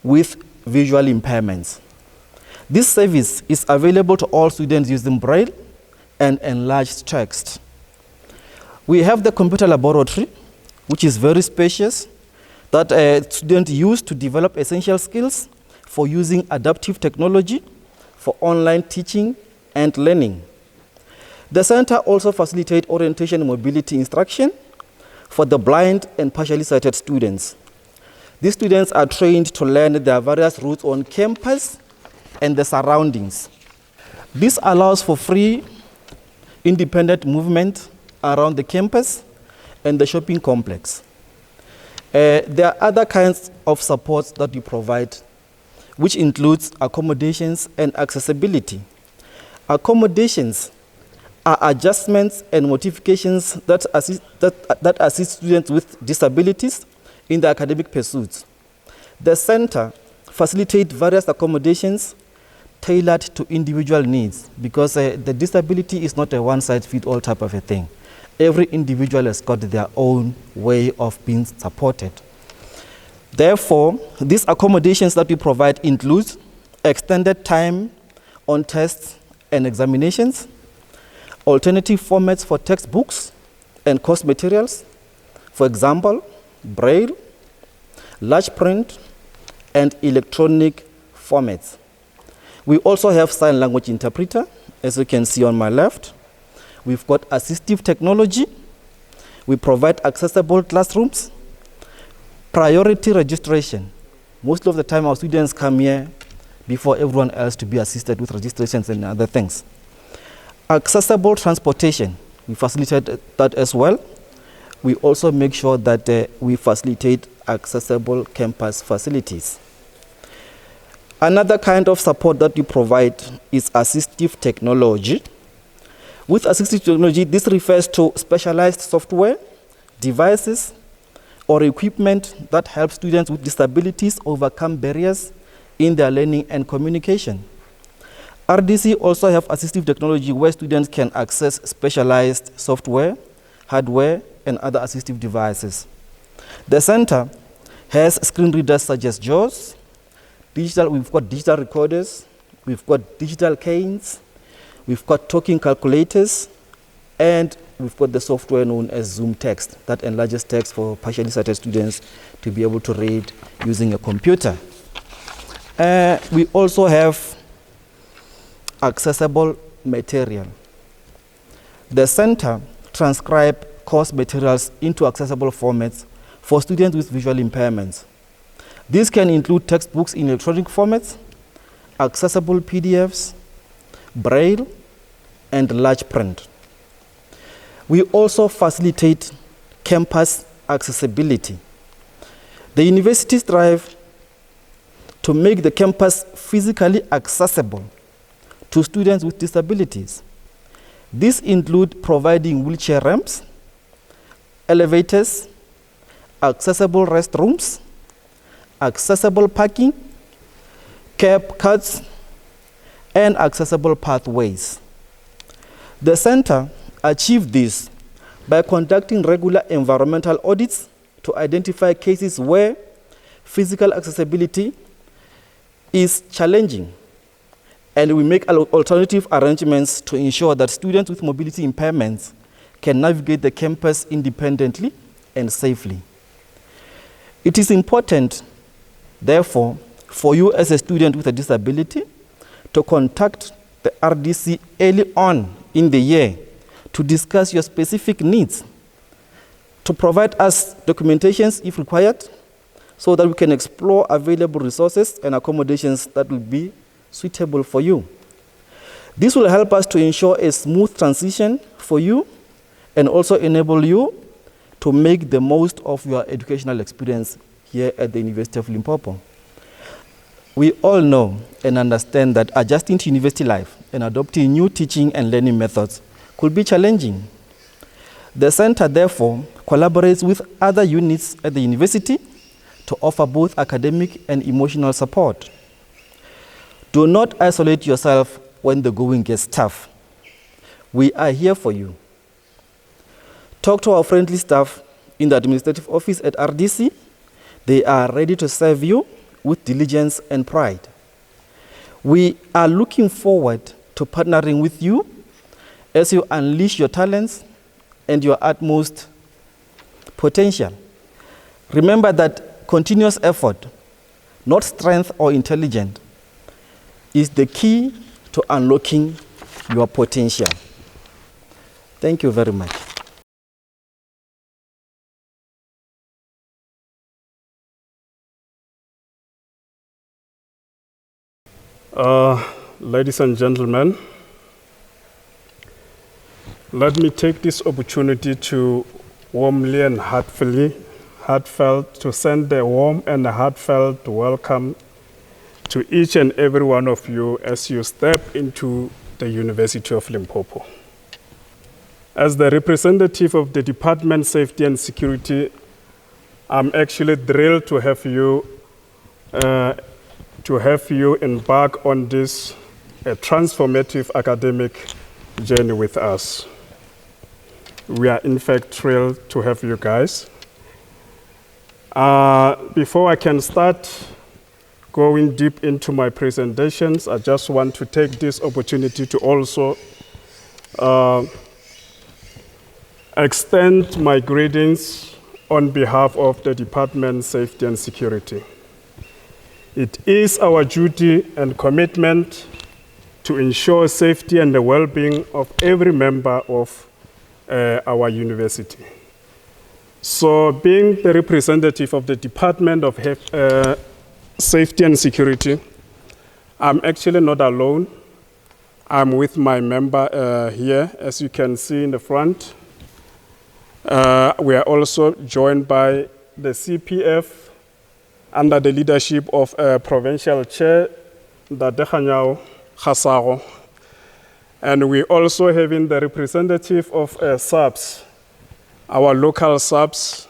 with visual impairments. This service is available to all students using braille and enlarged text. We have the computer laboratory, which is very spacious, that students use to develop essential skills for using adaptive technology for online teaching and learning. The center also facilitates orientation and mobility instruction for the blind and partially sighted students. These students are trained to learn their various routes on campus and the surroundings. This allows for free, independent movement around the campus and the shopping complex. There are other kinds of supports that we provide, which includes accommodations and accessibility. Accommodations are adjustments and modifications that assist students with disabilities in their academic pursuits. The center facilitates various accommodations tailored to individual needs, because the disability is not a one-size-fits-all type of a thing. Every individual has got their own way of being supported. Therefore, these accommodations that we provide include extended time on tests and examinations, alternative formats for textbooks and course materials, for example, Braille, large print, and electronic formats. We also have sign language interpreter, as you can see on my left. We've got assistive technology. We provide accessible classrooms, priority registration. Most of the time our students come here before everyone else to be assisted with registrations and other things. Accessible transportation, we facilitate that as well. We also make sure that we facilitate accessible campus facilities. Another kind of support that we provide is assistive technology. With assistive technology, this refers to specialized software, devices, or equipment that help students with disabilities overcome barriers in their learning and communication. RDC also have assistive technology where students can access specialized software, hardware, and other assistive devices. The center has screen readers such as JAWS, we've got digital recorders, we've got digital canes, we've got talking calculators, and we've got the software known as Zoom Text that enlarges text for partially sighted students to be able to read using a computer. We also have accessible material. The center transcribes course materials into accessible formats for students with visual impairments. These can include textbooks in electronic formats, accessible PDFs, Braille, and large print. We also facilitate campus accessibility. The university strives to make the campus physically accessible to students with disabilities. These include providing wheelchair ramps, elevators, accessible restrooms, accessible parking, curb cuts, and accessible pathways. The center achieved this by conducting regular environmental audits to identify cases where physical accessibility is challenging, and we make alternative arrangements to ensure that students with mobility impairments can navigate the campus independently and safely. It is important, therefore, for you as a student with a disability to contact the RDC early on in the year to discuss your specific needs, to provide us documentations if required, so that we can explore available resources and accommodations that will be suitable for you. This will help us to ensure a smooth transition for you and also enable you to make the most of your educational experience here at the University of Limpopo. We all know and understand that adjusting to university life and adopting new teaching and learning methods could be challenging. The center, therefore, collaborates with other units at the university to offer both academic and emotional support. Do not isolate yourself when the going gets tough. We are here for you. Talk to our friendly staff in the administrative office at RDC. They are ready to serve you with diligence and pride. We are looking forward to partnering with you as you unleash your talents and your utmost potential. Remember that continuous effort, not strength or intelligence, is the key to unlocking your potential. Thank you very much. Ladies and gentlemen, let me take this opportunity to warmly and heartfelt to send a warm and heartfelt welcome to each and every one of you as you step into the University of Limpopo. As the representative of the Department of Safety and Security, I'm actually thrilled to have you embark on this transformative academic journey with us. We are in fact thrilled to have you guys. Before I can start going deep into my presentations, I just want to take this opportunity to also extend my greetings on behalf of the Department of Safety and Security. It is our duty and commitment to ensure safety and the well-being of every member of our university. So being the representative of the Department of Safety and Security, I'm actually not alone. I'm with my member here, as you can see in the front. We are also joined by the CPF under the leadership of Provincial Chair, Ndadekanyao Khasago. And we also having the representative of SABS, our local SABS,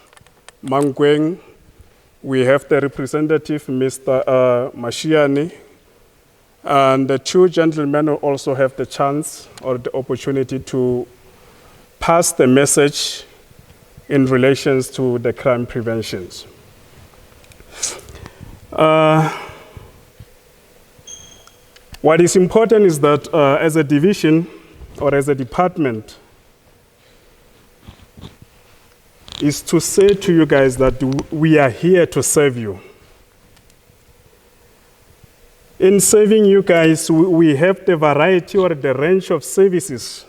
Mangweng. We have the representative, Mr. Mashiani, and the two gentlemen will also have the chance or the opportunity to pass the message in relation to the crime preventions. What is important is that as a division or as a department is to say to you guys that we are here to serve you. In serving you guys, we have the variety or the range of services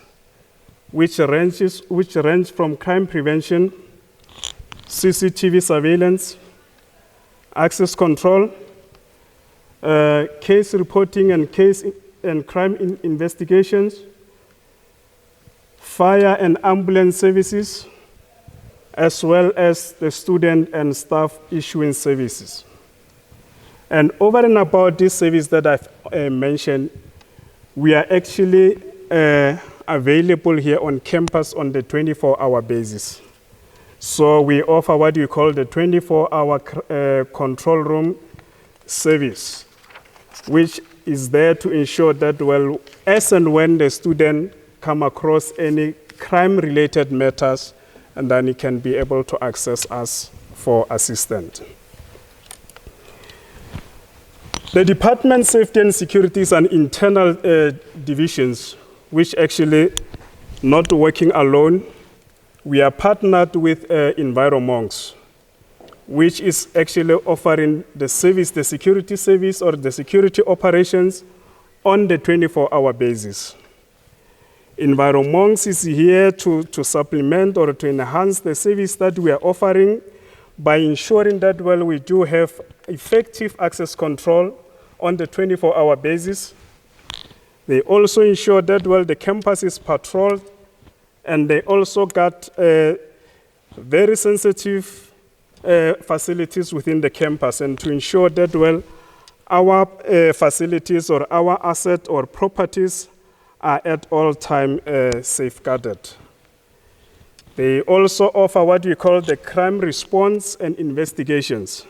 which range from crime prevention, CCTV surveillance, access control, case reporting and crime investigations, fire and ambulance services, as well as the student and staff issuing services. And over and above this service that I've mentioned, we are actually available here on campus on the 24-hour basis. So we offer what we call the 24-hour control room service, which is there to ensure that, well, as and when the student come across any crime-related matters, and then he can be able to access us for assistance. The Department of Safety and Security is an internal divisions which actually not working alone. We are partnered with Enviromonks, which is actually offering the service, the security service or the security operations on the 24-hour basis. Enviromonks is here to supplement or to enhance the service that we are offering by ensuring that, well, we do have effective access control on the 24-hour basis. They also ensure that, well, the campus is patrolled, and they also got very sensitive facilities within the campus, and to ensure that, well, our facilities or our assets or properties are at all time safeguarded. They also offer what we call the crime response and investigations,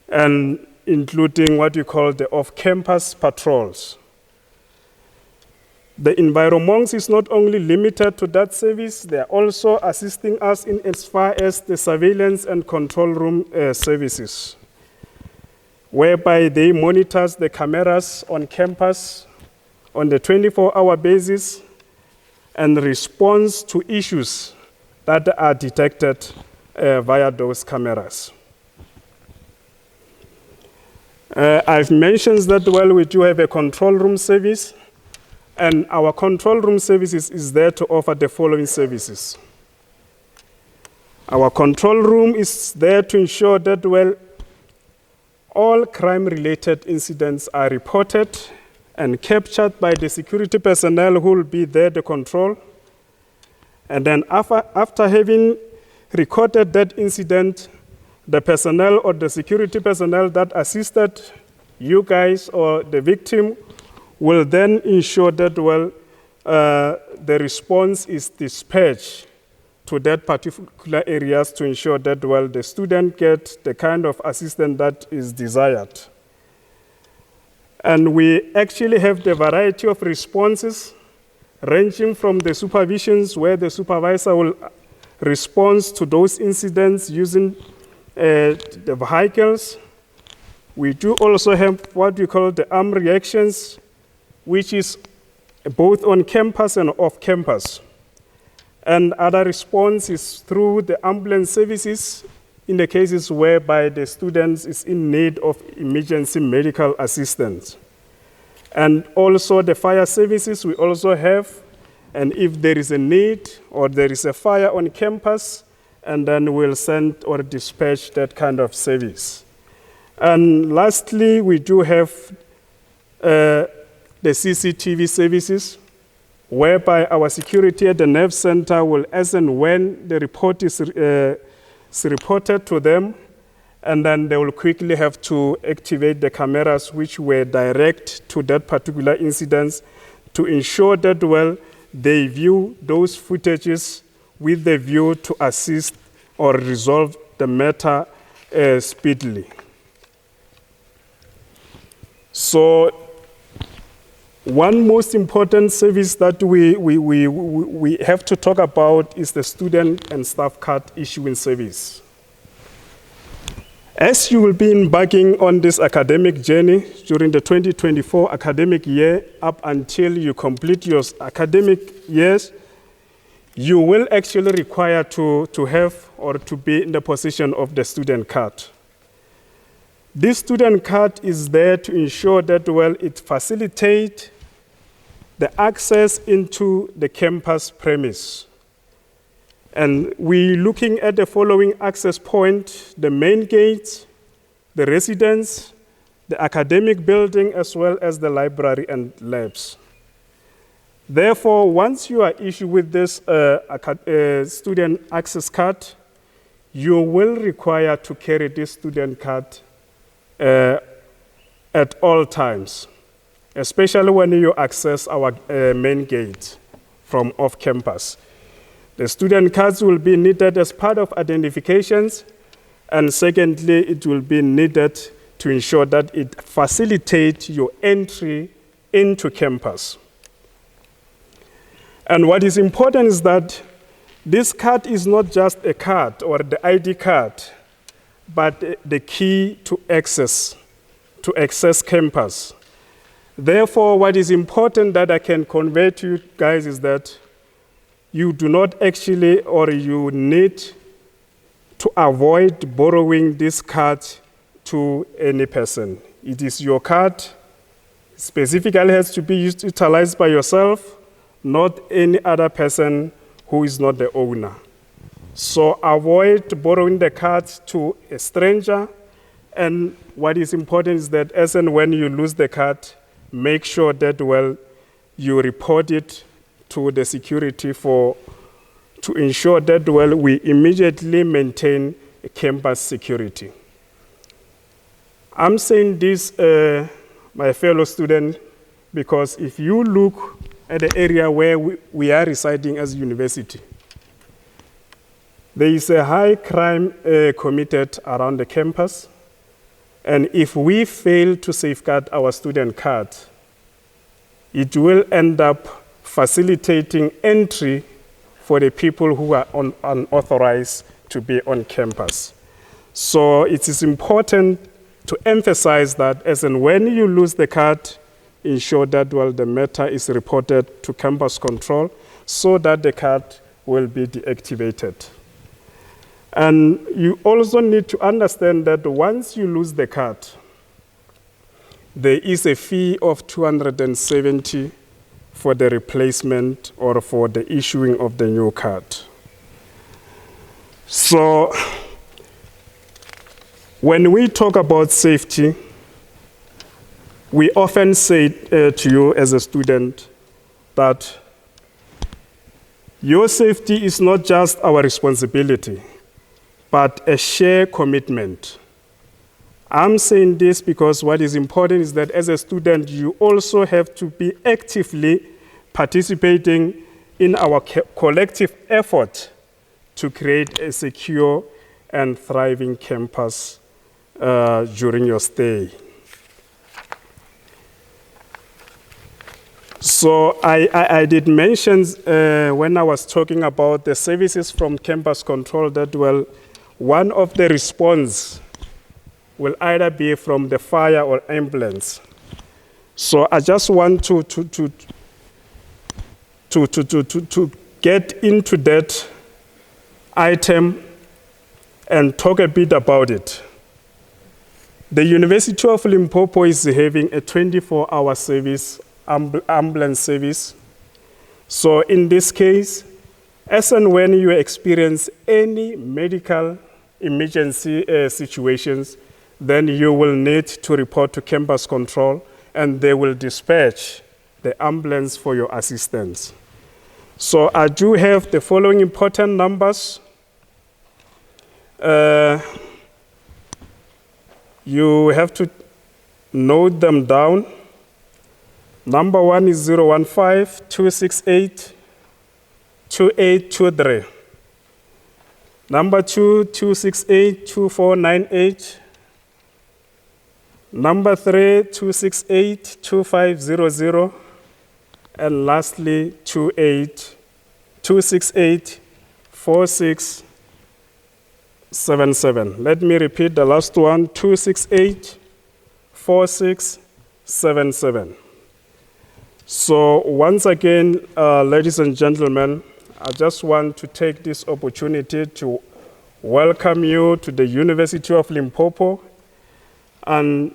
and including what we call the off-campus patrols. The Enviromonks is not only limited to that service, they are also assisting us in as far as the surveillance and control room services, whereby they monitor the cameras on campus on the 24-hour basis and responds to issues that are detected via those cameras. I've mentioned that, well, we do have a control room service, and our control room services is there to offer the following services. Our control room is there to ensure that, well, all crime-related incidents are reported and captured by the security personnel who will be there to control. And then after having recorded that incident, the personnel or the security personnel that assisted you guys or the victim will then ensure that, well, the response is dispatched to that particular areas to ensure that, well, the student gets the kind of assistance that is desired. And we actually have the variety of responses ranging from the supervisions where the supervisor will respond to those incidents using the vehicles. We do also have what we call the armed reactions, which is both on campus and off campus. And other response is through the ambulance services in the cases whereby the student is in need of emergency medical assistance. And also the fire services we also have, and if there is a need or there is a fire on campus, and then we'll send or dispatch that kind of service. And lastly, we do have the CCTV services, whereby our security at the nerve center will, as and when the report is reported to them, and then they will quickly have to activate the cameras which were direct to that particular incident to ensure that, well, they view those footages with the view to assist or resolve the matter speedily. So one most important service that we have to talk about is the student and staff card issuing service. As you will be embarking on this academic journey during the 2024 academic year up until you complete your academic years, you will actually require to have or to be in the possession of the student card. This student card is there to ensure that, well, it facilitates the access into the campus premise. And we're looking at the following access point: the main gate, the residence, the academic building, as well as the library and labs. Therefore, once you are issued with this student access card, you will require to carry this student card at all times, especially when you access our main gate from off campus. The student cards will be needed as part of identifications, and secondly, it will be needed to ensure that it facilitates your entry into campus. And what is important is that this card is not just a card or the ID card, but the key to access campus. Therefore, what is important that I can convey to you guys is that you do not actually, or you need to avoid borrowing this card to any person. It is your card, specifically has to be utilized by yourself, not any other person who is not the owner. So avoid borrowing the cards to a stranger. And what is important is that as and when you lose the card, make sure that, well, you report it to the security to ensure that, well, we immediately maintain campus security. I'm saying this, my fellow students, because if you look at the area where we are residing as a university, there is a high crime committed around the campus. And if we fail to safeguard our student card, it will end up facilitating entry for the people who are unauthorized to be on campus. So it is important to emphasize that as and when you lose the card, ensure that, well, the matter is reported to campus control so that the card will be deactivated. And you also need to understand that once you lose the card, there is a fee of 270 for the replacement or for the issuing of the new card. So when we talk about safety, we often say to you as a student that your safety is not just our responsibility, but a shared commitment. I'm saying this because what is important is that as a student, you also have to be actively participating in our collective effort to create a secure and thriving campus during your stay. So I did mention when I was talking about the services from campus control that, well, one of the response will either be from the fire or ambulance. So I just want to get into that item and talk a bit about it. The University of Limpopo is having a 24-hour service, ambulance service. So in this case, as and when you experience any medical emergency situations, then you will need to report to campus control and they will dispatch the ambulance for your assistance. So I do have the following important numbers. You have to note them down. Number 1 is 015-268-2823. Number 2, 268-2498. Number 3, 268-2500. And lastly, 268-4677. Let me repeat the last one, 268-4677. So once again, ladies and gentlemen, I just want to take this opportunity to welcome you to the University of Limpopo and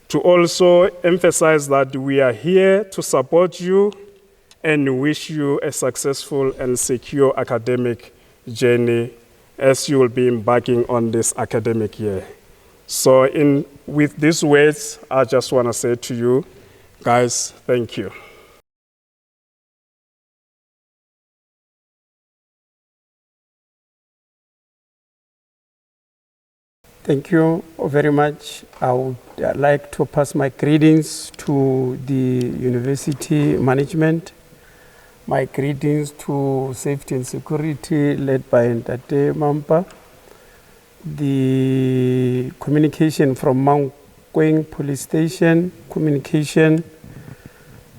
to also emphasize that we are here to support you and wish you a successful and secure academic journey as you will be embarking on this academic year. So with these words, I just want to say to you, guys, thank you. Thank you very much. I would like to pass my greetings to the university management, my greetings to safety and security led by Ntate Mampa, the communication from Mount Queen Police Station, communication,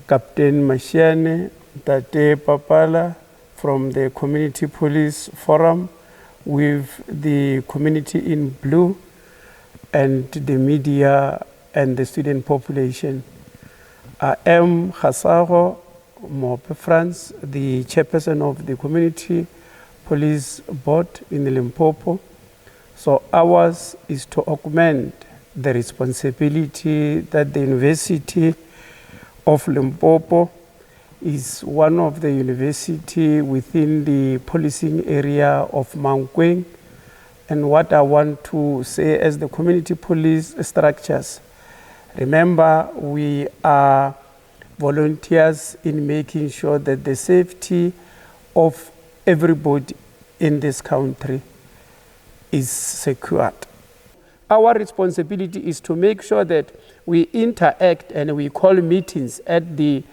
Captain Mashiane, Ntate Papala from the Community Police Forum, with the community in blue and the media and the student population. I am Khasago Mope France, the chairperson of the Community Police Board in Limpopo. So ours is to augment the responsibility that the University of Limpopo is one of the university within the policing area of Mankweng. And what I want to say as the community police structures, remember we are volunteers in making sure that the safety of everybody in this country is secured. Our responsibility is to make sure that we interact and we call meetings at the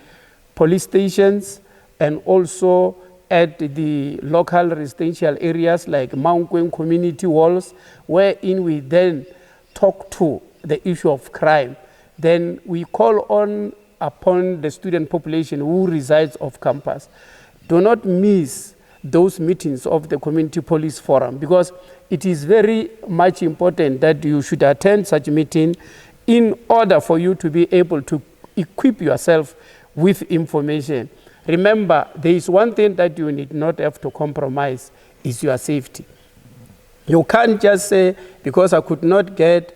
police stations and also at the local residential areas like Mount Queen community walls, wherein we then talk to the issue of crime. Then we call upon the student population who resides off campus. Do not miss those meetings of the Community Police Forum, because it is very much important that you should attend such a meeting in order for you to be able to equip yourself with information. Remember, there is one thing that you need not have to compromise, is your safety. You can't just say, because I could not get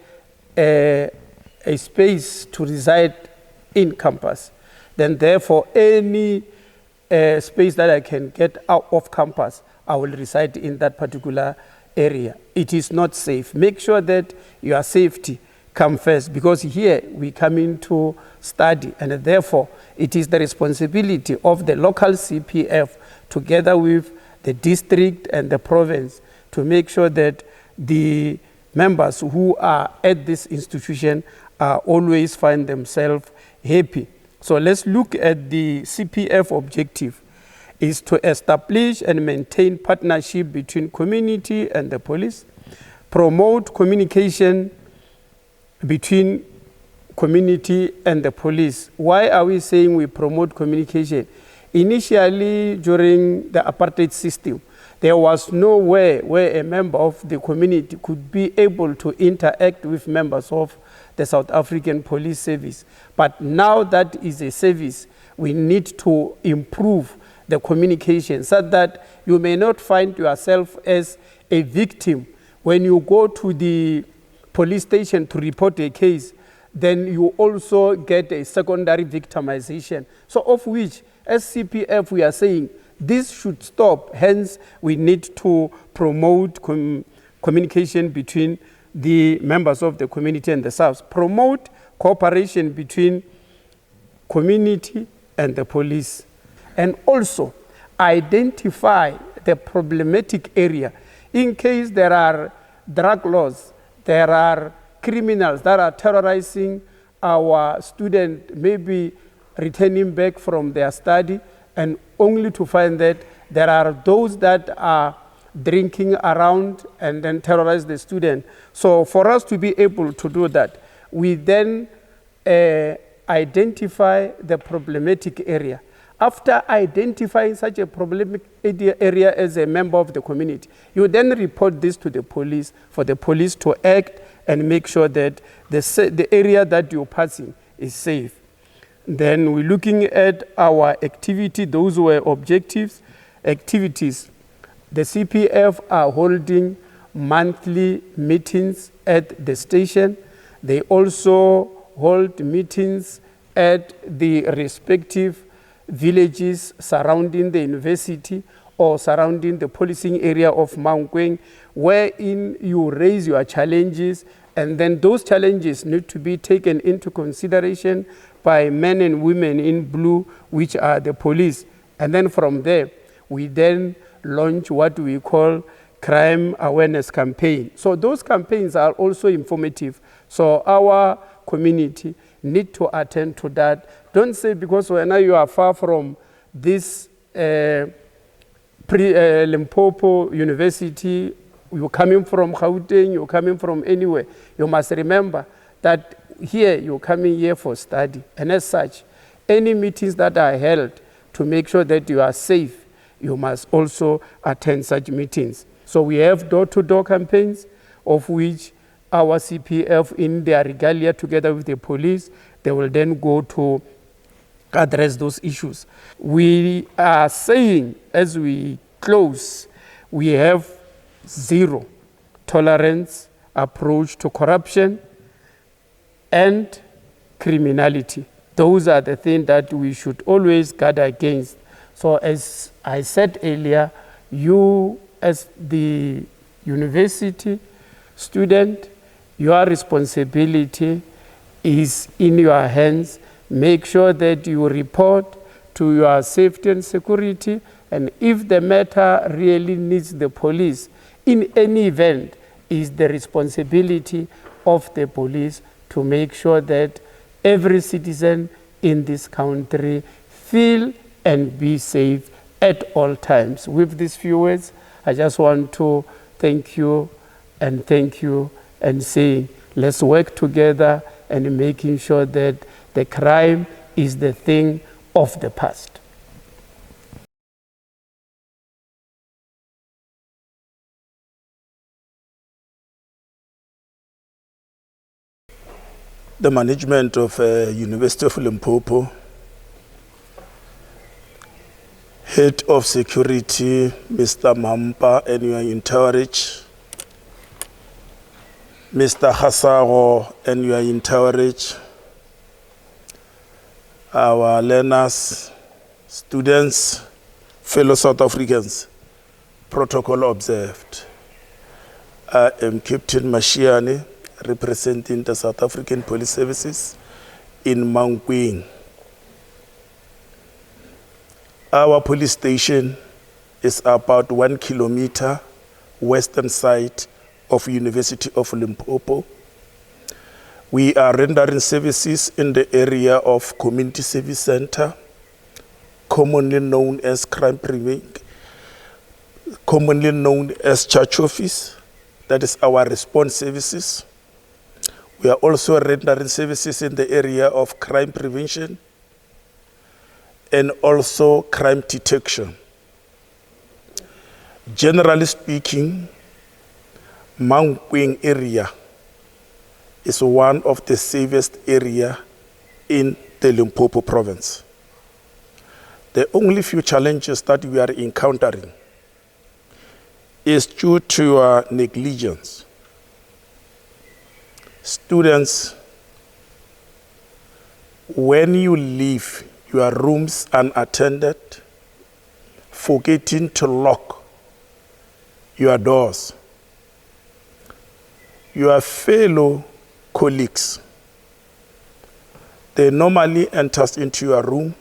a space to reside in campus, then therefore any space that I can get out of campus, I will reside in that particular area. It is not safe. Make sure that your safety come first, because here we come in to study, and therefore it is the responsibility of the local CPF together with the district and the province to make sure that the members who are at this institution always find themselves happy. So let's look at the CPF objective. Is to establish and maintain partnership between community and the police, promote communication between community and the police. Why are we saying we promote communication? Initially, during the apartheid system, there was nowhere where a member of the community could be able to interact with members of the South African Police Service. But now that is a service, we need to improve the communication so that you may not find yourself as a victim. When you go to the police station to report a case, then you also get a secondary victimization. So of which, as CPF, we are saying, this should stop. Hence, we need to promote communication between the members of the community and the SAFs. Promote cooperation between community and the police. And also, identify the problematic area. In case there are drug laws, there are criminals that are terrorizing our students, maybe returning back from their study, and only to find that there are those that are drinking around and then terrorize the student. So for us to be able to do that, we then identify the problematic area. After identifying such a problematic area as a member of the community, you then report this to the police for the police to act and make sure that the area that you're passing is safe. Then we're looking at our activity. Those were objectives, activities. The CPF are holding monthly meetings at the station. They also hold meetings at the respective villages surrounding the university or surrounding the policing area of Mankweng, wherein you raise your challenges, and then those challenges need to be taken into consideration by men and women in blue, which are the police. And then from there, we then launch what we call crime awareness campaign. So those campaigns are also informative. So our community need to attend to that. Don't say because when you are far from this Limpopo University, you're coming from Gauteng, you're coming from anywhere. You must remember that here, you're coming here for study. And as such, any meetings that are held to make sure that you are safe, you must also attend such meetings. So we have door-to-door campaigns, of which our CPF in their regalia together with the police, they will then go to address those issues. We are saying, as we close, we have zero tolerance approach to corruption and criminality. Those are the things that we should always guard against. So as I said earlier, you as the university student, your responsibility is in your hands. Make sure that you report to your safety and security, and if the matter really needs the police, in any event, is the responsibility of the police to make sure that every citizen in this country feel and be safe at all times. With these few words, I just want to thank you and say, let's work together and making sure that the crime is the thing of the past. The management of University of Limpopo, Head of Security, Mr. Mampa and your entourage, Mr. Hasago and your entourage, our learners, students, fellow South Africans, protocol observed. I am Captain Mashiane, representing the South African Police Services in Mankweng. Our police station is about 1 kilometer western side of University of Limpopo. We are rendering services in the area of Community Service Center, commonly known as crime prevention, commonly known as church office. That is our response services. We are also rendering services in the area of crime prevention and also crime detection. Generally speaking, Mankweng area is one of the safest area in the Limpopo province. The only few challenges that we are encountering is due to negligence. Students, when you leave your rooms unattended, forgetting to lock your doors, your fellow colleagues, they normally enter into your room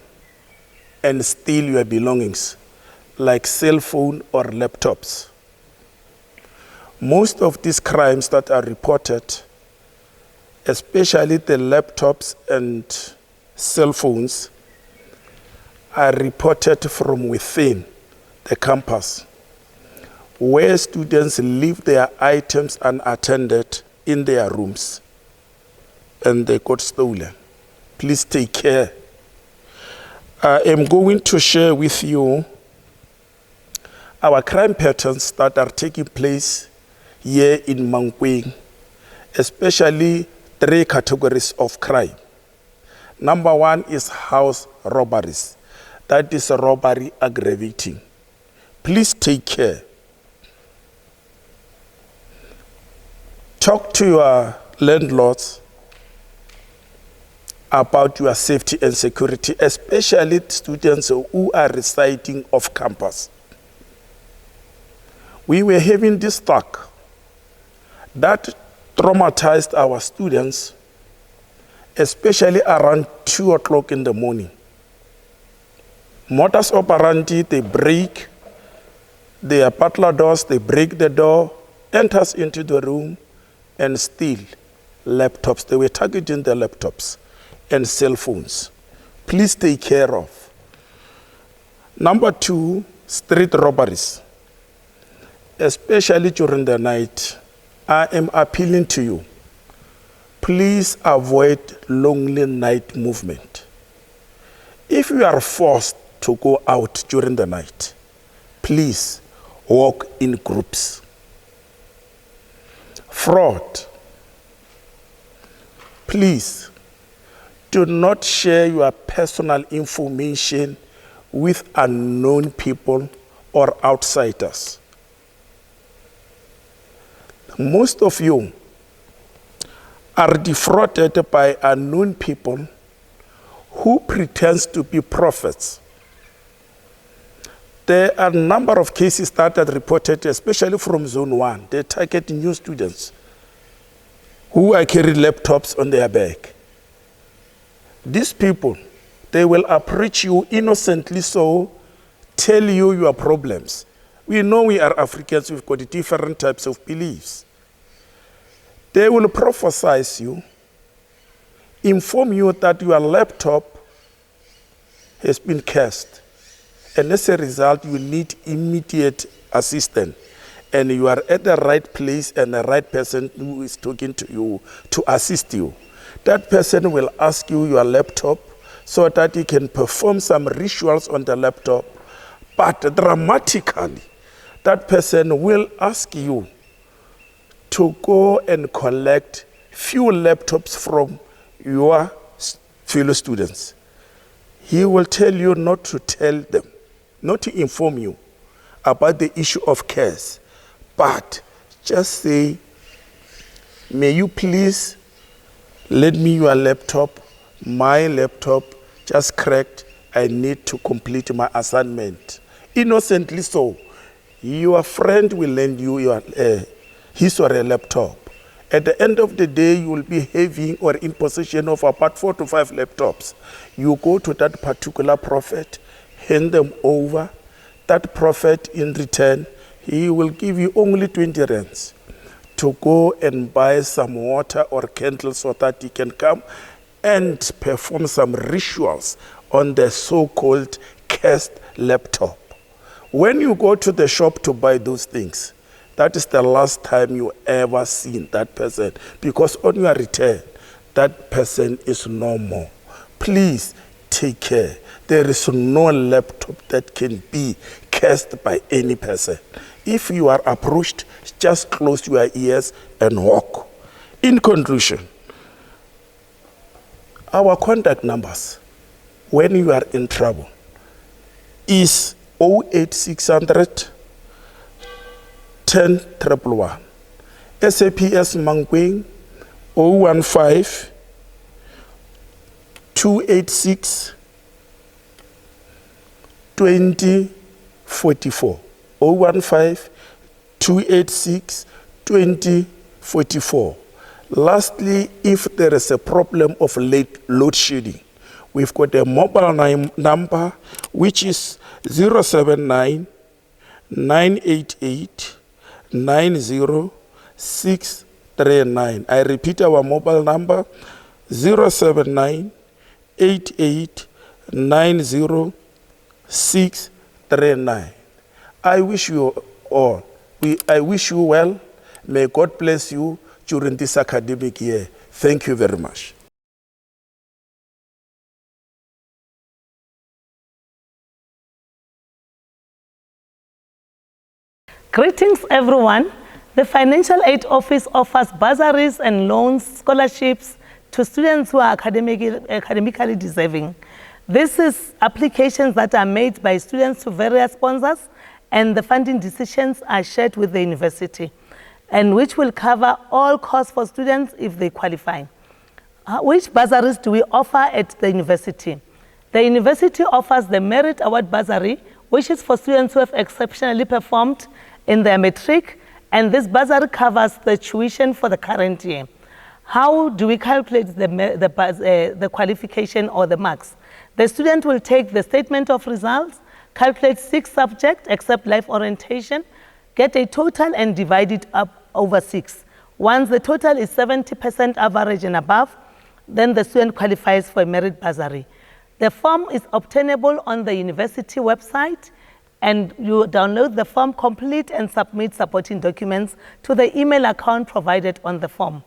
and steal your belongings, like cell phone or laptops. Most of these crimes that are reported, especially the laptops and cell phones, are reported from within the campus, where students leave their items unattended in their rooms and they got stolen. Please take care. I am going to share with you our crime patterns that are taking place here in Mankweng, especially 3 categories of crime. Number 1 is house robberies. That is robbery aggravating. Please take care. Talk to your landlords about your safety and security, especially students who are residing off campus. We were having this talk that traumatized our students, especially around 2 o'clock in the morning. Modus operandi, they break their butler doors, they break the door, enters into the room and steal laptops. They were targeting the laptops and cell phones. Please take care of. Number 2, street robberies, especially during the night. I am appealing to you. Please avoid lonely night movement. If you are forced to go out during the night, please walk in groups. Fraud. Please do not share your personal information with unknown people or outsiders. Most of you are defrauded by unknown people who pretend to be prophets. There are a number of cases that are reported, especially from Zone 1. They target new students who are carrying laptops on their back. These people, they will approach you innocently, so tell you your problems. We know we are Africans, we've got different types of beliefs. They will prophesy you, inform you that your laptop has been cast, and as a result, you need immediate assistance. And you are at the right place and the right person who is talking to you to assist you. That person will ask you your laptop so that he can perform some rituals on the laptop. But dramatically, that person will ask you to go and collect few laptops from your fellow students. He will tell you not to tell them, not to inform you about the issue of cash, but just say, may you please lend me your laptop, my laptop just cracked, I need to complete my assignment. Innocently so, your friend will lend you your his or her laptop. At the end of the day, you will be having or in possession of about 4 to 5 laptops. You go to that particular prophet, hand them over. That prophet in return, he will give you only 20 rands to go and buy some water or candles so that he can come and perform some rituals on the so-called cursed laptop. When you go to the shop to buy those things, That is the last time you ever seen that person, because on your return, that person is no more. Please take care. There is no laptop that can be cursed by any person. If you are approached, just close your ears and walk. In conclusion, our contact numbers, when you are in trouble, is 08600 10 111. SAPS Mankweng 015 286 2044. 015 286 2044. Lastly, if there is a problem of load shedding, we've got a mobile number which is 079 988 90639. I repeat our mobile number 079 88 90639. I wish you all, I wish you well. May God bless you during this academic year. Thank you very much. Greetings, everyone. The Financial Aid Office offers bursaries and loans, scholarships to students who are academically deserving. This is applications that are made by students to various sponsors, and the funding decisions are shared with the university, and which will cover all costs for students if they qualify. Which bursaries do we offer at the university? The university offers the Merit Award Bursary, which is for students who have exceptionally performed in their matric, and this bursary covers the tuition for the current year. How do we calculate the qualification or the marks? The student will take the statement of results, calculate 6 subjects except life orientation, get a total and divide it up over 6. Once the total is 70% average and above, then the student qualifies for a merit bursary. The form is obtainable on the university website, and you download the form, complete and submit supporting documents to the email account provided on the form.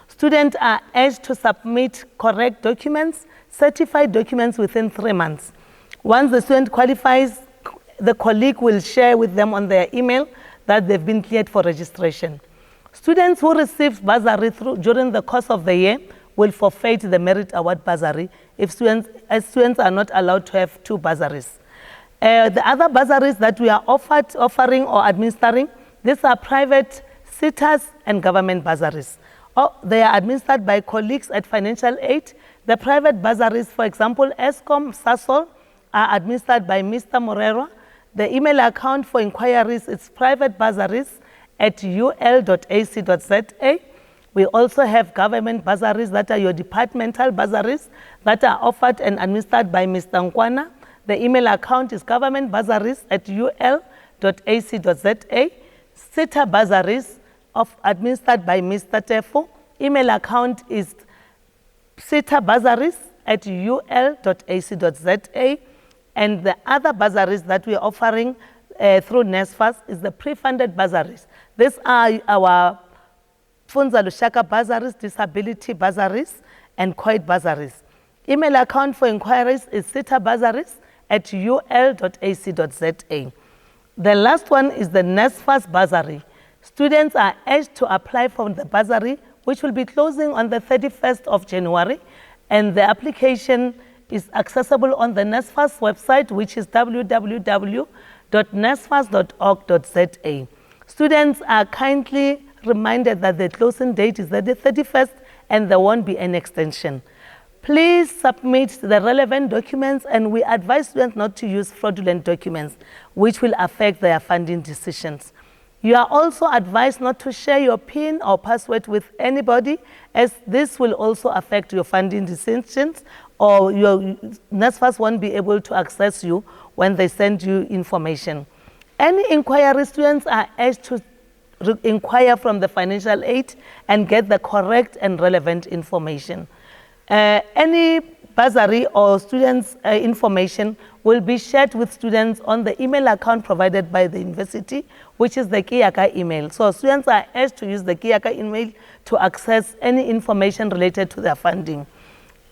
Students are urged to submit correct documents, certified documents within 3 months. Once the student qualifies, the colleague will share with them on their email that they've been cleared for registration. Students who receive bursary during the course of the year will forfeit the Merit Award Bursary if students are not allowed to have 2 bursaries. The other bursaries that we are offering or administering, these are private sitters and government bursaries. They are administered by colleagues at Financial Aid. The private bursaries, for example, ESCOM, SASOL, are administered by Mr. Morero. The email account for inquiries is privatebursaries@ul.ac.za. We also have government bursaries that are your departmental bursaries that are offered and administered by Mr. Nkwana. The email account is governmentbursaries@ul.ac.za. Sitter bursaries administered by Mr. Tefu. Email account is sitterbursaries@ul.ac.za. And the other bursaries that we are offering through NSFAS is the pre-funded bursaries. These are our Funza Lushaka bursaries, disability bursaries, and COID bursaries. Email account for inquiries is sitterbursaries@ul.ac.za. The last one is the NSFAS bursary. Students are urged to apply for the bursary, which will be closing on the 31st of January, and the application is accessible on the NSFAS website, which is www.nsfas.org.za. Students are kindly reminded that the closing date is the 31st and there won't be an extension. Please submit the relevant documents, and we advise students not to use fraudulent documents, which will affect their funding decisions. You are also advised not to share your PIN or password with anybody, as this will also affect your funding decisions, or your NSFAS won't be able to access you when they send you information. Any inquiry, students are urged to inquire from the financial aid and get the correct and relevant information. Any bursary or students' information will be shared with students on the email account provided by the university, which is the Kiyaka email. So students are urged to use the Kiyaka email to access any information related to their funding.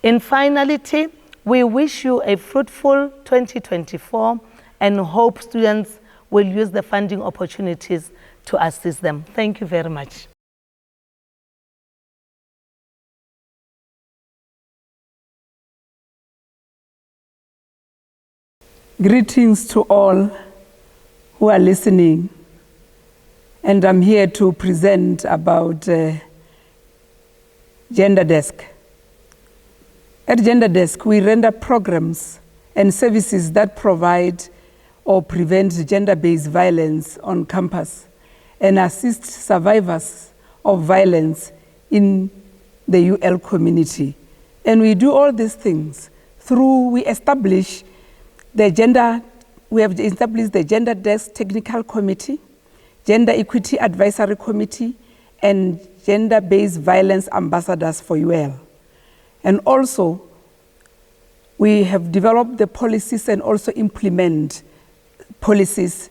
In finality, we wish you a fruitful 2024 and hope students will use the funding opportunities to assist them. Thank you very much. Greetings to all who are listening, and I'm here to present about Gender Desk. At Gender Desk, we render programs and services that provide or prevent gender-based violence on campus and assist survivors of violence in the UL community. And we do all these things through, we have established the Gender Desk Technical Committee, Gender Equity Advisory Committee, and Gender-Based Violence Ambassadors for UL. And also, we have developed the policies and also implement policies.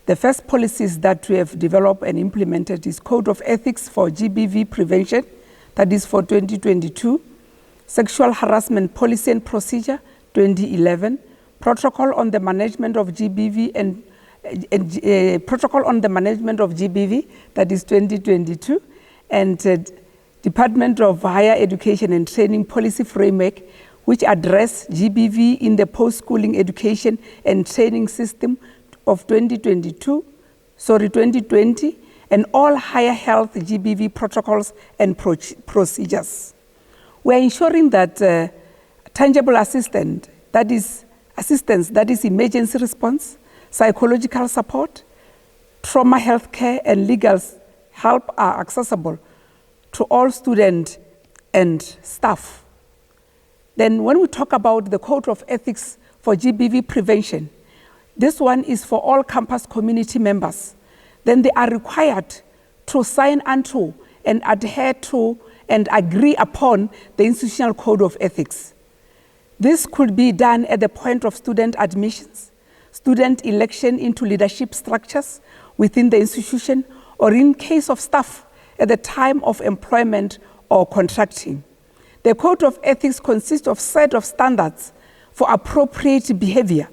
The first policies that we have developed and implemented is Code of Ethics for GBV Prevention, that is for 2022, Sexual Harassment Policy and Procedure, 2011, Protocol on the Management of GBV and Protocol on the Management of GBV, that is 2022, and Department of Higher Education and Training Policy Framework, which address GBV in the post-schooling education and training system of 2020, and all higher health GBV protocols and procedures. We're ensuring that tangible assistance, that is emergency response, psychological support, trauma health care, and legal help are accessible to all students and staff. Then when we talk about the Code of Ethics for GBV Prevention, this one is for all campus community members. Then they are required to sign onto and adhere to and agree upon the institutional Code of Ethics. This could be done at the point of student admissions, student election into leadership structures within the institution, or in case of staff at the time of employment or contracting. The Code of Ethics consists of a set of standards for appropriate behavior.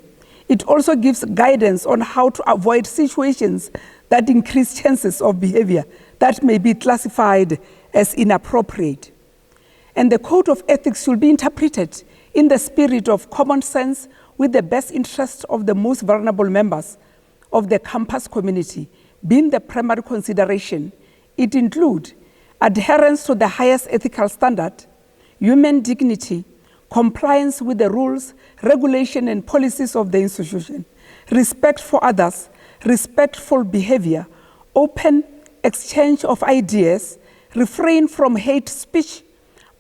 It also gives guidance on how to avoid situations that increase chances of behavior that may be classified as inappropriate. And the Code of Ethics should be interpreted in the spirit of common sense with the best interest of the most vulnerable members of the campus community being the primary consideration. It includes adherence to the highest ethical standard, human dignity, compliance with the rules, regulation, and policies of the institution, respect for others, respectful behavior, open exchange of ideas, refrain from hate speech,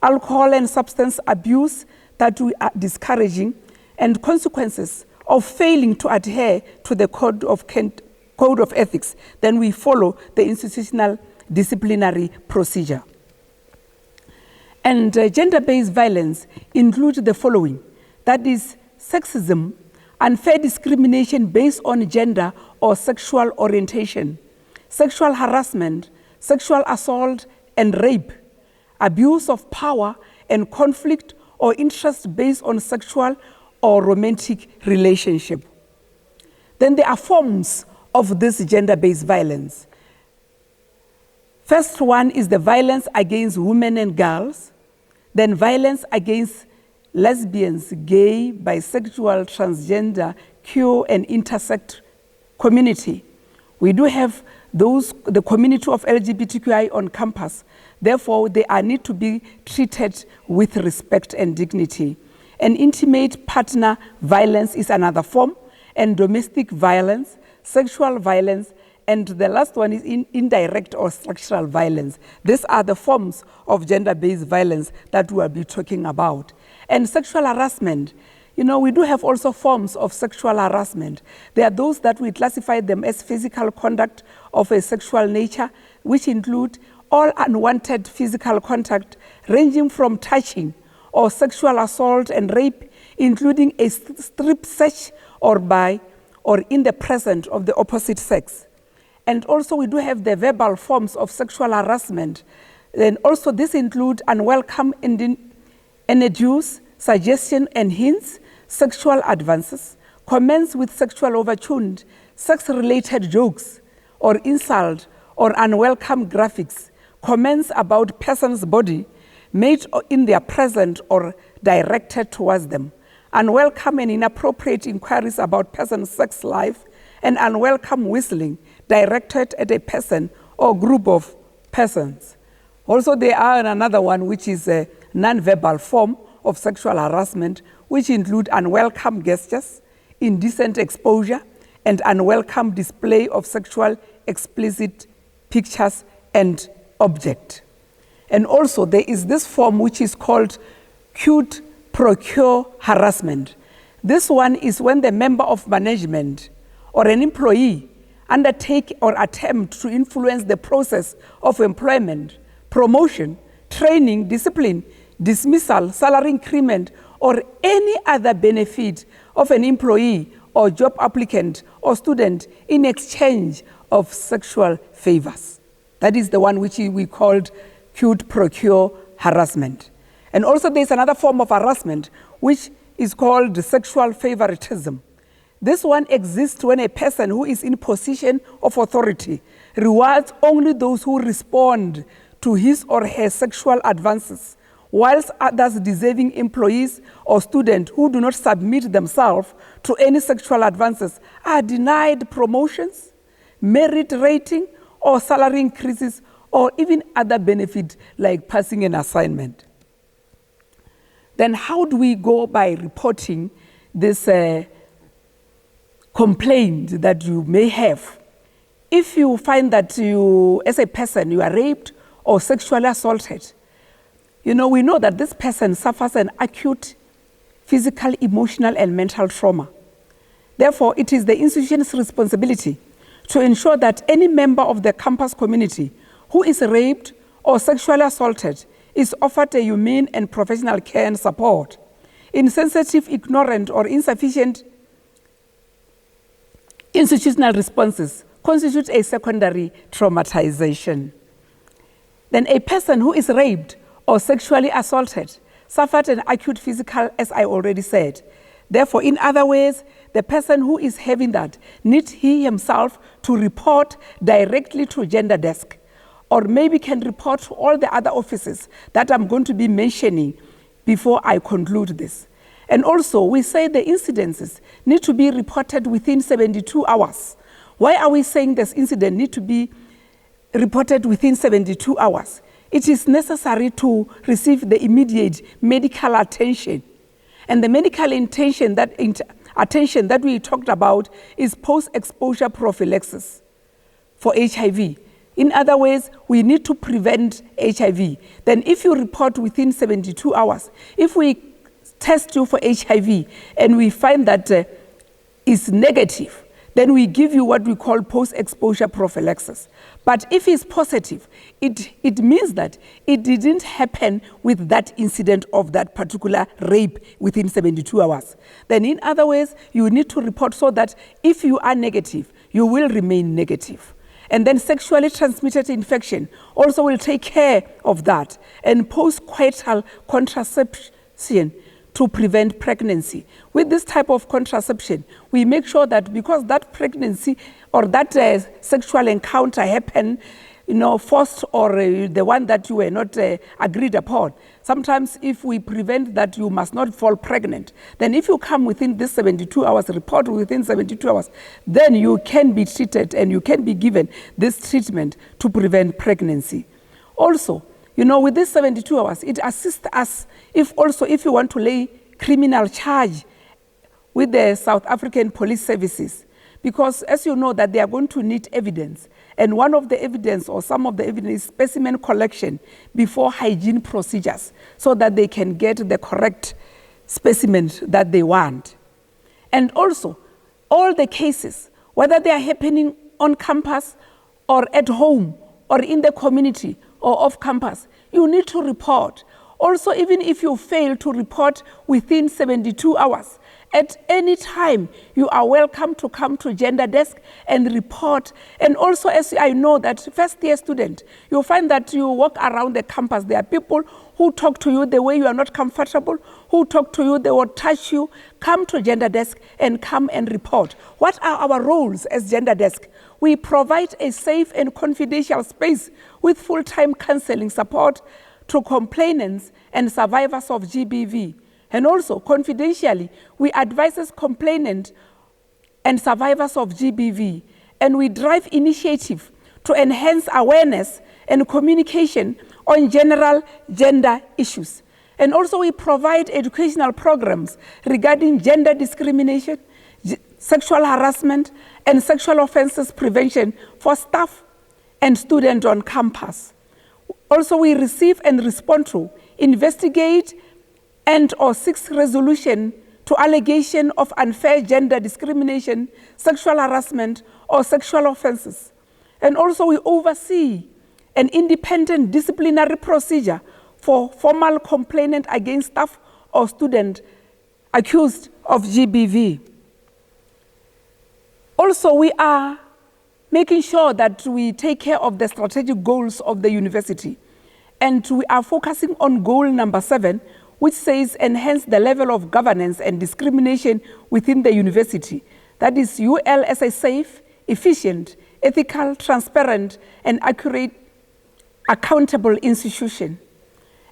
alcohol and substance abuse that we are discouraging, and consequences of failing to adhere to the Code of Ethics. Then we follow the institutional disciplinary procedure. And gender-based violence includes the following, that is sexism, unfair discrimination based on gender or sexual orientation, sexual harassment, sexual assault and rape, abuse of power and conflict or interest based on sexual or romantic relationship. Then there are forms of this gender-based violence. First one is the violence against women and girls, then violence against lesbians, gay, bisexual, transgender, queer, and intersex community. We do have the community of LGBTQI on campus. Therefore, they need to be treated with respect and dignity. And intimate partner violence is another form, and domestic violence, sexual violence, and the last one is indirect or structural violence. These are the forms of gender-based violence that we'll be talking about. And sexual harassment, you know, we do have also forms of sexual harassment. There are those that we classify them as physical conduct of a sexual nature, which include all unwanted physical contact ranging from touching or sexual assault and rape, including a strip search or in the presence of the opposite sex. And also we do have the verbal forms of sexual harassment. Then also this include unwelcome introduce, suggestion and hints, sexual advances, comments with sexual overtone, sex-related jokes or insult or unwelcome graphics, comments about person's body made in their presence or directed towards them, unwelcome and inappropriate inquiries about person's sex life, and unwelcome whistling directed at a person or group of persons. Also, there are another one which is a non-verbal form of sexual harassment, which include unwelcome gestures, indecent exposure, and unwelcome display of sexual explicit pictures and object. And also there is this form which is called quid pro quo harassment. This one is when the member of management or an employee undertake or attempt to influence the process of employment, promotion, training, discipline, dismissal, salary increment, or any other benefit of an employee or job applicant or student in exchange of sexual favors. That is the one which we called quid pro quo harassment. And also there's another form of harassment which is called sexual favoritism. This one exists when a person who is in position of authority rewards only those who respond to his or her sexual advances, whilst others deserving employees or students who do not submit themselves to any sexual advances are denied promotions, merit rating, or salary increases, or even other benefit like passing an assignment. Then how do we go by reporting this complaint that you may have? If you find that you, as a person, you are raped or sexually assaulted, we know that this person suffers an acute physical, emotional, and mental trauma. Therefore, it is the institution's responsibility to ensure that any member of the campus community who is raped or sexually assaulted is offered a humane and professional care and support. Insensitive, ignorant, or insufficient institutional responses constitute a secondary traumatization. Then a person who is raped or sexually assaulted suffered an acute physical, as I already said. Therefore, in other ways, the person who is having that needs he himself to report directly to gender desk, or maybe can report to all the other offices that I'm going to be mentioning before I conclude this. And also, we say the incidences need to be reported within 72 hours. Why are we saying this incident need to be reported within 72 hours? It is necessary to receive the immediate medical attention. And the medical attention that we talked about is post-exposure prophylaxis for HIV. In other words, we need to prevent HIV. Then if you report within 72 hours, if we test you for HIV and we find that it's negative, then we give you what we call post-exposure prophylaxis. But if it's positive, it means that it didn't happen with that incident of that particular rape within 72 hours. Then in other ways, you need to report so that if you are negative, you will remain negative. And then sexually transmitted infection also will take care of that. And postcoital contraception to prevent pregnancy. With this type of contraception, we make sure that because that pregnancy or that sexual encounter happened, forced or the one that you were not agreed upon, sometimes if we prevent that you must not fall pregnant, then if you come within this 72 hours, report within 72 hours, then you can be treated and you can be given this treatment to prevent pregnancy. Also, with this 72 hours, it assists us if you want to lay criminal charge with the South African Police Services, because as you know that they are going to need evidence, and one of the evidence or some of the evidence is specimen collection before hygiene procedures so that they can get the correct specimens that they want. And also, all the cases, whether they are happening on campus or at home or in the community or off campus, you need to report. Also, even if you fail to report within 72 hours, at any time, you are welcome to come to Gender Desk and report. And also, as I know that first-year student, you'll find that you walk around the campus. There are people who talk to you the way you are not comfortable, who talk to you, they will touch you. Come to Gender Desk and come and report. What are our roles as Gender Desk? We provide a safe and confidential space with full-time counseling support to complainants and survivors of GBV. And also, confidentially, we advise complainants and survivors of GBV, and we drive initiative to enhance awareness and communication on general gender issues. And also, we provide educational programs regarding gender discrimination, sexual harassment, and sexual offenses prevention for staff and students on campus. Also, we receive and respond to, investigate, and/or seek resolution to allegation of unfair gender discrimination, sexual harassment, or sexual offenses. And also we oversee an independent disciplinary procedure for formal complaint against staff or student accused of GBV. Also, we are making sure that we take care of the strategic goals of the university. And we are focusing on goal number 7, which says enhance the level of governance and discrimination within the university. That is UL as a safe, efficient, ethical, transparent, and accurate, accountable institution.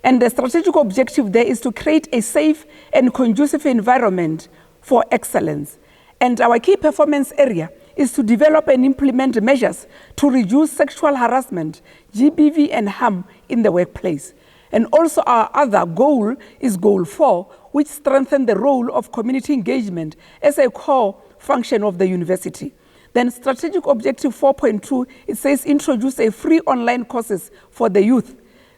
And the strategic objective there is to create a safe and conducive environment for excellence. And our key performance area is to develop and implement measures to reduce sexual harassment, GBV, and harm in the workplace. And also our other goal is goal 4, which strengthens the role of community engagement as a core function of the university. Then strategic objective 4.2, it says introduce a free online courses for the youth.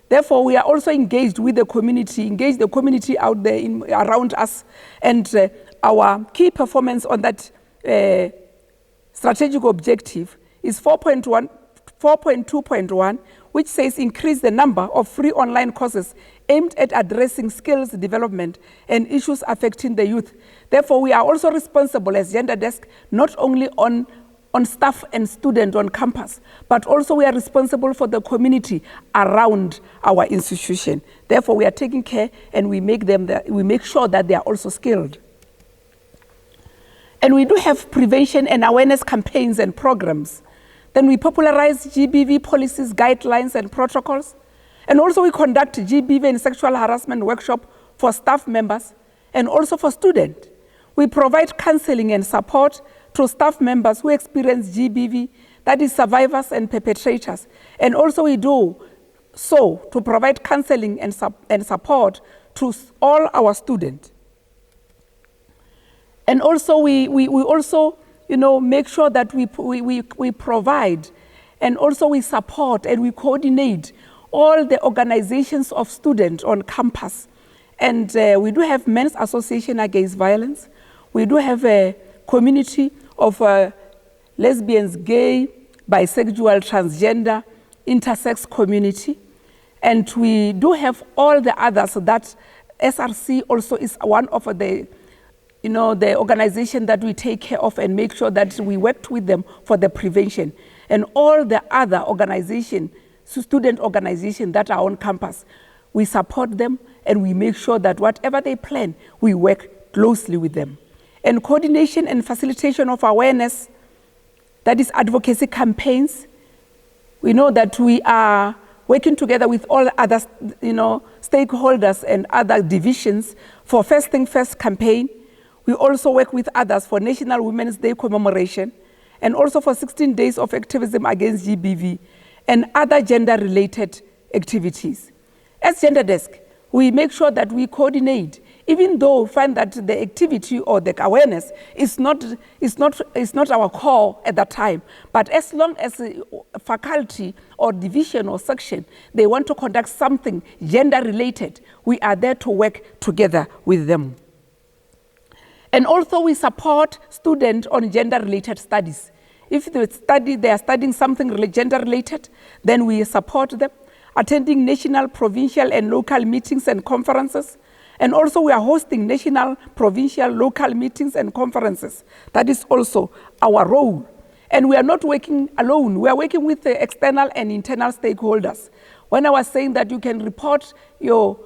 Therefore, we are also engaged with the community, engage the community out there around us. And our key performance on that strategic objective is 4.2.1, which says increase the number of free online courses aimed at addressing skills development and issues affecting the youth. Therefore, we are also responsible as Gender Desk, not only on staff and students on campus, but also we are responsible for the community around our institution. Therefore, we are taking care and we make sure that they are also skilled. And we do have prevention and awareness campaigns and programs. Then we popularize GBV policies, guidelines, and protocols. And also we conduct GBV and sexual harassment workshop for staff members and also for students. We provide counseling and support to staff members who experience GBV, that is survivors and perpetrators. And also we do so to provide counseling and support to all our students. And also we also make sure that we provide and also we support and we coordinate all the organizations of students on campus. And we do have Men's Association Against Violence. We do have a community of lesbians, gay, bisexual, transgender, intersex community. And we do have all the others that SRC also is one of the the organization that we take care of and make sure that we work with them for the prevention. And all the other organizations, student organizations that are on campus, we support them and we make sure that whatever they plan, we work closely with them. And coordination and facilitation of awareness, that is advocacy campaigns. We know that we are working together with all other stakeholders and other divisions for First Thing First campaign. We also work with others for National Women's Day commemoration and also for 16 days of activism against GBV and other gender-related activities. As Gender Desk, we make sure that we coordinate, even though we find that the activity or the awareness is not our core at that time. But as long as a faculty or division or section, they want to conduct something gender-related, we are there to work together with them. And also we support students on gender-related studies. If they are studying something gender-related, then we support them. attending national, provincial, and local meetings and conferences. And also we are hosting national, provincial, local meetings and conferences. That is also our role. And we are not working alone. We are working with the external and internal stakeholders. When I was saying that you can report your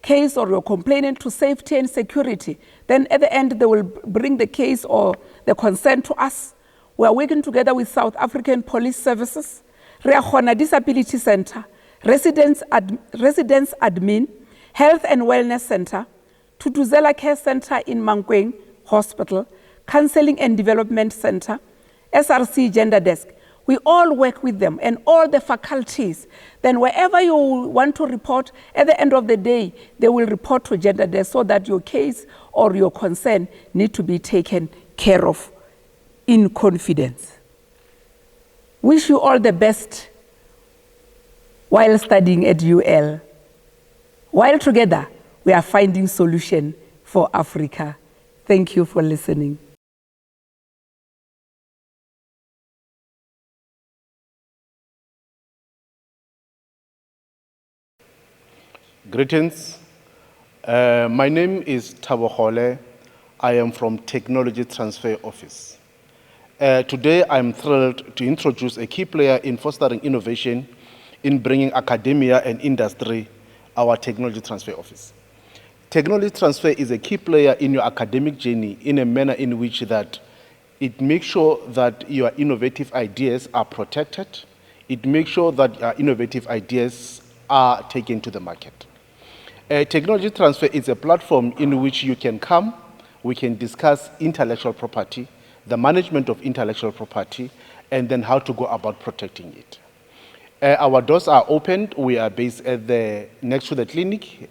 case or your complaint to safety and security, then at the end they will bring the case or the concern to us. We are working together with South African Police Services, Reagona Disability Center, Residents Admin, Health and Wellness Center, Tutuzela Care Center in Mankweng Hospital, Counseling and Development Center, SRC Gender Desk. We all work with them and all the faculties. Then wherever you want to report, at the end of the day, they will report to Gender Desk so that your case or your concern need to be taken care of in confidence. Wish you all the best while studying at UL. While together, we are finding solution for Africa. Thank you for listening. Greetings. My name is Thabo Khole. I am from Technology Transfer Office. Today, I'm thrilled to introduce a key player in fostering innovation in bringing academia and industry our Technology Transfer Office. Technology transfer is a key player in your academic journey in a manner in which that it makes sure that your innovative ideas are protected. It makes sure that your innovative ideas are taken to the market. Technology transfer is a platform in which you can come, we can discuss intellectual property, the management of intellectual property, and then how to go about protecting it. Our doors are opened. We are based at next to the clinic,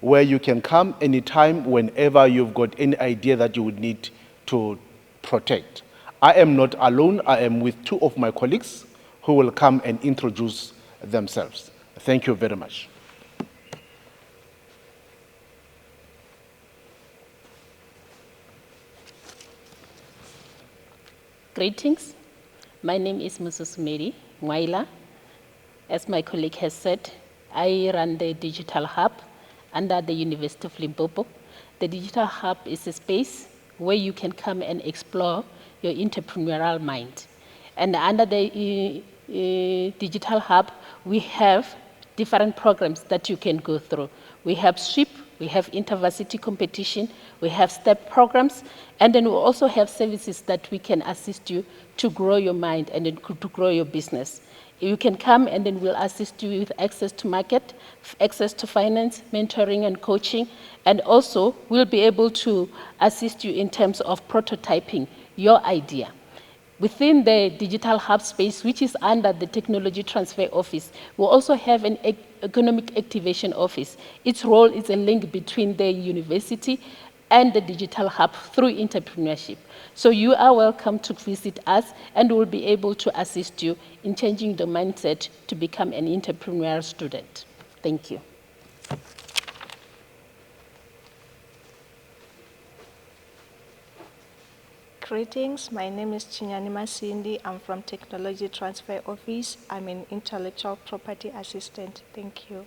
where you can come anytime, whenever you've got any idea that you would need to protect. I am not alone. I am with two of my colleagues who will come and introduce themselves. Thank you very much. Greetings. My name is Mrs. Mary Mwaila. As my colleague has said, I run the Digital Hub under the University of Limpopo. The Digital Hub is a space where you can come and explore your entrepreneurial mind. And under the Digital Hub, we have different programs that you can go through. We have SWIP, we have intervarsity competition, we have STEP programs, and then we also have services that we can assist you to grow your mind and then to grow your business. You can come and then we'll assist you with access to market, access to finance, mentoring and coaching, and also we'll be able to assist you in terms of prototyping your idea. Within the Digital Hub space, which is under the Technology Transfer Office, we also have an Economic Activation Office. Its role is a link between the university and the Digital Hub through entrepreneurship. So you are welcome to visit us and we'll be able to assist you in changing the mindset to become an entrepreneurial student. Thank you. Greetings, my name is Chinyani Masindi. I'm from Technology Transfer Office. I'm an intellectual property assistant. Thank you.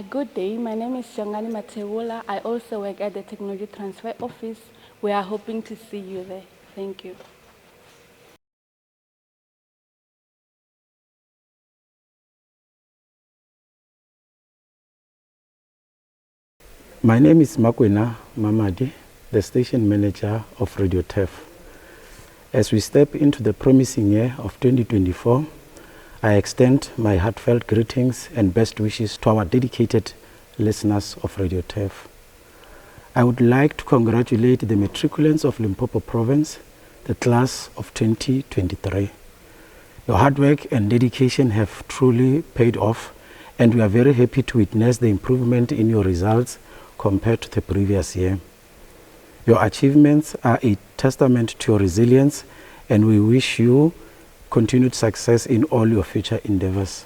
Good day, my name is Shangani Matewula. I also work at the Technology Transfer Office. We are hoping to see you there. Thank you. My name is Makwena Mamadi, the station manager of Radio TEF. As we step into the promising year of 2024, I extend my heartfelt greetings and best wishes to our dedicated listeners of Radio TEF. I would like to congratulate the matriculants of Limpopo Province, the class of 2023. Your hard work and dedication have truly paid off, and we are very happy to witness the improvement in your results compared to the previous year. Your achievements are a testament to your resilience, and we wish you continued success in all your future endeavors.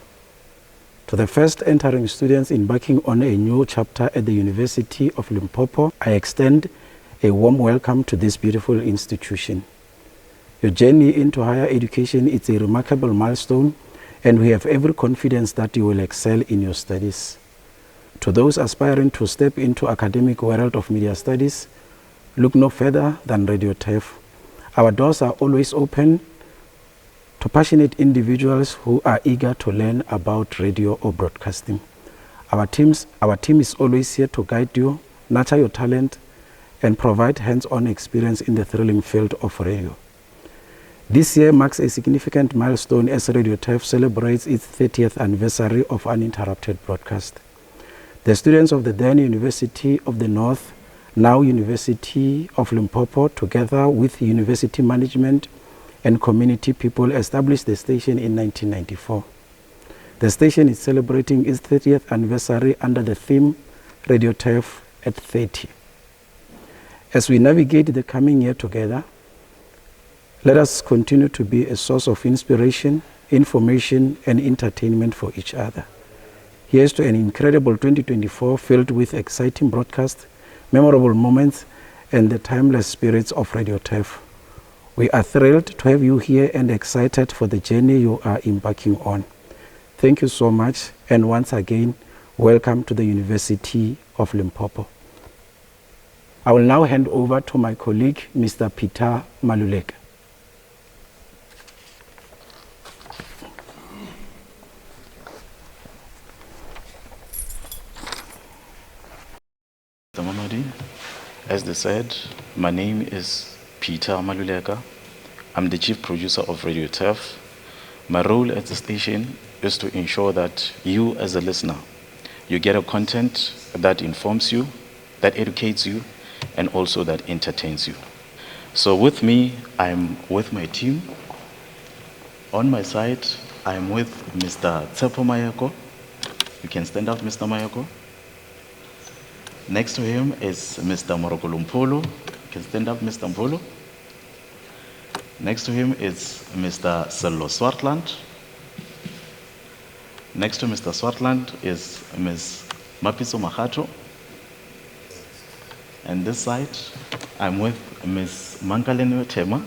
To the first entering students embarking on a new chapter at the University of Limpopo, I extend a warm welcome to this beautiful institution. Your journey into higher education is a remarkable milestone, and we have every confidence that you will excel in your studies. To those aspiring to step into academic world of media studies, look no further than Radio TEF. Our doors are always open to passionate individuals who are eager to learn about radio or broadcasting. Our team is always here to guide you, nurture your talent, and provide hands-on experience in the thrilling field of radio. This year marks a significant milestone as Radio TEF celebrates its 30th anniversary of uninterrupted broadcast. The students of the then University of the North, now University of Limpopo, together with university management and community people, established the station in 1994. The station is celebrating its 30th anniversary under the theme Radio TEF at 30. As we navigate the coming year together, let us continue to be a source of inspiration, information, and entertainment for each other. Here's to an incredible 2024 filled with exciting broadcasts, memorable moments, and the timeless spirits of Radio TEF. We are thrilled to have you here and excited for the journey you are embarking on. Thank you so much, and once again, welcome to the University of Limpopo. I will now hand over to my colleague, Mr. Peter Maluleka. As they said, my name is Peter Maluleka. I'm the chief producer of Radio TEF. My role at the station is to ensure that you as a listener, you get a content that informs you, that educates you, and also that entertains you. So with me, I'm with my team. On my side, I'm with Mr. Tsepo Mayako. You can stand up, Mr. Mayako. Next to him is Mr. Moroko Lumpolo. You can stand up, Mr. Mpolo. Next to him is Mr. Sello Swartland. Next to Mr. Swartland is Ms. Mapiso Mahato. And this side, I'm with Ms. Mankalene Tema.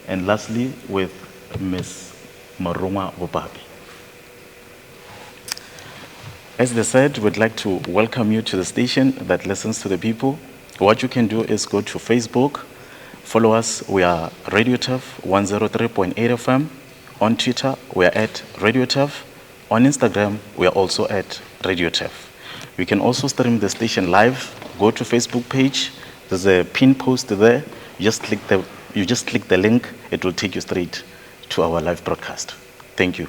And lastly, with Ms. Maruma Obabi. As they said, we'd like to welcome you to the station that listens to the people. What you can do is go to Facebook, follow us. We are Radio TEF 103.8 FM. On Twitter, we are at Radio TEF. On Instagram, we are also at Radio TEF. You can also stream the station live. Go to Facebook page. There's a pin post there. You just click the link. It will take you straight to our live broadcast. Thank you.